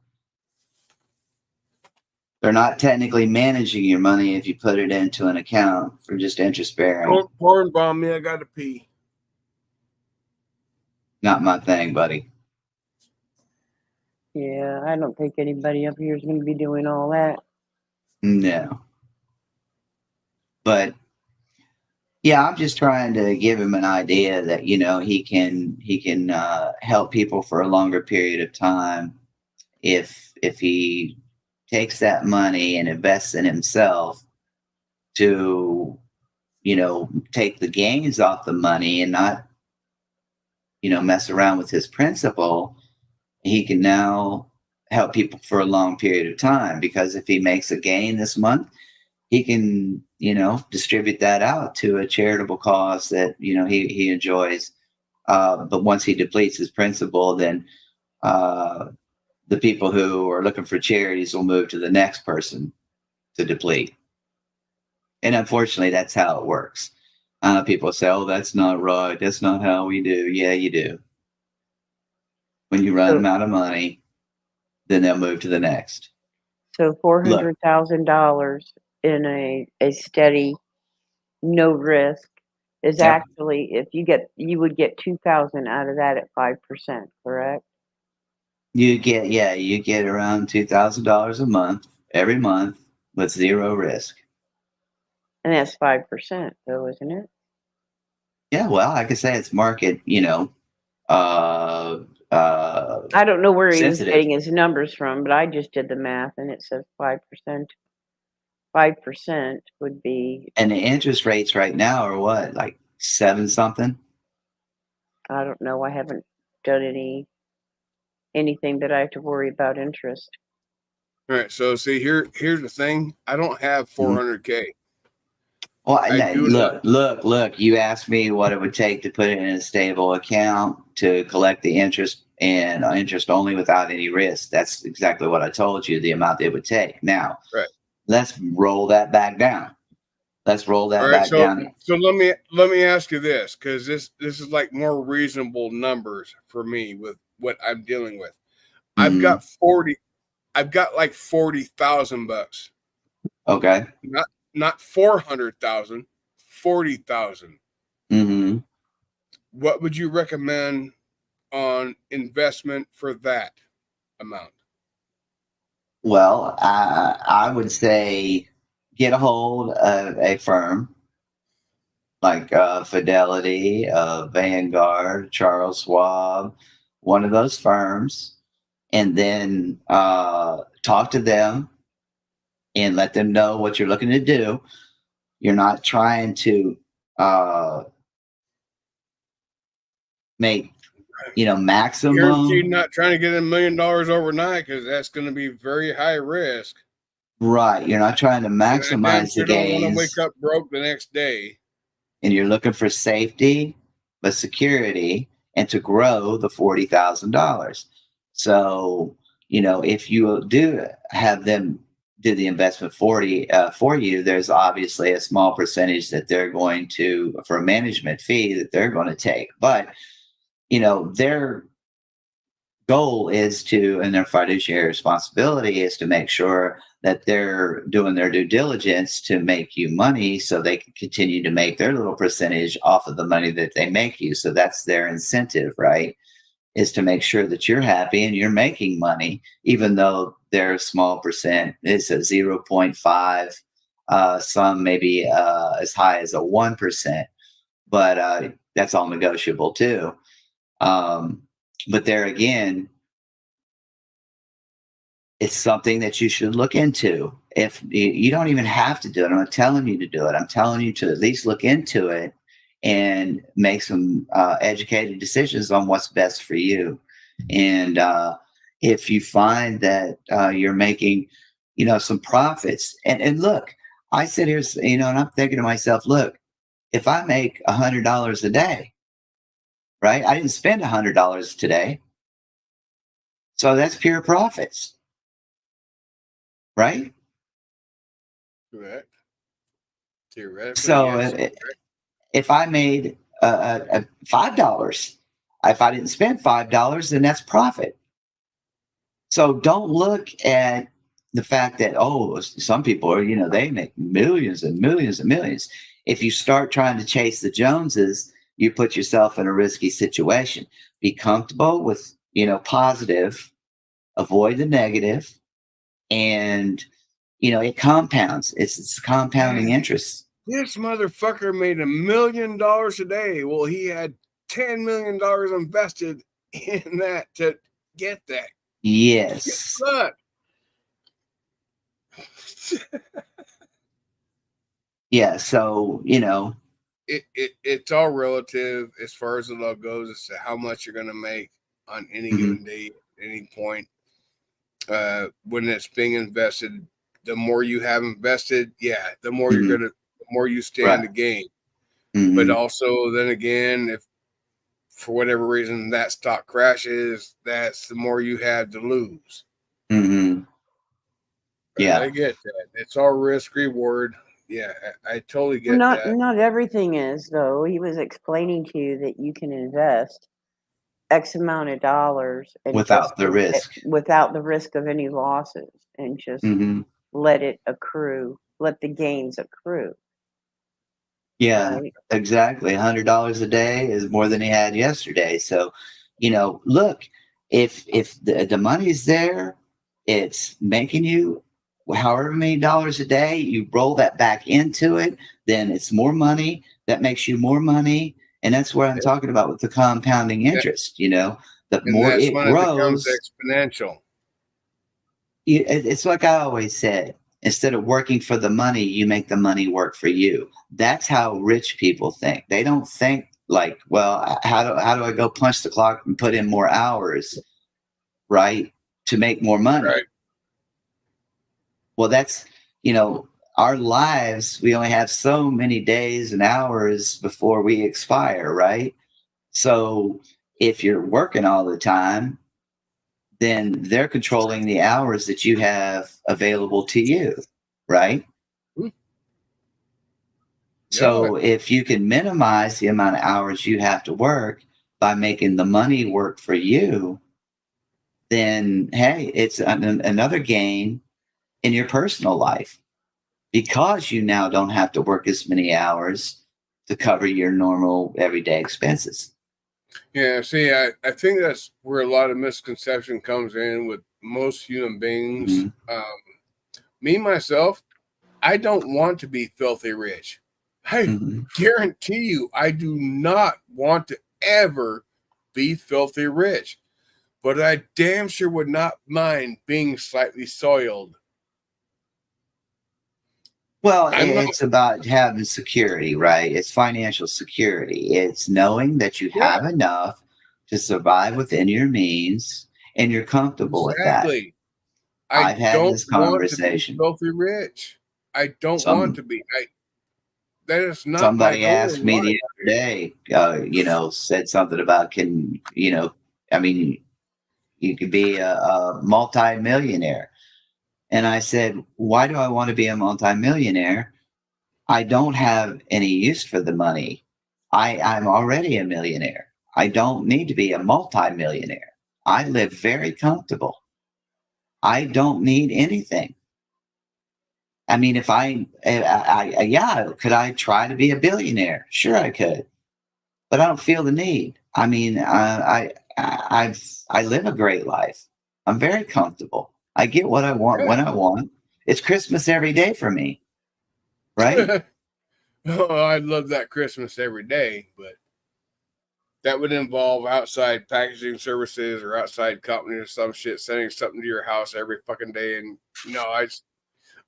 They're not technically managing your money if you put it into an account for just interest bearing. Don't porn bomb me. I got to pee. Not my thing, buddy. Yeah, I don't think anybody up here is going to be doing all that. No. But yeah, I'm just trying to give him an idea that, he can help people for a longer period of time if he takes that money and invests in himself to, take the gains off the money and not, mess around with his principal. He can now help people for a long period of time, because if he makes a gain this month, he can, distribute that out to a charitable cause that, he enjoys. But once he depletes his principal, then the people who are looking for charities will move to the next person to deplete. And unfortunately, that's how it works. People say, oh, that's not right. That's not how we do. Yeah, you do. When you run them out of money, then they'll move to the next. So $400,000 in a steady, no risk is actually, if you would get 2,000 out of that at 5%, correct? You get around $2,000 a month every month with zero risk. And that's 5%, though, isn't it? Yeah, well, I could say it's market, I don't know where he was sensitive. getting his numbers from, but I just did the math, and it says 5%. 5% would be. And the interest rates right now are what, like 7 something? I don't know. I haven't done anything that I have to worry about interest. All right. So see, here's the thing. I don't have 400K. Well, look, you asked me what it would take to put it in a stable account to collect the interest, and interest only without any risk. That's exactly what I told you, the amount it would take. Now, right. Let's roll that back down. Down. So let me ask you this, because this is like more reasonable numbers for me with what I'm dealing with. Mm-hmm. I've got like $40,000. Okay. Not 400,000, 40,000. Mm-hmm. What would you recommend on investment for that amount? Well, I would say get a hold of a firm like Fidelity, Vanguard, Charles Schwab, one of those firms, and then talk to them and let them know what you're looking to do. You're not trying to make, maximum. You're not trying to get $1 million overnight, because that's going to be very high risk. Right. You're not trying to maximize the gains. You don't want to wake up broke the next day. And you're looking for safety, but security, and to grow the $40,000. So, if you do have them do the investment for you, there's obviously a small percentage that they're going to, for a management fee, that they're going to take. But, their goal is to, and their fiduciary responsibility is to make sure that they're doing their due diligence to make you money, so they can continue to make their little percentage off of the money that they make you. So that's their incentive, right? Is to make sure that you're happy and you're making money, even though their small percent is a 0.5, some maybe as high as a 1%, but that's all negotiable too. But there again, it's something that you should look into. If you don't even have to do it, I'm not telling you to do it. I'm telling you to at least look into it and make some educated decisions on what's best for you. And if you find that you're making, some profits, and look, I sit here, and I'm thinking to myself, look, if I make $100 a day, right? I didn't spend $100 today. So that's pure profits. Right? Correct. Theoretically. So yes. If I made $5, if I didn't spend $5, then that's profit. So don't look at the fact that, some people are, they make millions and millions and millions. If you start trying to chase the Joneses, you put yourself in a risky situation. Be comfortable with, positive, avoid the negative, and, it compounds. It's compounding interest. This motherfucker made $1 million a day. Well, he had $10 million invested in that to get that. Yes. Look. Yeah. So, it's all relative as far as the law goes as to how much you're going to make on any given day, at any point. When it's being invested, the more you have invested, the more the more you stand to gain. But also, then again, if for whatever reason that stock crashes, that's the more you have to lose. Yeah, I get that. It's all risk reward. Yeah, I totally get that. Not everything is, though. He was explaining to you that you can invest X amount of dollars and without the risk of any losses, and just let it accrue, let the gains accrue. Yeah, right? Exactly. $100 a day is more than he had yesterday. So, look, if the money's there, it's making you however many dollars a day, you roll that back into it, then it's more money. That makes you more money. And that's what I'm talking about with the compounding interest. The more that's it when grows, it becomes exponential. It's like I always said, instead of working for the money, you make the money work for you. That's how rich people think. They don't think like, well, how do I go punch the clock and put in more hours, right, to make more money? Right. Well, that's, our lives, we only have so many days and hours before we expire, right? So if you're working all the time, then they're controlling the hours that you have available to you, right? Yeah. So if you can minimize the amount of hours you have to work by making the money work for you, then, hey, it's another gain in your personal life, because you now don't have to work as many hours to cover your normal everyday expenses. Yeah, see, I think that's where a lot of misconception comes in with most human beings. Me, myself, I don't want to be filthy rich. I guarantee you, I do not want to ever be filthy rich. But I damn sure would not mind being slightly soiled. Well, it's about having security, right? It's financial security. It's knowing that you have enough to survive within your means, and you're comfortable with that. I've had this conversation. Want to be filthy rich. I don't want to be. That is not. Somebody asked me the other day. Said something about you could be a multi-millionaire. And I said, why do I want to be a multimillionaire? I don't have any use for the money. I'm already a millionaire. I don't need to be a multimillionaire. I live very comfortable. I don't need anything. I mean, if could I try to be a billionaire? Sure, I could, but I don't feel the need. I mean, I live a great life. I'm very comfortable. I get what I want when I want. It's Christmas every day for me, right? I'd love that Christmas every day, but that would involve outside packaging services or outside company or some shit sending something to your house every fucking day. And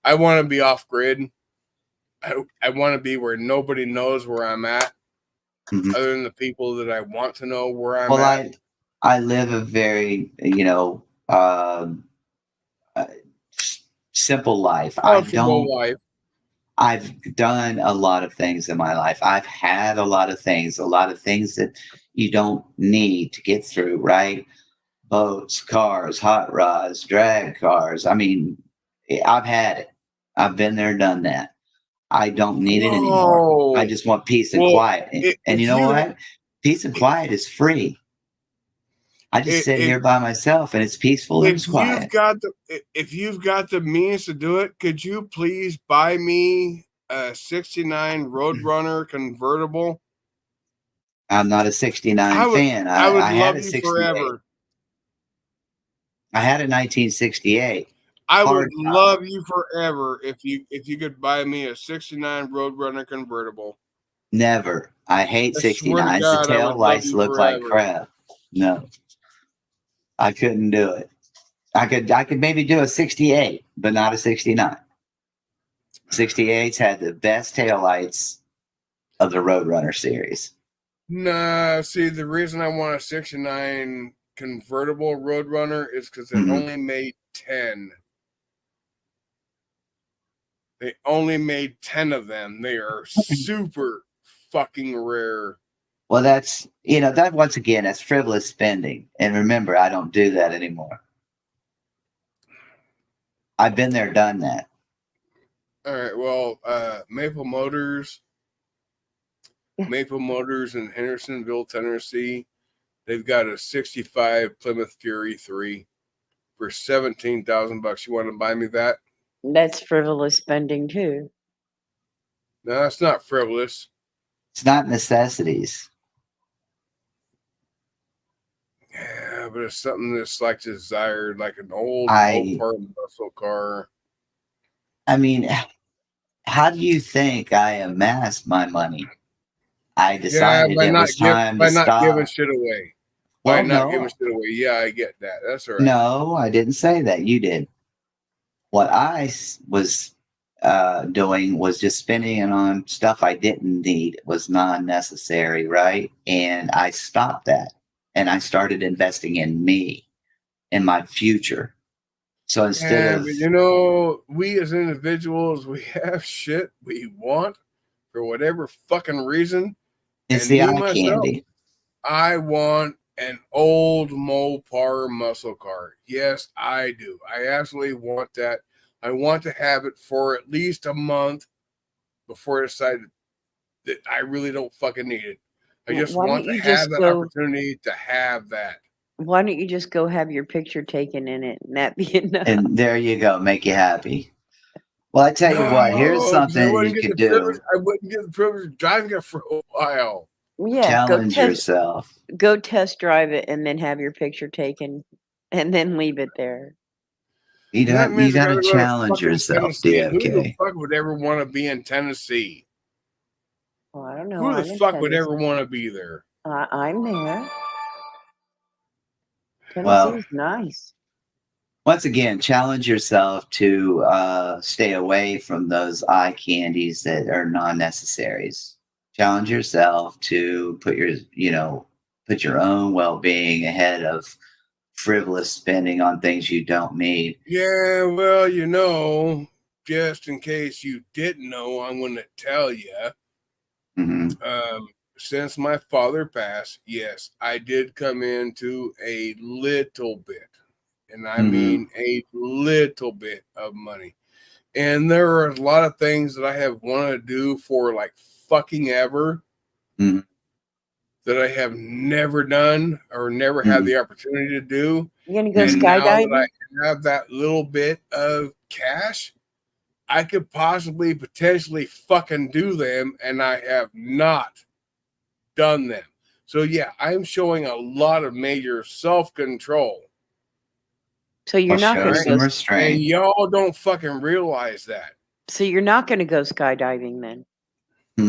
I want to be off grid. I want to be where nobody knows where I'm at, other than the people that I want to know where I'm at. I live a very, simple life. I've done a lot of things in my life. I've had a lot of things that you don't need to get through, right? Boats, cars, hot rods, drag cars. I mean, I've had it. I've been there, done that. I don't need it anymore. I just want peace and quiet. And you know what? Peace and quiet is free. I just sit If here by myself, and it's peaceful and it's quiet. if you've got the means to do it, could you please buy me a '69 Roadrunner convertible? I'm not a 69 fan. I would I had love a you 68. forever. I had a 1968. I would Hard top. love you forever if you could buy me a '69 Roadrunner convertible. Never. I hate I swear to 69s. The God, I tail would love lights you look like forever. crap. No, I couldn't do it. I could maybe do a 68, but not a 69. 68s had the best tail lights of the Roadrunner series. Nah, see, the reason I want a '69 convertible Roadrunner is because they only made 10. They only made 10 of them. They are super fucking rare. Well, that once again, that's frivolous spending. And remember, I don't do that anymore. I've been there, done that. All right, well, Maple Motors in Hendersonville, Tennessee, they've got a '65 Plymouth Fury 3 for $17,000. You want to buy me that? That's frivolous spending too. No, that's not frivolous. It's not necessities. Yeah, but it's something that's like desired, like an old part muscle car. I mean, how do you think I amassed my money? I decided it was time to stop. By not giving shit away. Well, by not giving shit away. Yeah, I get that. That's all right. No, I didn't say that. You did. What I was doing was just spending it on stuff I didn't need. It was non-necessary, right? And I stopped that. And I started investing in me, in my future. So instead of, but we as individuals, we have shit we want for whatever fucking reason. it's the eye candy. I want an old Mopar muscle car. Yes, I do. I absolutely want that. I want to have it for at least a month before I decide that I really don't fucking need it. I just want to have the opportunity to have that. Why don't you just go have your picture taken in it and that be enough? And there you go. Make you happy. Well, I tell you what, here's something you could do. I wouldn't get the privilege of driving it for a while. Yeah, challenge yourself. Go test drive it and then have your picture taken and then leave it there. You got to challenge yourself, DFK. Who the fuck would ever want to be in Tennessee? Well, I don't know. Who the fuck would ever want to be there? I'm there. Tennessee's nice. Once again, challenge yourself to stay away from those eye candies that are non-necessaries. Challenge yourself to put your own well-being ahead of frivolous spending on things you don't need. Yeah, well, just in case you didn't know, I'm going to tell you. Since my father passed, yes, I did come into a little bit, and I mean a little bit of money. And there are a lot of things that I have wanted to do for like fucking ever that I have never done or never had the opportunity to do. You're going to go skydiving? Now that I have that little bit of cash, I could potentially fucking do them, and I have not done them. So yeah, I'm showing a lot of major self-control. So you're not going to go restraint. And y'all don't fucking realize that. So you're not going to go skydiving then?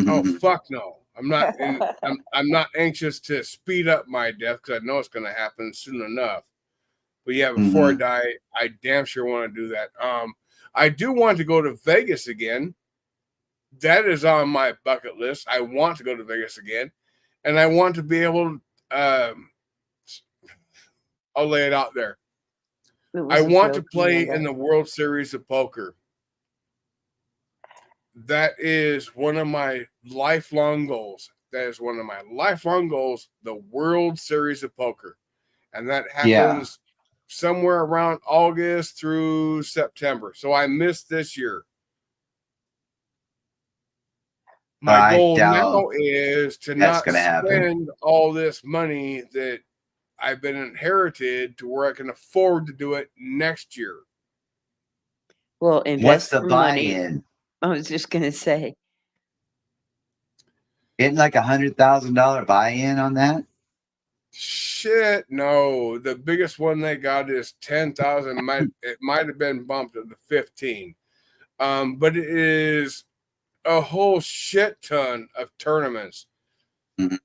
Oh fuck no. I'm not anxious to speed up my death because I know it's going to happen soon enough. But yeah, before I die, I damn sure want to do that. I do want to go to Vegas again. That is on my bucket list. I want to go to Vegas again. And I want to be able to, I'll lay it out there. I want to play in the World Series of Poker. That is one of my lifelong goals. The World Series of Poker. And that happens somewhere around August through September. So I missed this year. My goal now is to not spend all this money that I've been inherited to where I can afford to do it next year. Well, What's invest the some money. buy-in? I was just going to say, Isn't like $100,000 buy-in on that? Shit, no. The biggest one they got is 10,000. It might have been bumped to the 15. But it is a whole shit ton of tournaments. Mhm.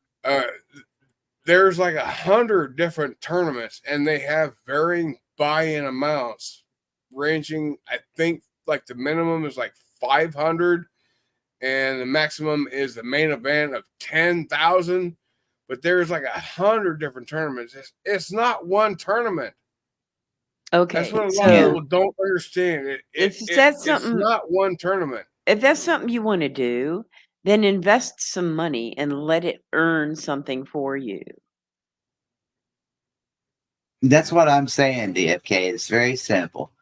There's like 100 different tournaments, and they have varying buy-in amounts, ranging. I think like the minimum is like 500, and the maximum is the main event of 10,000. But there's like 100 different tournaments. It's not one tournament. okay, That's what a lot of so people don't understand. if that's It's something, not one tournament. if that's something you want to do, then invest some money and let it earn something for you. That's what I'm saying, DFK. It's very simple.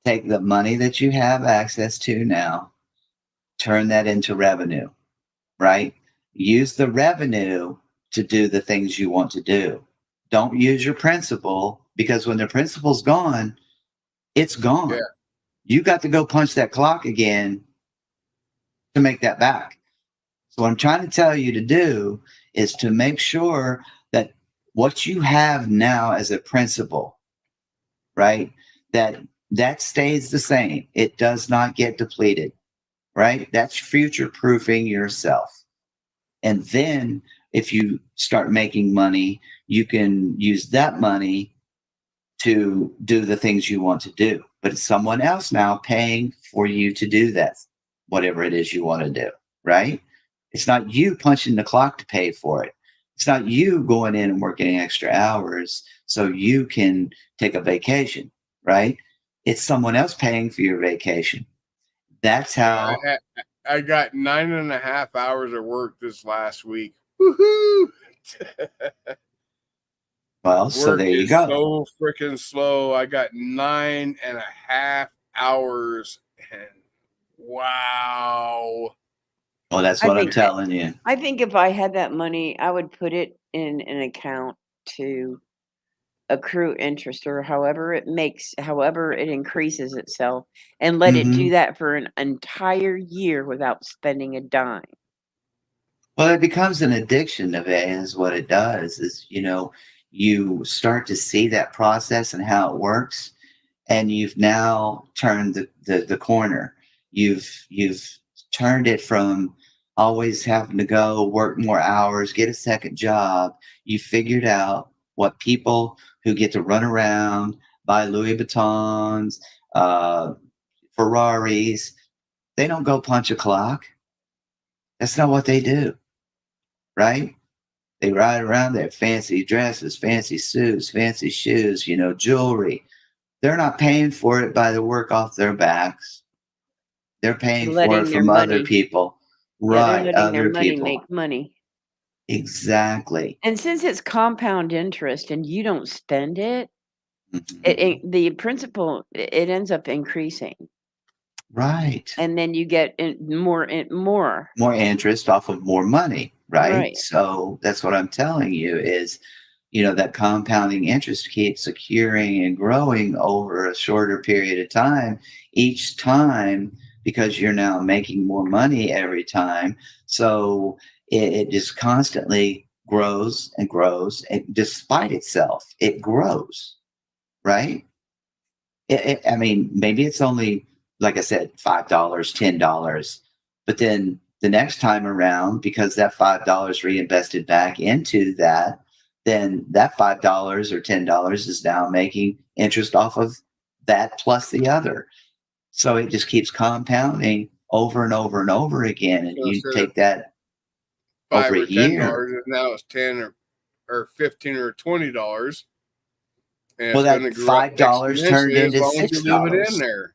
Take the money that you have access to now, turn that into revenue, right? Use the revenue to do the things you want to do. Don't use your principal, because when the principal's gone, it's gone. Yeah. You got to go punch that clock again to make that back. So what I'm trying to tell you to do is to make sure that what you have now as a principal, right, that stays the same. It does not get depleted, right? That's future proofing yourself. And then if you start making money, you can use that money to do the things you want to do. But it's someone else now paying for you to do that, whatever it is you want to do, right? It's not you punching the clock to pay for it. It's not you going in and working extra hours so you can take a vacation, right? It's someone else paying for your vacation. That's how. I got 9.5 hours of work this last week. Woohoo! Well, so Work there you is go. so freaking slow. I got 9.5 hours, and wow. Well, that's I what I'm think telling you. I think if I had that money, I would put it in an account to accrue interest, or however it increases itself, and let it do that for an entire year without spending a dime. Well, it becomes an addiction of it, is what it does. Is, you start to see that process and how it works, and you've now turned the corner. You've turned it from always having to go work more hours, get a second job. You figured out what people who get to run around, buy Louis Vuittons, Ferraris, they don't go punch a clock. That's not what they do, right? They ride around, they have fancy dresses, fancy suits, fancy shoes, jewelry. They're not paying for it by the work off their backs. They're paying for Letting it their from other money, people. yeah, they're Right, letting their other money people. make money. Exactly. And since it's compound interest and you don't spend it, Mhm. the principal, it ends up increasing, Right. and then you get more. More interest off of more money, right? Right. So that's what I'm telling you is, that compounding interest keeps accruing and growing over a shorter period of time each time, because you're now making more money every time. So it just constantly grows and grows, and despite itself, it grows, right? I mean, maybe it's only, like I said, $5, $10, but then the next time around, because that $5 reinvested back into that, then that $5 or $10 is now making interest off of that plus the other. So it just keeps compounding over and over and over again. And So you instead of take that over $5 a or $10, year. now it's 10 or 15 or $20, and Well, it's going to that grow $5 turned exponentially as into long as you leave it in $6. there.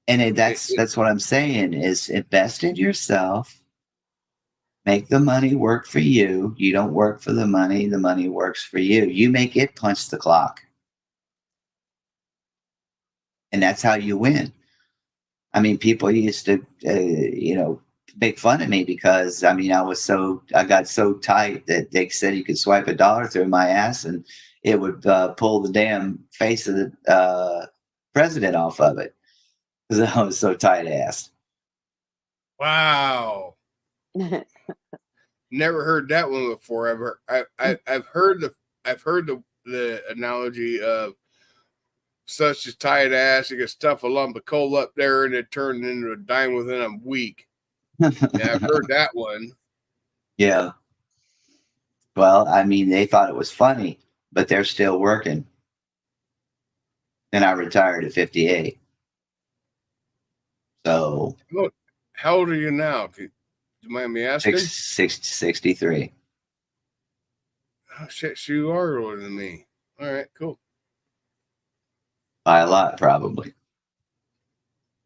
And that's what I'm saying is invest in yourself. Make the money work for you. You don't work for the money works for you. You make it punch the clock. And that's how you win. I mean, people used to, make fun of me because I got so tight that they said you could swipe $1 through my ass and it would pull the damn face of the president off of it because I was so tight assed. Wow. Never heard that one before. I've heard the analogy of such a tight ass you could stuff a lump of coal up there and it turned into a dime within a week. Yeah, I've heard that one. Yeah. Well, I mean, they thought it was funny, but they're still working. And I retired at 58. So. How old are you now? Do you mind me asking? 63. Oh, shit, so you are older than me. All right, cool. By a lot, probably.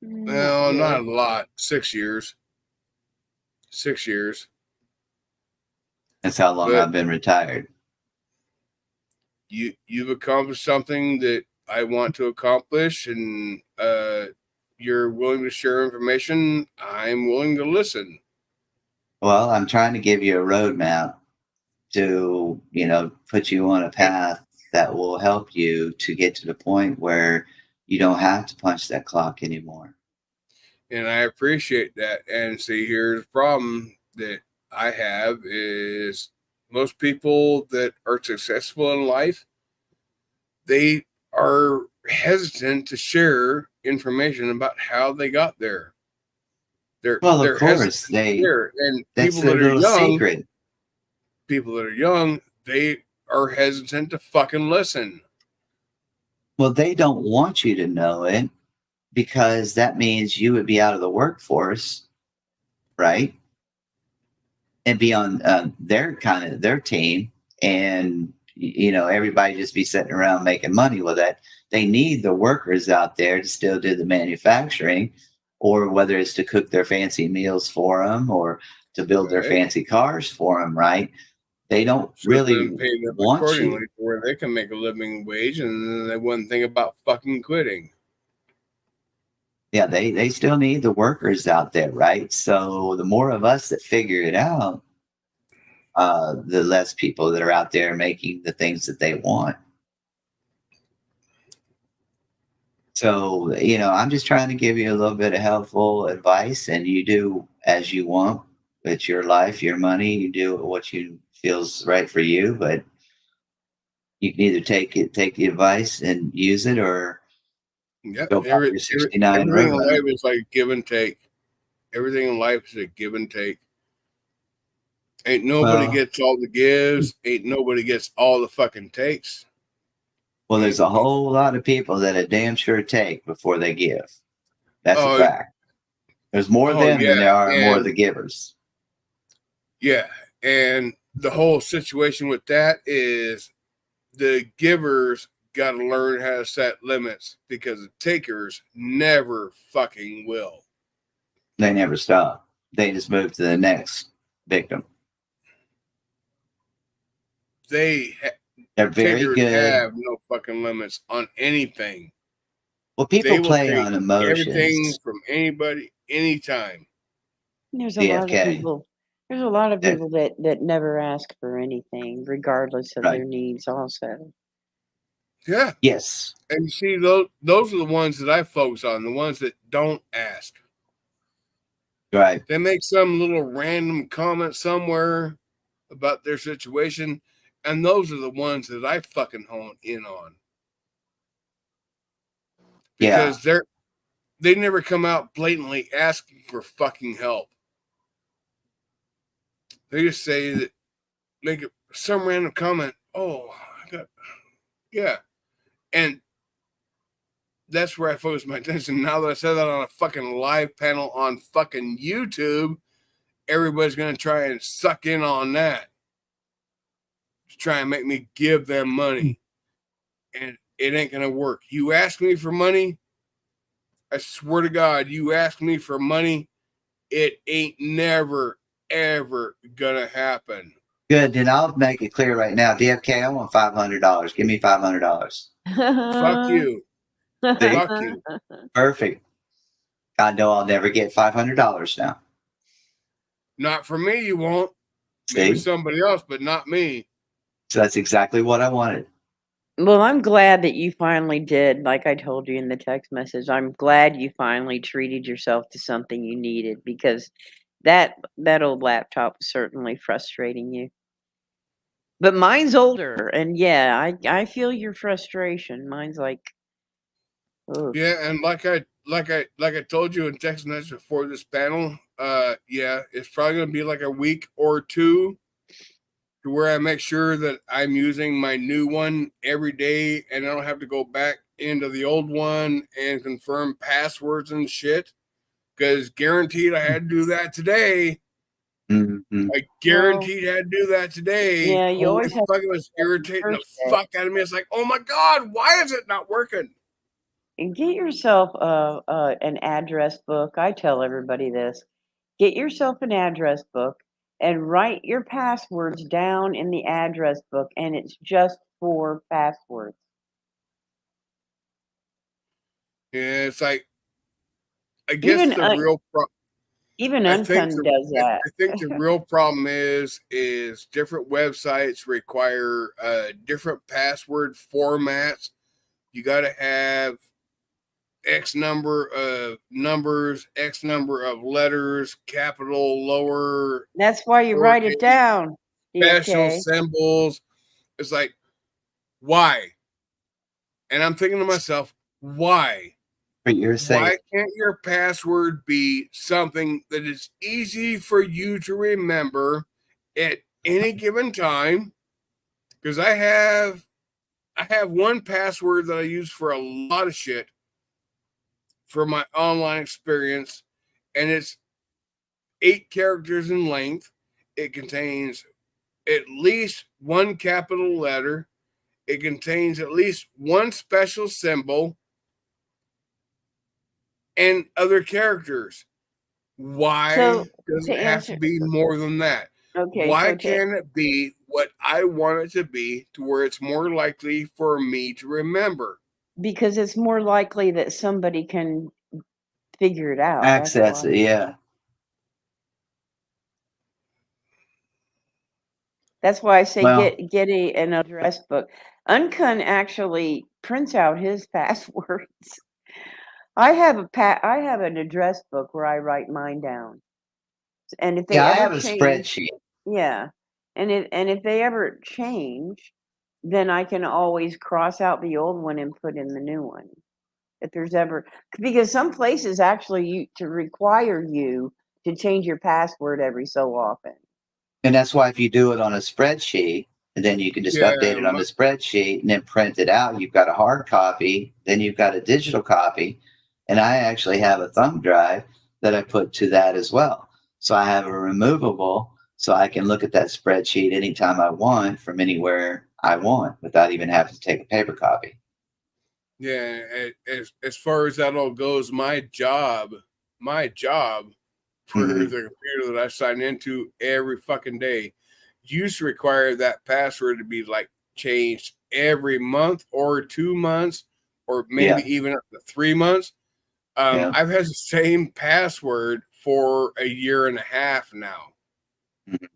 Well, not a lot. 6 years. 6 years. That's how long I've been retired. You've accomplished something that I want to accomplish, and you're willing to share information. I'm willing to listen. Well, I'm trying to give you a roadmap to, put you on a path that will help you to get to the point where you don't have to punch that clock anymore. And I appreciate that. And see, here's the problem that I have is most people that are successful in life, they are hesitant to share information about how they got there. They're of course, and that's people their that are little young, secret. People that are young, they are hesitant to fucking listen. Well, they don't want you to know it because that means you would be out of the workforce, right? And be on their team, and everybody just be sitting around making money with that. They need the workers out there to still do the manufacturing, or whether it's to cook their fancy meals for them or to build their fancy cars for them, right? They don't really pay them want accordingly you where they can make a living wage, and they wouldn't think about fucking quitting. Yeah, they still need the workers out there, right? So the more of us that figure it out, the less people that are out there making the things that they want. So, I'm just trying to give you a little bit of helpful advice, and you do as you want. It's your life, your money. You do what you feels right for you, but you can either take the advice and use it, or go buy your 69 everything in life is like give and take. Everything in life is a give and take. Ain't nobody gets all the gives. Ain't nobody gets all the fucking takes. Well, there's a whole lot of people that a damn sure take before they give. That's a fact. There's more of them than there are more of the givers. Yeah, and the whole situation with that is the givers got to learn how to set limits because the takers never fucking will. They never stop. They just move to the next victim. They're very good. Have no fucking limits on anything. Well, people play on emotions. Everything from anybody, anytime. There's a lot of people. There's a lot of people that never ask for anything, regardless of their needs. Also. Yeah. Yes. And you see, those are the ones that I focus on. The ones that don't ask. Right. They make some little random comment somewhere about their situation. And those are the ones that I fucking hone in on. Because they never come out blatantly asking for fucking help. They just say that, make some random comment. Oh, and that's where I focus my attention. Now that I said that on a fucking live panel on fucking YouTube, everybody's going to try and suck in on that. To try and make me give them money. And it ain't going to work. You ask me for money, I swear to God, you ask me for money, it ain't never, ever going to happen. Good. Then I'll make it clear right now. DFK, I want $500. Give me $500. Fuck you. Fuck you. Perfect. I know I'll never get $500 now. Not for me, you won't. Maybe See? somebody else, but not me. So that's exactly what I wanted. Well, I'm glad that you finally did, like I told you in the text message. I'm glad you finally treated yourself to something you needed, because that old laptop was certainly frustrating you. But mine's older, and yeah, I feel your frustration. Mine's like, ugh. Yeah, and like I told you in text message before this panel, yeah, it's probably gonna be like a week or two to where I make sure that I'm using my new one every day and I don't have to go back into the old one and confirm passwords and shit. Because guaranteed I had to do that today. Mm-hmm. I guaranteed I had to do that today. Yeah, you Holy always have fuck, it was irritating the first day. fuck out of me. It's like, oh my God, why is it not working? And get yourself an address book. I tell everybody this. Get yourself an address book and write your passwords down in the address book, and it's just for passwords. Yeah, it's like, I guess Even the real problem. even I think Uncun does that. I think the real problem is different websites require different password formats. You got to have X number of numbers, X number of letters, capital, lower, That's why you write it lowercase, down, special DFK. symbols. It's like, why? And I'm thinking to myself, why? For your sake. Why can't your password be something that is easy for you to remember at any given time? Because I have one password that I use for a lot of shit for my online experience, and it's 8 characters in length. It contains at least one capital letter. It contains at least one special symbol and other characters. Why So does to it have to answer, be more than that? okay, Why so to can't it be what I want it to be to where it's more likely for me to remember? because it's more likely that somebody can figure it out. That's Access why. it, yeah. That's why I say Well, get an address book. Uncun actually prints out his passwords. I have an address book where I write mine down. And if they yeah, I ever have a change, spreadsheet. yeah. And if they ever change, then I can always cross out the old one and put in the new one. If there's ever, because some places actually require you to change your password every so often. And that's why if you do it on a spreadsheet, and then you can just Yeah, update it on the spreadsheet and then print it out. You've got a hard copy, then you've got a digital copy. And I actually have a thumb drive that I put to that as well. So I have a removable, so I can look at that spreadsheet anytime I want from anywhere I want without even having to take a paper copy. yeah. As far as that all goes, my job for Mhm. the computer that I sign into every fucking day used to require that password to be like changed every month or 2 months or maybe Yeah, even up to 3 months. yeah. I've had the same password for a year and a half now Mhm.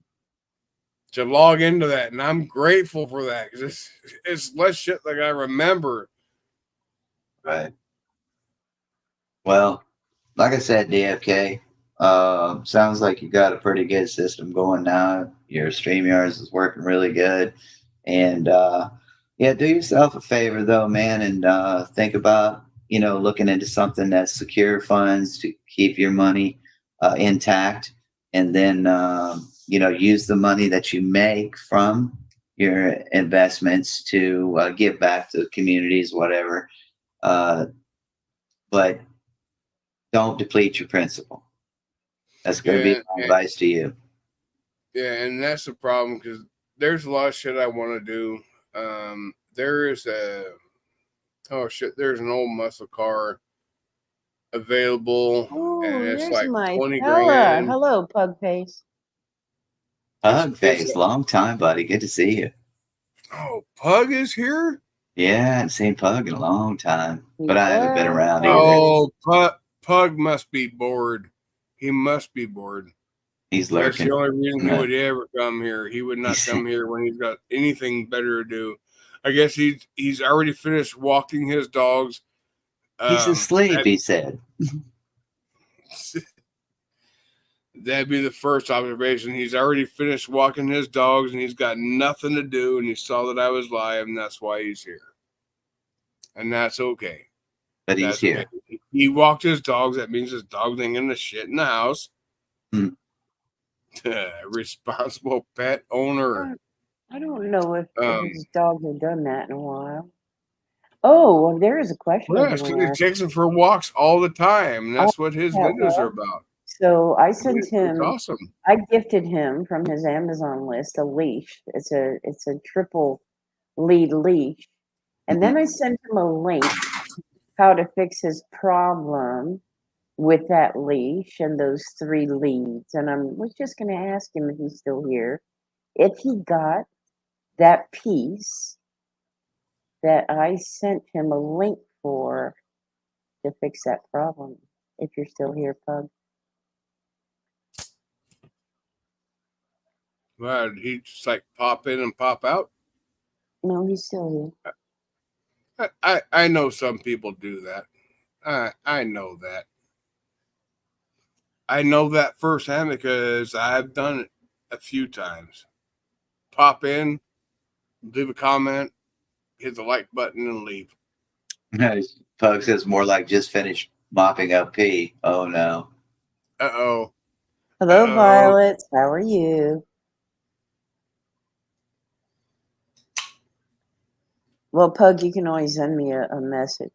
to log into that, and I'm grateful for that because it's less shit like I remember. Right. Well, like I said, DFK, sounds like you got a pretty good system going now. Your StreamYards is working really good. And yeah, do yourself a favor though, man, and think about, looking into something that's secure funds to keep your money intact. And then, use the money that you make from your investments to give back to communities, whatever. But don't deplete your principal. That's going to be Yeah, my advice to you. yeah, and that's the problem because there's a lot of shit I want to do. There is there's an old muscle car available, Oh, and it's there's like my 20 fella. grand. Hello, Pug Face. Hug It's face, long time, buddy. Good to see you. oh, Pug is here. Yeah, I haven't seen Pug in a long time, He but I haven't been does. around either. Oh, Pug must be bored. He must be bored. He's That's the lurking. only reason he would ever come here. He would not come here when he's got anything better to do. I guess he's already finished walking his dogs. He's asleep, he said. That'd be the first observation. He's already finished walking his dogs and he's got nothing to do, and he saw that I was live, and that's why he's here. And that's okay. But he's here. Okay. He walked his dogs. That means his dogs ain't gonna shit in the house. Responsible pet owner. I don't know if his dogs have done that in a while. Oh, well, there is a question. Yes, he takes them for walks all the time. And that's what his videos are about. So I sent him. It's awesome. I gifted him from his Amazon list a leash. It's a triple lead leash, and then I sent him a link how to fix his problem with that leash and those 3 leads. And I was just going to ask him if he's still here, if he got that piece that I sent him a link for to fix that problem. If you're still here, Pug. Well, he just like pop in and pop out? No, he's still here. I know some people do that. I know that. I know that firsthand because I've done it a few times. Pop in, leave a comment, hit the like button, and leave. Pug says more like just finished mopping up pee. Oh no. Uh-oh. Hello, Violet. How are you? Well, Pug, you can always send me a message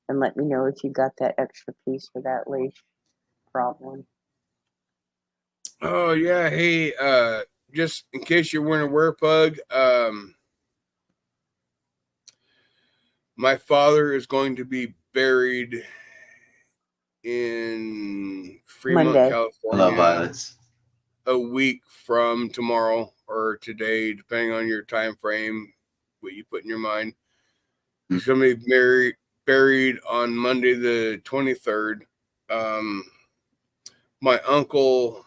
and let me know if you got that extra piece for that leash problem. Oh, yeah. Hey, just in case you weren't aware, Pug, my father is going to be buried in Fremont, Monday. California. Hello, Violets. A week from tomorrow or today, depending on your time frame, what you put in your mind. He's going to be buried on Monday the 23rd. My uncle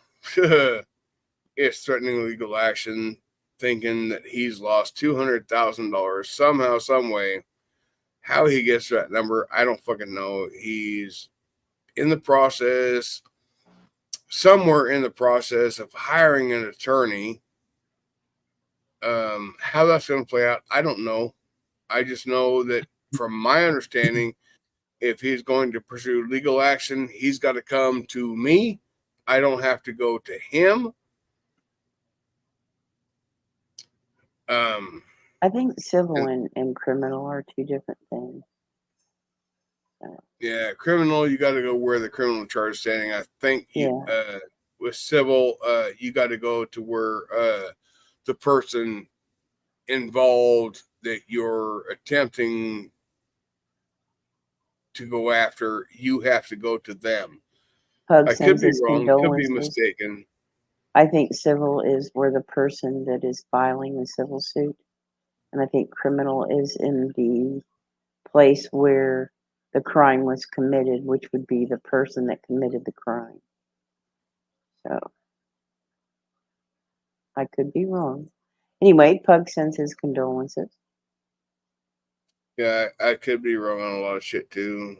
is threatening legal action, thinking that he's lost $200,000 somehow, some way. How he gets that number, I don't fucking know. He's in the process, somewhere in the process of hiring an attorney. How that's going to play out, I don't know. I just know that from my understanding, if he's going to pursue legal action, he's got to come to me. I don't have to go to him. I think civil and criminal are 2 different things. Yeah, criminal, you got to go where the criminal charge is standing. I think with civil, you got to go to where the person involved that you're attempting to go after, you have to go to them. Pug I could be wrong, could be mistaken. I think civil is where the person that is filing the civil suit, and I think criminal is in the place where the crime was committed, which would be the person that committed the crime. So I could be wrong. Anyway, Pug sends his condolences. Yeah, I could be wrong on a lot of shit too.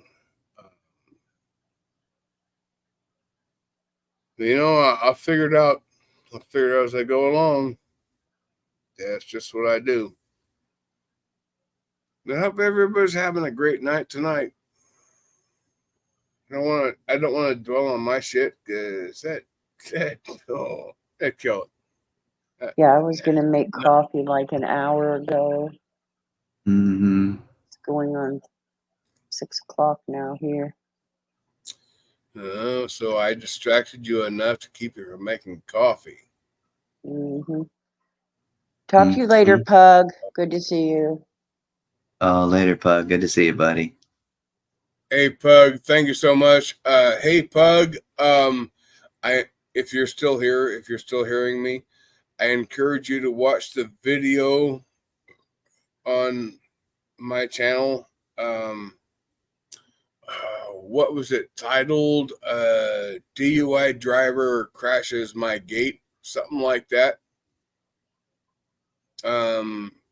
You know, I'll figure it out. I'll figure it out as I go along. That's just what I do. I hope everybody's having a great night tonight. I don't want to dwell on my shit because that kill it. Yeah, I was gonna make coffee like an hour ago. Mm-hmm. It's going on 6 o'clock now here. Oh, so I distracted you enough to keep you from making coffee. Mm-hmm. Talk to you later, Pug. Good to see you. Later, Pug. Good to see you, buddy. Hey, Pug. Thank you so much. Hey, Pug. If you're still here, if you're still hearing me, I encourage you to watch the video on my channel what was it titled? DUI driver crashes my gate, something like that.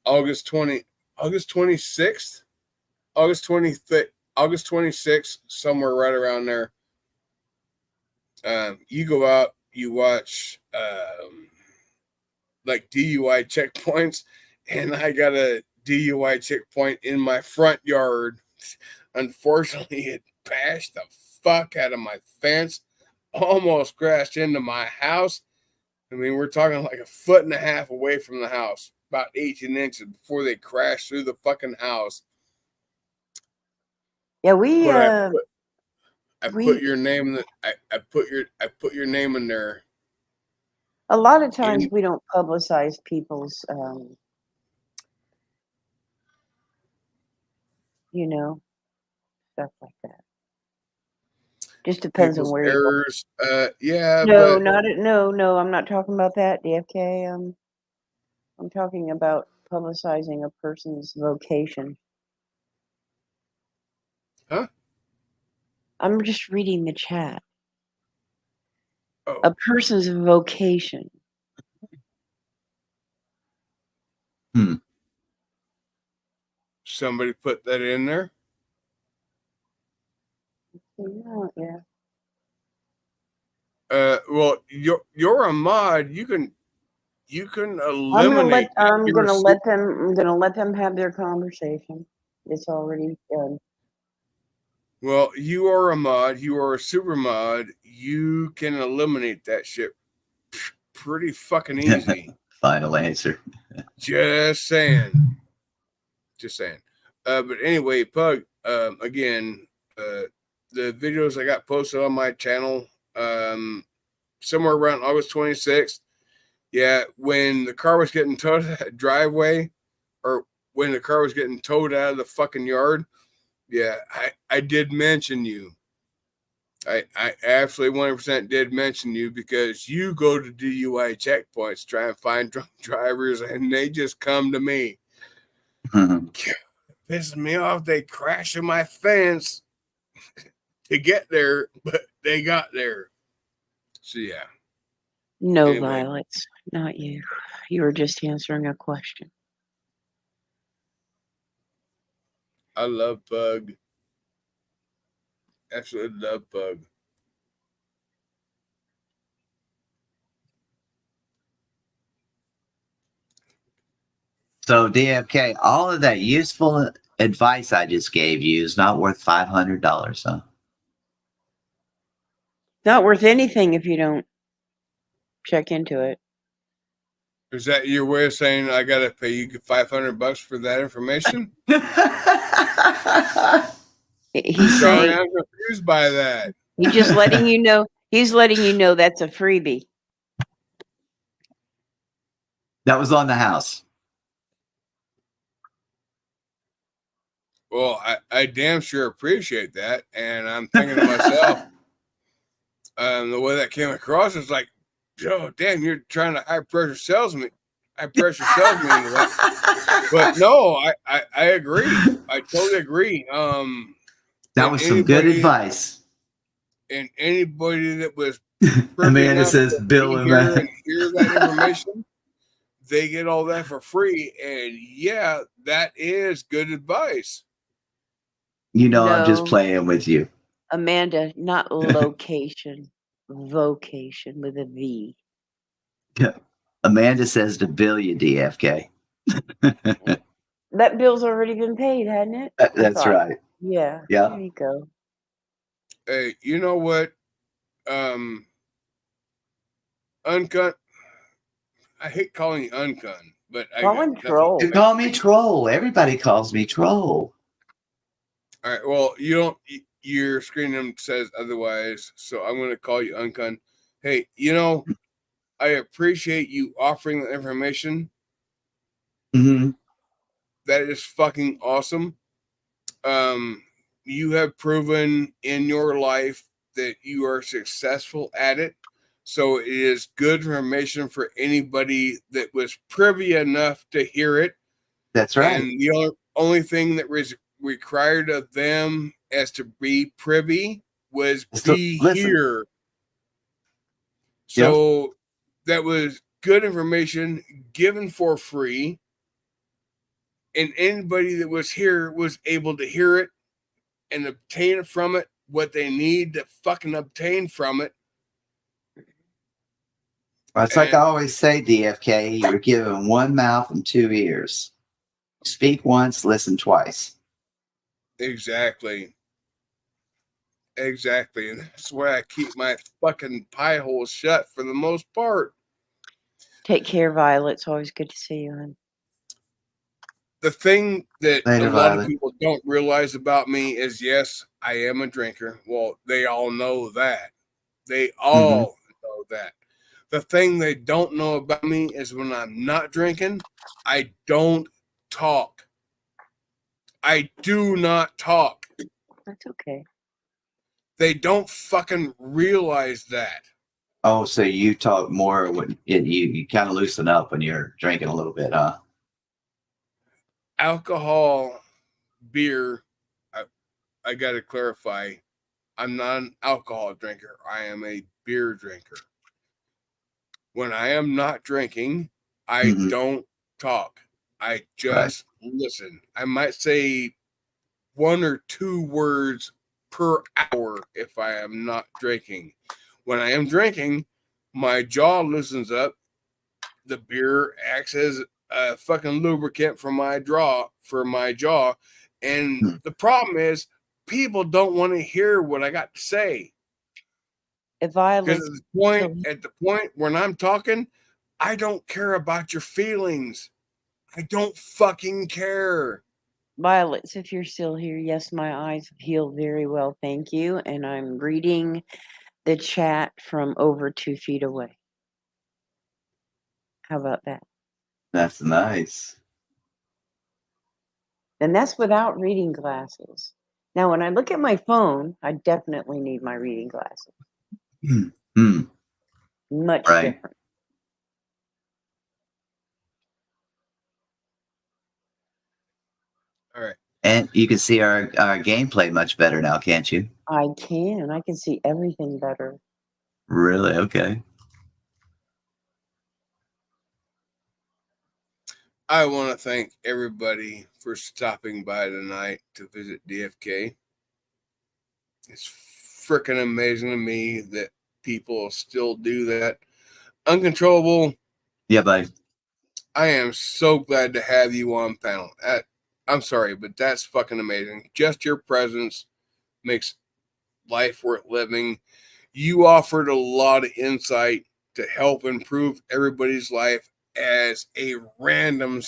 August 26th, August 25th, August 26th, somewhere right around there. You go out, you watch like DUI checkpoints, and I got a DUI checkpoint in my front yard. Unfortunately, it bashed the fuck out of my fence, almost crashed into my house. I mean, we're talking like 1.5 feet away from the house, about 18 inches before they crashed through the fucking house. Yeah, we But I put your name in the, I put your name in there. a lot of times we don't publicize people's you know, stuff like that. Just depends on where errors. Yeah, no, but no, I'm not talking about that, DFK. I'm talking about publicizing a person's vocation. Huh? I'm just reading the chat. Oh. A person's vocation. Somebody put that in there. Yeah. Well, you're a mod. You can eliminate. I'm gonna let them have their conversation. It's already done. Well, you are a mod. You are a super mod. You can eliminate that shit pretty fucking easy. Final answer. Just saying. But anyway, Pug. Again, the videos I got posted on my channel. Somewhere around August 26th. Yeah, when the car was getting towed out of the driveway, or when the car was getting towed out of the fucking yard, yeah, I did mention you. I absolutely 100% did mention you because you go to DUI checkpoints, try and find drunk drivers, and they just come to me. Pisses me off. They crash in my fence to get there, but they got there. So, yeah. No Anyway. violence, not you. You were just answering a question. I love Pug. Absolutely love Pug. So DFK, all of that useful advice I just gave you is not worth $500, huh? Not worth anything if you don't check into it. Is that your way of saying I gotta pay you $500 for that information? He's Sorry, saying, I'm confused by that. he's just letting you know. He's letting you know that's a freebie. That was on the house. Well, I damn sure appreciate that, and I'm thinking to myself, the way that came across is like, oh, damn, you're trying to high pressure salesman into that. But no, I agree. I totally agree. That was some good advice. And anybody that was Amanda says, Bill and hear that information, they get all that for free. And yeah, that is good advice. You know, I'm just playing with you. Amanda, not location, vocation with a V. Amanda says to bill you, DFK. That bill's already been paid, hadn't it? That's right. Yeah. Yeah. There you go. Hey, you know what? Uncut. I hate calling you Uncun, but Call him Troll. You call me Troll. Everybody calls me Troll. All right. Well, you don't. Your screen name says otherwise, so I'm going to call you Uncun. Hey, you know, I appreciate you offering the information. Mm-hmm. That is fucking awesome. You have proven in your life that you are successful at it. So it is good information for anybody that was privy enough to hear it. That's right. And the only thing that was required of them as to be privy was So, be listen. here. Yep. So that was good information given for free. And anybody that was here was able to hear it and obtain from it what they need to fucking obtain from it. It's like I always say, DFK, you're given one mouth and two ears. Speak once, listen twice. Exactly. Exactly. And that's why I keep my fucking pie hole shut for the most part. Take care, Violet. It's always good to see you, hon. The thing that Later, a lot Violet. of people don't realize about me is, yes, I am a drinker. Well, they all know that. They all know that. The thing they don't know about me is when I'm not drinking, I don't talk. I do not talk. That's okay. They don't fucking realize that. Oh, so you talk more when you kind of loosen up when you're drinking a little bit, huh? Alcohol, beer, I got to clarify, I'm not an alcohol drinker. I am a beer drinker. When I am not drinking, I don't talk. I just listen. I might say 1 or 2 words per hour if I am not drinking. When I am drinking, my jaw loosens up. The beer acts as a fucking lubricant for my jaw. And the problem is, people don't want to hear what I got to say. If Violet's Because at the point when I'm talking, I don't care about your feelings. I don't fucking care. Violet, if you're still here, yes, my eyes have healed very well, thank you. And I'm reading the chat from over 2 feet away. How about that? That's nice. And that's without reading glasses. Now, when I look at my phone, I definitely need my reading glasses. Much Right. different. All right. And you can see our gameplay much better now, can't you? I can. I can see everything better. Really? Okay. I want to thank everybody for stopping by tonight to visit DFK. It's freaking amazing to me that people still do that. Uncontrollable. Yeah, buddy. I am so glad to have you on panel. I'm sorry, but that's fucking amazing. Just your presence makes life worth living. You offered a lot of insight to help improve everybody's life as a random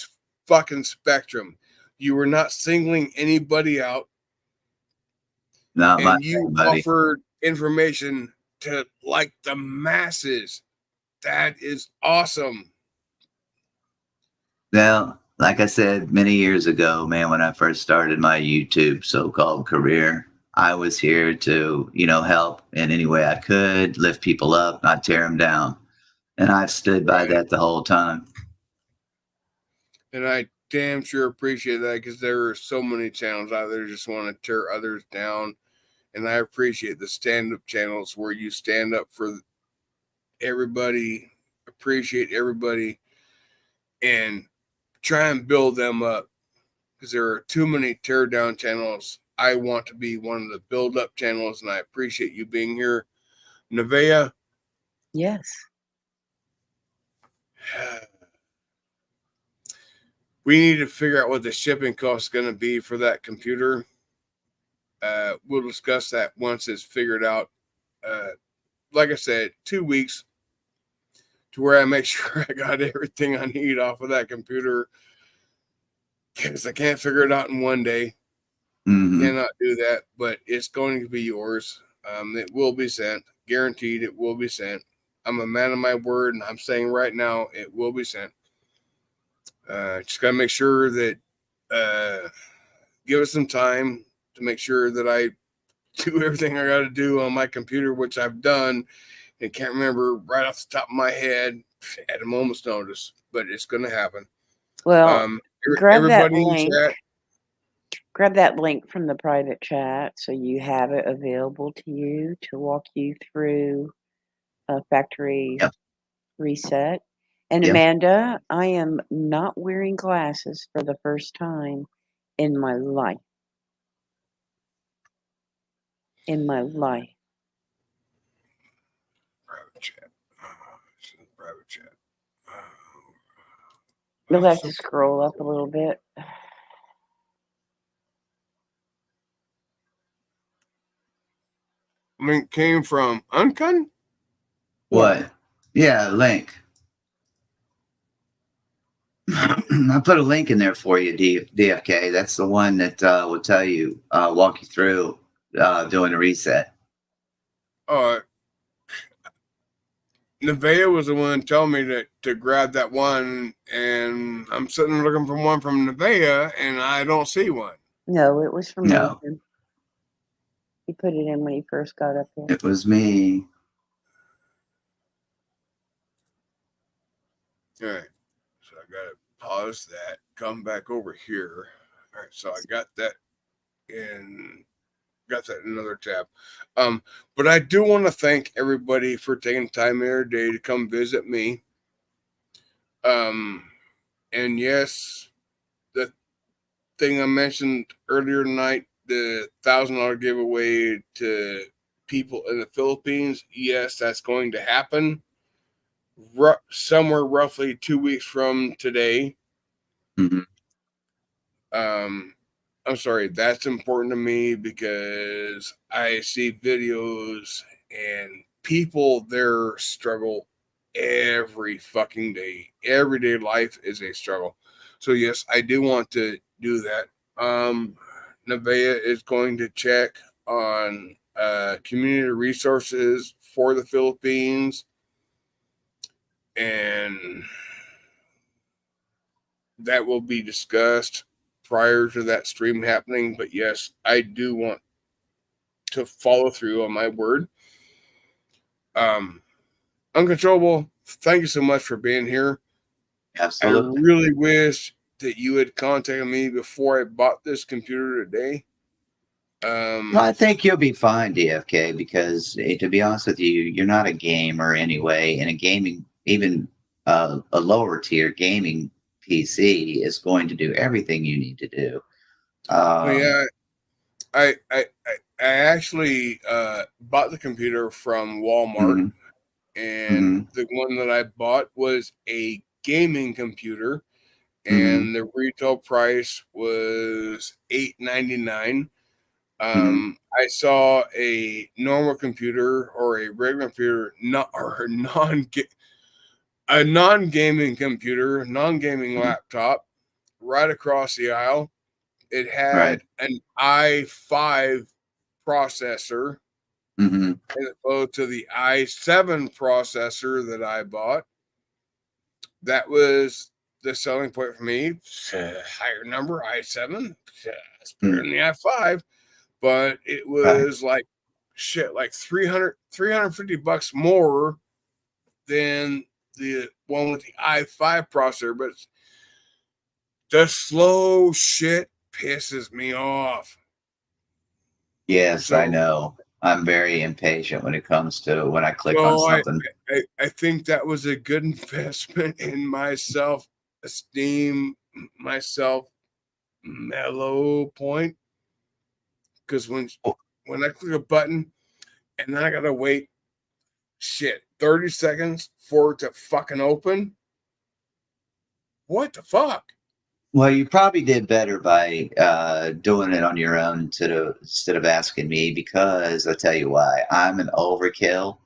fucking spectrum. You were not singling anybody out, Not my and you thing, buddy. offered information to like the masses. That is awesome. Well, like I said many years ago, man, when I first started my YouTube so-called career, I was here to, help in any way I could, lift people up, not tear them down. And I've stood by that the whole time. And I damn sure appreciate that, because there are so many channels out there just want to tear others down. And I appreciate the stand-up channels where you stand up for everybody, appreciate everybody, and try and build them up, because there are too many tear down channels. I want to be one of the build up channels, and I appreciate you being here. Nevaeh. Yes. We need to figure out what the shipping cost is going to be for that computer. We'll discuss that once it's figured out. Like I said, 2 weeks to where I make sure I got everything I need off of that computer, because I can't figure it out in one day. Cannot do that, but it's going to be yours. It will be sent. Guaranteed it will be sent. I'm a man of my word, and I'm saying right now it will be sent. Just got to make sure that give us some time to make sure that I do everything I got to do on my computer, which I've done and can't remember right off the top of my head at a moment's notice, but it's going to happen. Well, grab that Everybody in link. chat, grab that link from the private chat so you have it available to you to walk you through a factory Yep. reset. And Yep. Amanda, I am not wearing glasses for the first time in my life. In my life. Private chat. Private chat. You'll have to scroll up a little bit. Link came from Uncon? What? Yeah, link. I put a link in there for you, DFK. That's the one that will tell you, walk you through doing a reset. Nevaeh was the one telling me to grab that one, and I'm sitting looking for one from Nevaeh, and I don't see one. No, it was from No. Nathan. He put it in when he first got up here. It was me. All right. So I got to pause that, come back over here. All right. So I got that in another tab. But I do want to thank everybody for taking time in their day to come visit me. And yes, the thing I mentioned earlier tonight, the $1,000 giveaway to people in the Philippines. Yes, that's going to happen somewhere roughly 2 weeks from today. Mm-hmm. I'm sorry, that's important to me because I see videos and people there struggle every fucking day. Everyday life is a struggle. So yes, I do want to do that. Nevaeh is going to check on community resources for the Philippines, and that will be discussed prior to that stream happening. But yes, I do want to follow through on my word. Uncontrollable, thank you so much for being here. Absolutely. I really wish that you had contacted me before I bought this computer today. Well, I think you'll be fine, DFK, because to be honest with you, you're not a gamer anyway, and a gaming, even a lower tier gaming PC is going to do everything you need to do. Yeah, I actually bought the computer from Walmart, and the one that I bought was a gaming computer, and the retail price was $8.99. I saw a normal computer or a regular computer, a non-gaming computer, non-gaming laptop, right across the aisle. It had an i5 processor, as opposed to the i7 processor that I bought. That was the selling point for me. Higher number, i7. It's better than the i5. But it was like 350 bucks more than the one with the i5 processor. But the slow shit pisses me off. Yes, I know. I'm very impatient when it comes to when I click on something. I think that was a good investment in my self-esteem, my self-mellow point. Because when I click a button and then I gotta wait 30 seconds for it to fucking open. What the fuck? Well, you probably did better by doing it on your own instead of asking me, because I'll tell you why. I'm an overkill,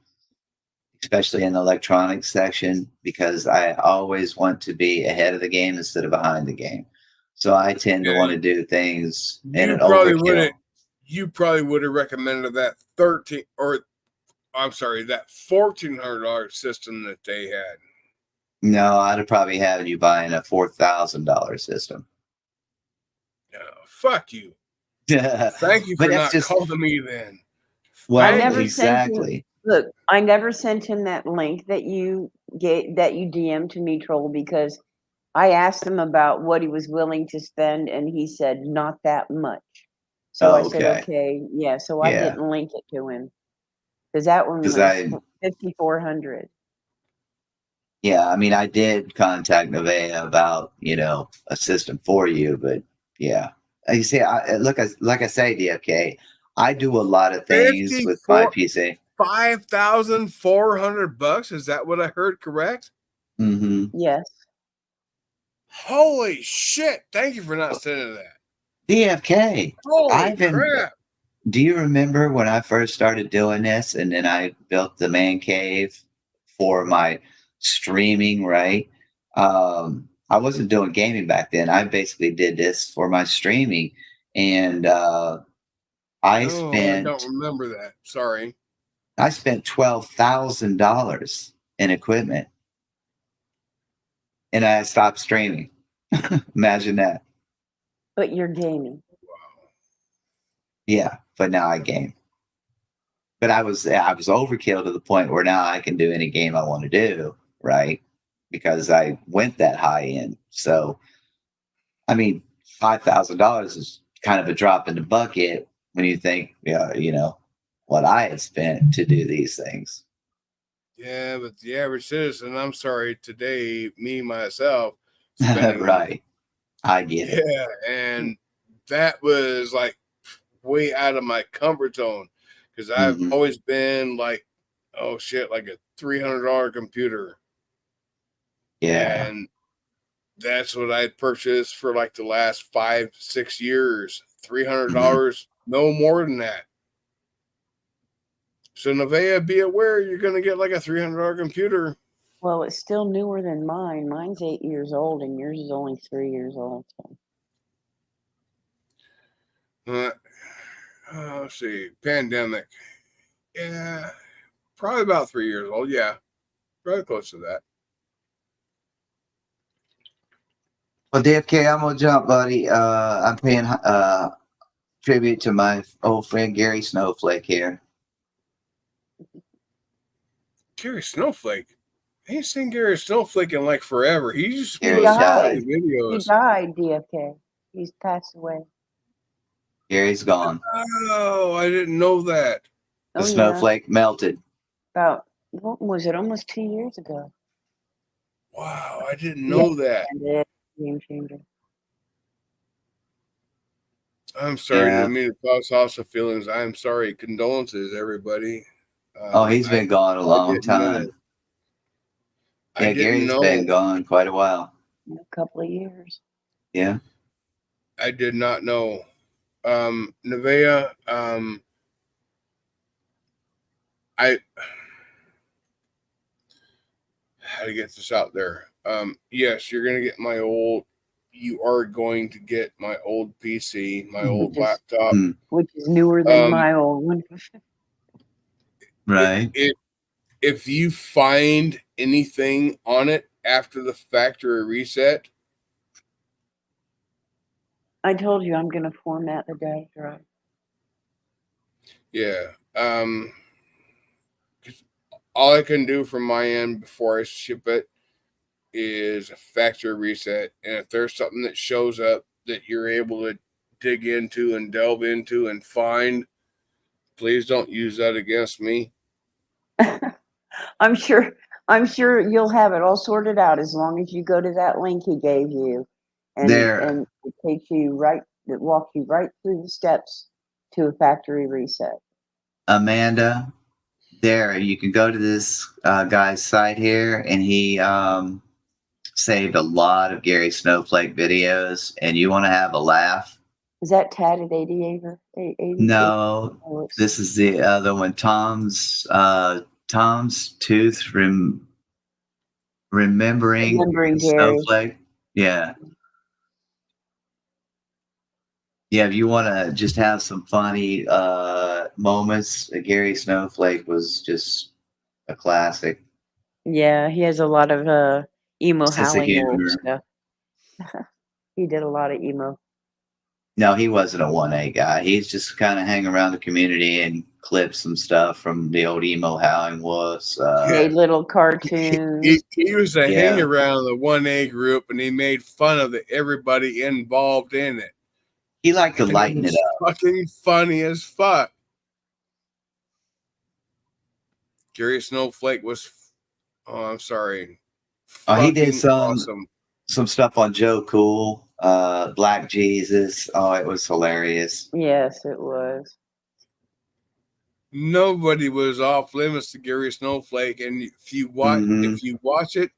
especially in the electronics section, because I always want to be ahead of the game instead of behind the game. So I tend to want to do things in an overkill. You probably would have recommended that that $1,400 system that they had. No, I'd have probably had you buying a $4,000 system. No, fuck you. Thank you for not calling me then. Well, I never exactly. I never sent him that link that you DM'd to me, Troll, because I asked him about what he was willing to spend, and he said not that much. So I said, Okay. okay, yeah. So I Yeah. didn't link it to him because that one Because was $5,400. I mean, I did contact Nevaeh about, a system for you, but yeah. You see, like I say, DFK, I do a lot of things with my PC. $5,400. Is that what I heard correct? Mm-hmm. Yes. Holy shit. Thank you for not sending that. DFK. Holy crap. Do you remember when I first started doing this and then I built the man cave for my streaming, right? I wasn't doing gaming back then. I basically did this for my streaming. And I don't remember that. Sorry. I spent $12,000 in equipment. And I stopped streaming. Imagine that. But you're gaming. Wow. Yeah, but now I game. But I was overkill to the point where now I can do any game I want to do, right? Because I went that high end. So, I mean, $5,000 is kind of a drop in the bucket when you think, what I had spent to do these things. Yeah, but the average citizen, I'm sorry, today, me, myself, right. I get it. Yeah, and that was like way out of my comfort zone because I've always been like, oh shit, like a $300 computer. Yeah. And that's what I purchased for like the last 5-6 years. $300, no more than that. So Nevaeh, be aware you're going to get like a $300 computer. Well, it's still newer than mine. Mine's 8 years old, and yours is only 3 years old. So. Let's see, pandemic. Yeah, probably about 3 years old. Yeah, probably close to that. Well, DFK, I'm gonna jump, buddy. I'm paying tribute to my old friend Gary Snowflake here. Gary Snowflake. I ain't seen Gary Snowflake in like forever. He used to Gary died. videos. He died, DFK. He's passed away. Gary's gone. Oh, I didn't know that. The snowflake melted. About, what was it, almost 2 years ago. Wow, I didn't know that. Game changer. I'm sorry, didn't mean to cause hostile feelings. I'm sorry. Condolences, everybody. He's been gone a long time. Yeah, Gary's been gone quite a while. A couple of years. Yeah. I did not know. Nevaeh, how to get this out there? Yes, you are going to get my old PC, my old laptop. Which is newer than my old one. Right. If you find anything on it after the factory reset. I told you I'm going to format the data drive. Yeah. All I can do from my end before I ship it is a factory reset. And if there's something that shows up that you're able to dig into and delve into and find, please don't use that against me. I'm sure you'll have it all sorted out as long as you go to that link he gave you. And it takes you walks you right through the steps to a factory reset. Amanda, you can go to this guy's site here, and he saved a lot of Gary Snowflake videos, and you want to have a laugh. Is that Tatted 88? No, this is the other one. Tom's Tooth remembering Snowflake. Yeah. Yeah, if you want to just have some funny moments, Gary Snowflake was just a classic. Yeah, he has a lot of emo howling stuff. He did a lot of emo. No, he wasn't a 1A guy. He's just kind of hang around the community and clip some stuff from the old emo howling wolves. Made little cartoons. He was a Yeah. hang around the 1A group, and he made fun of everybody involved in it. He liked to And lighten it it was up. fucking funny as fuck. Gary Snowflake was, oh, I'm sorry. He did Fucking awesome. some stuff on Joe Cool, Black Jesus. Oh, it was hilarious. Yes, it was. Nobody was off limits to Gary Snowflake, and if you watch it,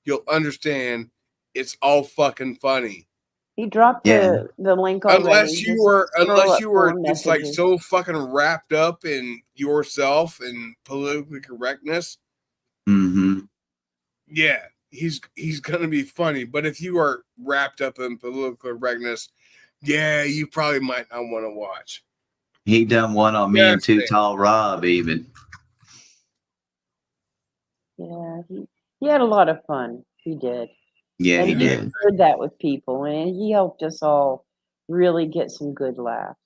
you'll understand it's all fucking funny. He dropped the link already. Unless you were just like messages. so fucking wrapped up in yourself and politically correctness. Mm-hmm. Yeah, he's gonna be funny. But if you are wrapped up in political correctness, yeah, you probably might not want to watch. He done one on me and Too Tall Rob even. Yeah, he had a lot of fun. He did. Yeah, and he did. Shared that with people, and he helped us all really get some good laughs.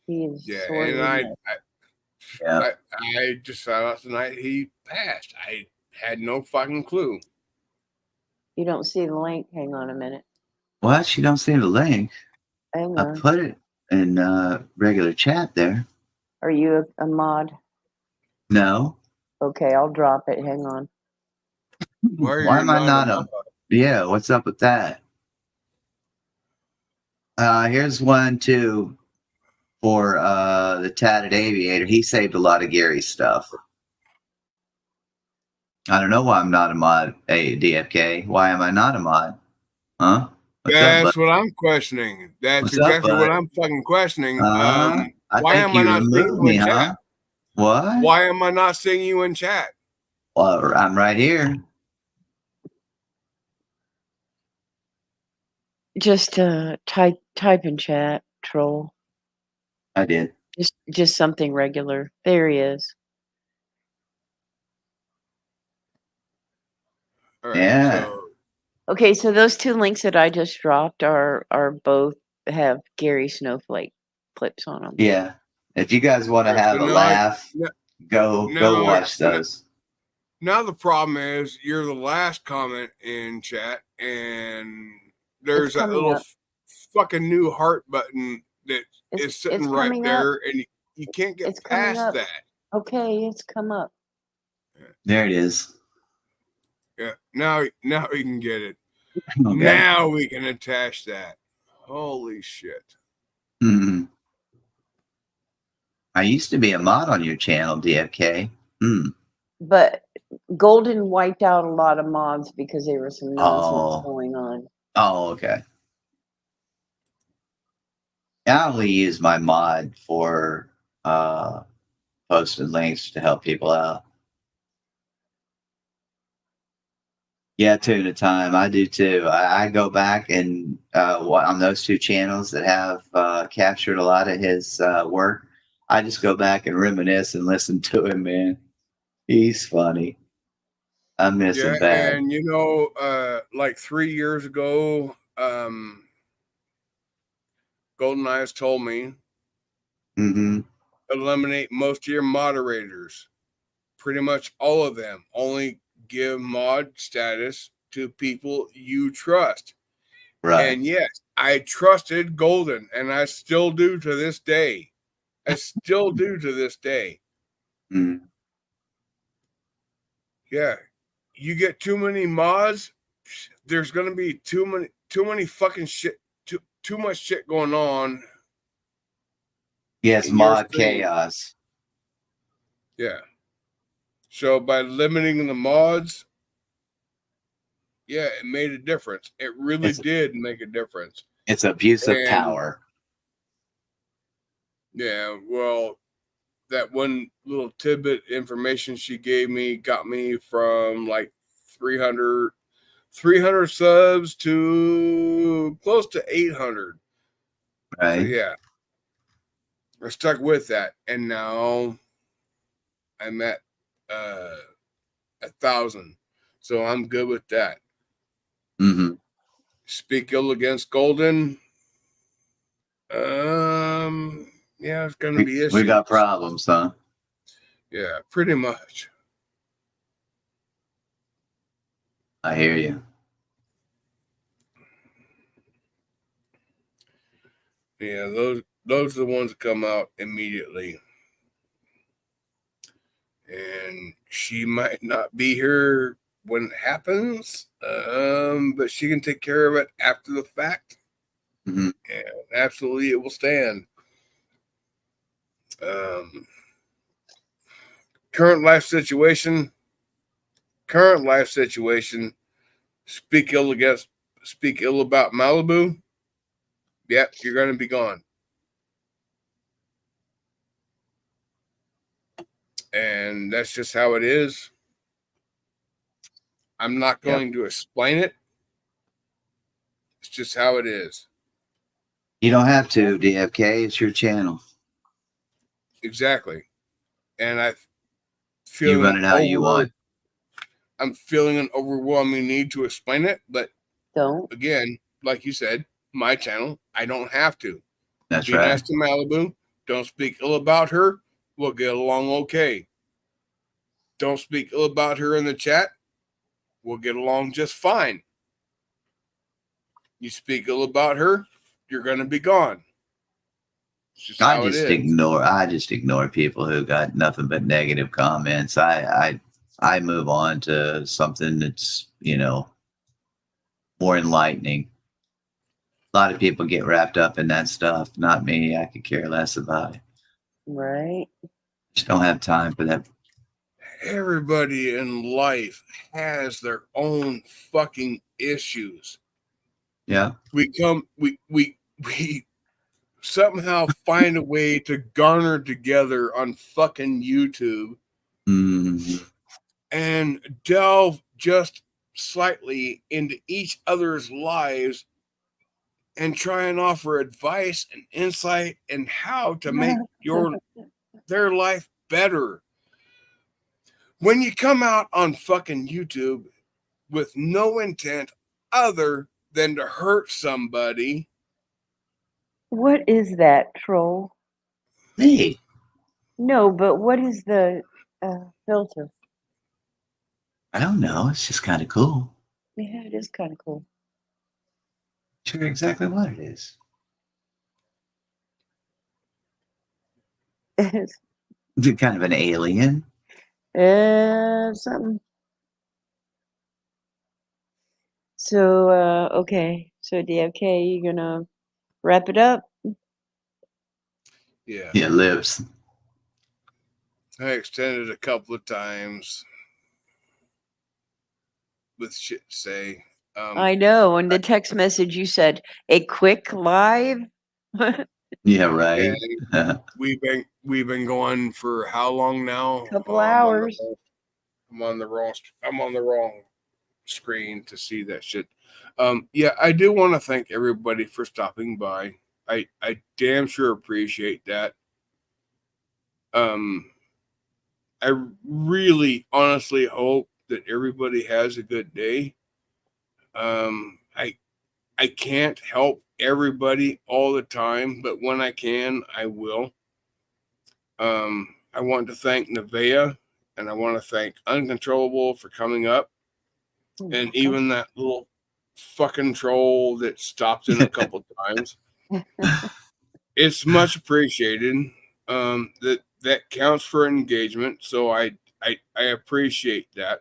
He is I just found out tonight he passed. I had no fucking clue. You don't see the link? Hang on a minute. What? You don't see the link? Hang I on. put it in regular chat there. Are you a mod? No. Okay, I'll drop it. Hang on. Why am I not a? Yeah, what's up with that? Here's one too for the Tatted Aviator. He saved a lot of Gary's stuff. I don't know why I'm not a mod. Hey, DFK, why am I not a mod? Huh? That's what I'm questioning. That's exactly what I'm fucking questioning. Why am I not seeing you in chat? What? Why am I not seeing you in chat? Well, I'm right here. Just type in chat, troll. I did. Just something regular. There he is. All right, yeah. Okay, so those two links that I just dropped are both have Gary Snowflake clips on them. Yeah. If you guys want to have a laugh, go watch those. Now the problem is you're the last comment in chat, and there's that little fucking new heart button that is sitting right there, and you can't get past that. Okay, it's come up. There it is. Yeah, now we can get it. Okay. Now we can attach that. Holy shit. Mm-hmm. I used to be a mod on your channel, DFK. But Golden wiped out a lot of mods because there was some nonsense going on. Oh, okay. I only use my mod for posting links to help people out. Yeah, 2 at a time. I do too. I go back and on those two channels that have captured a lot of his work, I just go back and reminisce and listen to him, man. He's funny. I miss him bad. And like 3 years ago, Golden Eyes told me eliminate most of your moderators. Pretty much all of them. Only give mod status to people you trust. Right. And yes, I trusted Golden, and I still do to this day. Yeah. You get too many mods, there's gonna be too many fucking shit, too much shit going on. Yes, mod chaos. Yeah. So by limiting the mods, yeah, it made a difference. It really did make a difference. It's abuse of power. Yeah, well, that one little tidbit information she gave me got me from like 300 subs to close to 800. Right. So yeah, I stuck with that, and now I'm at 1,000. So I'm good with that. Speak ill against Golden, Yeah, it's gonna be issues. We got problems, huh? Yeah, pretty much. I hear you. Yeah, those are the ones that come out immediately. And she might not be here when it happens, but she can take care of it after the fact. Mm-hmm. And absolutely, it will stand. Current life situation. Speak ill about Malibu. Yep, you're going to be gone. And that's just how it is. I'm not going to explain it. It's just how it is. You don't have to, DFK. It's your channel. Exactly. And I feel You run it how you want. I'm feeling an overwhelming need to explain it, but Don't. Again, like you said, my channel, I don't have to. That's Be right. nice to Malibu. Don't speak ill about her. We'll get along okay. Don't speak ill about her in the chat. We'll get along just fine. You speak ill about her, you're going to be gone. It's just how it is. I just ignore people who got nothing but negative comments. I move on to something that's, more enlightening. A lot of people get wrapped up in that stuff. Not me. I could care less about it. Right. Just don't have time for that. Everybody in life has their own fucking issues. Yeah. We somehow find a way to garner together on fucking YouTube and delve just slightly into each other's lives and try and offer advice and insight and how to make their life better. When you come out on fucking YouTube with no intent other than to hurt somebody. What is that, troll? Me. No, but what is the filter? I don't know. It's just kind of cool. Yeah, it is kind of cool. Sure, exactly what it is. It's kind of an alien. something. So, okay. So, DFK, you gonna wrap it up? Yeah. Yeah, lives. I extended a couple of times with shit to say. I know. In the text message, you said a quick live. Yeah, right. Yeah, we've been going for how long now? Couple hours. I'm on the wrong screen to see that shit. Yeah, I do want to thank everybody for stopping by. I damn sure appreciate that. I really honestly hope that everybody has a good day. I can't help everybody all the time, but when I can, I will. I want to thank Nevaeh and I want to thank Uncontrollable for coming up. And even that little fucking troll that stopped in a couple times. It's much appreciated. That counts for engagement, so I appreciate that.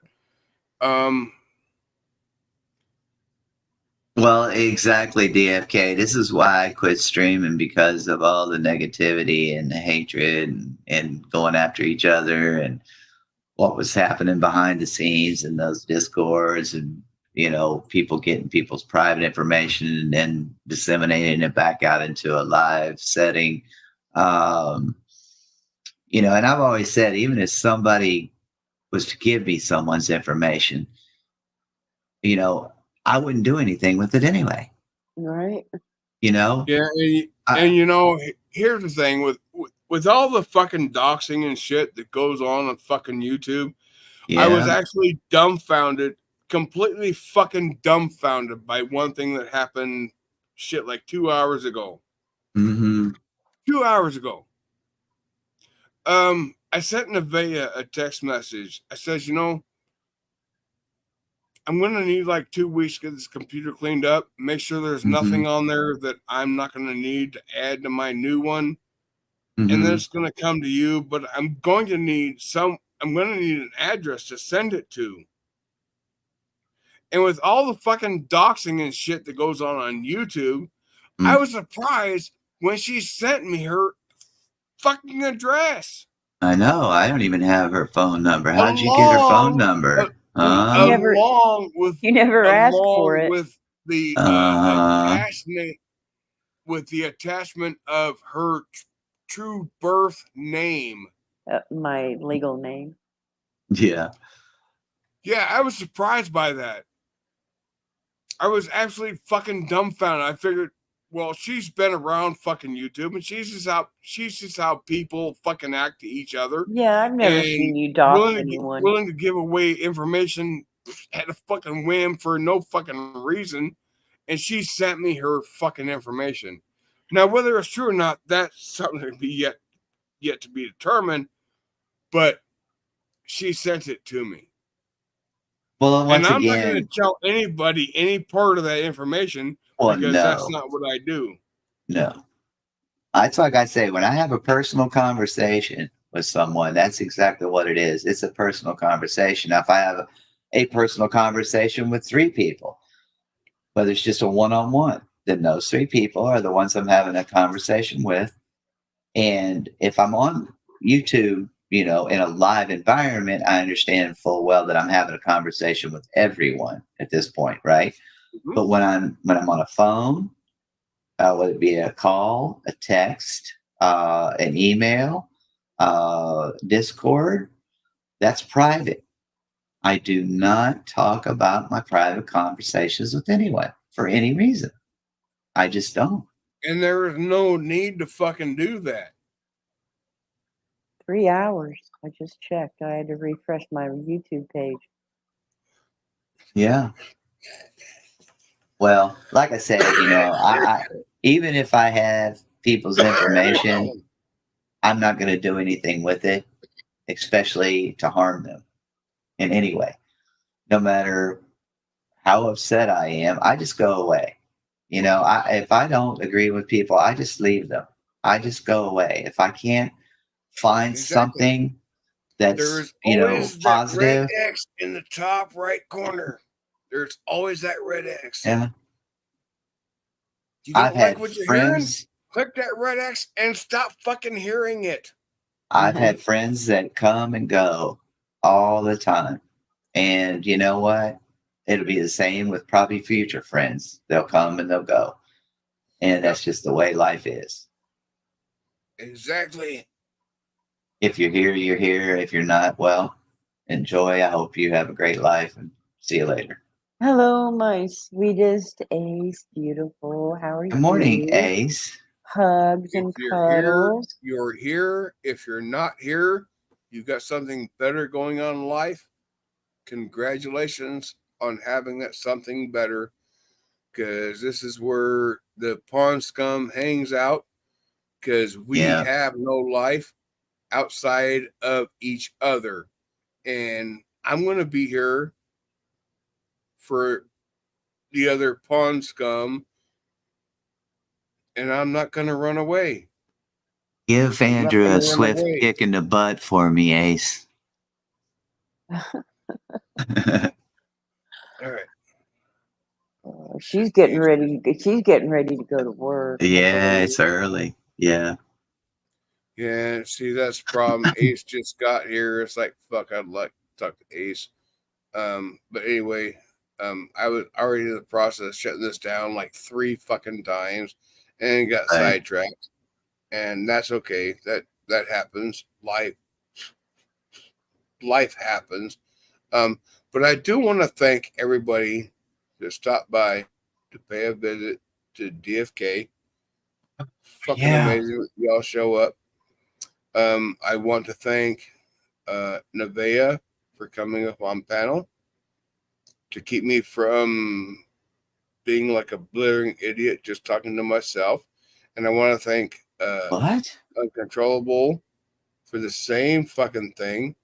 Well, exactly, DFK. This is why I quit streaming, because of all the negativity and the hatred and going after each other and what was happening behind the scenes in those discords and, people getting people's private information and then disseminating it back out into a live setting. And I've always said, even if somebody was to give me someone's information, I wouldn't do anything with it anyway. Right. Yeah, and here's the thing with all the fucking doxing and shit that goes on fucking YouTube. Yeah. I was actually completely fucking dumbfounded by one thing that happened shit like 2 hours ago. Mm-hmm. 2 hours ago. I sent Nevaeh a text message. I says, I'm going to need like 2 weeks to get this computer cleaned up. Make sure there's nothing on there that I'm not going to need to add to my new one. And then it's going to come to you, but I'm going to need an address to send it to. And with all the fucking doxing and shit that goes on YouTube, I was surprised when she sent me her fucking address. I know. I don't even have her phone number. How'd you get her phone number? Along with You never asked for it. with the attachment, of her true birth name. My legal name. Yeah. Yeah, I was surprised by that. I was absolutely fucking dumbfounded. I figured, well, she's been around fucking YouTube, and she's just how people fucking act to each other. Yeah, I've never seen you dox anyone. Willing to give away information at a fucking whim for no fucking reason, and she sent me her fucking information. Now, whether it's true or not, that's something to be yet to be determined. But she sent it to me. Well, once and I'm again, not going to tell anybody any part of that information because that's not what I do. No. It's like I say, when I have a personal conversation with someone, that's exactly what it is. It's a personal conversation. Now, if I have a personal conversation with 3 people, whether it's just a one-on-one, then those 3 people are the ones I'm having a conversation with. And if I'm on YouTube, in a live environment, I understand full well that I'm having a conversation with everyone at this point, right? Mm-hmm. But when I'm on a phone, whether it be a call, a text, an email, Discord, that's private. I do not talk about my private conversations with anyone for any reason. I just don't. And there is no need to fucking do that. 3 hours. I just checked. I had to refresh my YouTube page. Yeah. Well, like I said, I even if I have people's information, I'm not going to do anything with it, especially to harm them in any way. No matter how upset I am, I just go away. If I don't agree with people, I just leave them. I just go away. If I can't find something that's always positive. That red X in the top right corner. There's always that red X. Yeah. You don't like what you're hearing? Click that red X and stop fucking hearing it. I've had friends that come and go all the time. And you know what? It'll be the same with probably future friends. They'll come and they'll go. And that's just the way life is. Exactly. If you're here, you're here. If you're not, well, enjoy. I hope you have a great life and see you later. Hello, my sweetest Ace. Beautiful. How are you? Good morning, Ace. Hugs and cuddles. You're here. If you're not here, you've got something better going on in life. Congratulations on having that something better, because this is where the pawn scum hangs out, because we have no life outside of each other. And I'm going to be here for the other pawn scum, and I'm not going to run away. Give Andrew a swift kick in the butt for me, Ace. All right. She's getting ready. She's getting ready to go to work. Yeah, it's early. Yeah. Yeah, see, that's the problem. Ace just got here. It's like, fuck, I'd like to talk to Ace. But anyway, I was already in the process of shutting this down like 3 fucking times and got sidetracked. And that's okay. That happens. Life happens. But I do want to thank everybody that stopped by to pay a visit to DFK. Fucking amazing. Y'all show up. I want to thank Nevaeh for coming up on panel to keep me from being like a blithering idiot just talking to myself. And I want to thank What? Uncontrollable for the same fucking thing.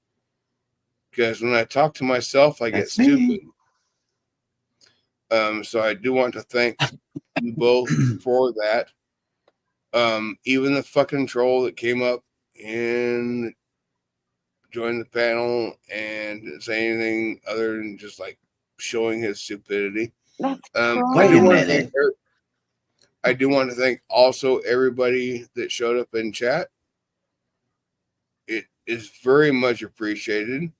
Because when I talk to myself, I get That's me. stupid. So I do want to thank you both for that. Even the fucking troll that came up and joined the panel and didn't say anything other than just like showing his stupidity. That's Wait a pride. minute. I do want to thank also everybody that showed up in chat. It is very much appreciated.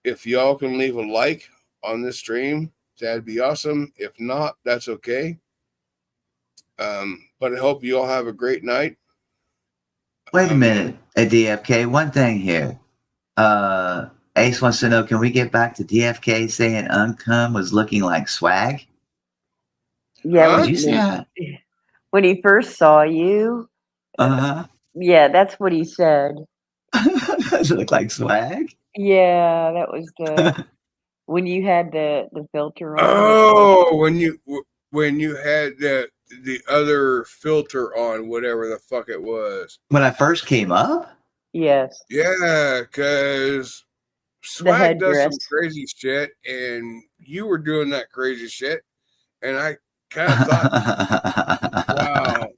If y'all can leave a like on this stream, that'd be awesome. If not, that's okay. But I hope you all have a great night. Wait a minute, DFK. One thing here. Ace wants to know, can we get back to DFK saying Uncum was looking like swag? Yeah, Huh? Did you say that? when he first saw you, yeah, that's what he said. Does it look like swag? Yeah, that was the when you had the filter on. Oh, when you had the other filter on, whatever the fuck it was. When I first came up? Yes. Yeah, because Swag does some headdress. crazy shit, and you were doing that crazy shit, and I kind of thought, wow,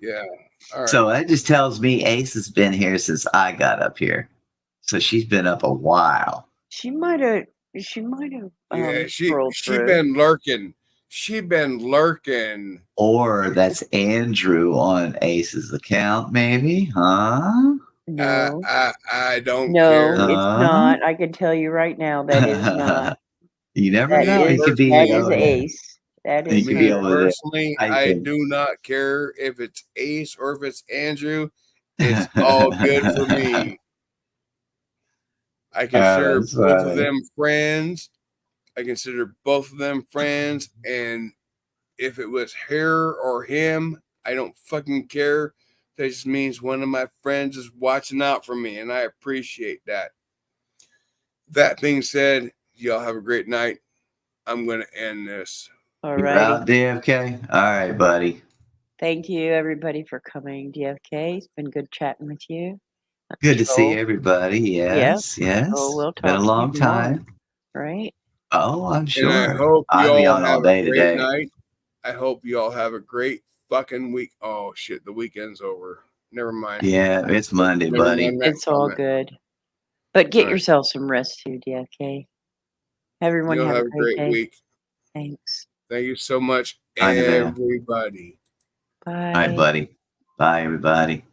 yeah. All right. So that just tells me Ace has been here since I got up here. So she's been up a while. She might have. Yeah, she through. been lurking. She been lurking. Or that's Andrew on Ace's account, maybe, huh? No, I don't no, care. it's not. I can tell you right now that is not. You never That know. is, He could be that is over there. Ace. That He is could be her. over there. Personally, I typing. do not care if it's Ace or if it's Andrew. It's all good for me. I consider that's both funny. of them friends. I consider both of them friends. And if it was her or him, I don't fucking care. That just means one of my friends is watching out for me, and I appreciate that. That being said, y'all have a great night. I'm going to end this. All You're right. out, DFK? All right, buddy. Thank you, everybody, for coming. DFK, it's been good chatting with you. Good to see Troll. everybody. Yes, yes. Oh, we'll Been a talk to long you more, time. right? Oh, I'm sure. And I hope you I'll be all on have all day a great today. night. I hope you all have a great fucking week. Oh, shit. The weekend's over. Never mind. Yeah, it's Monday, Never buddy. mind that It's all comment. good. But get All right. yourself some rest too, DFK. Everyone You'll have have a a great day. week. Thanks. Thank you so much, Bye, Nevaeh. everybody. Bye. All right, buddy. Bye, everybody.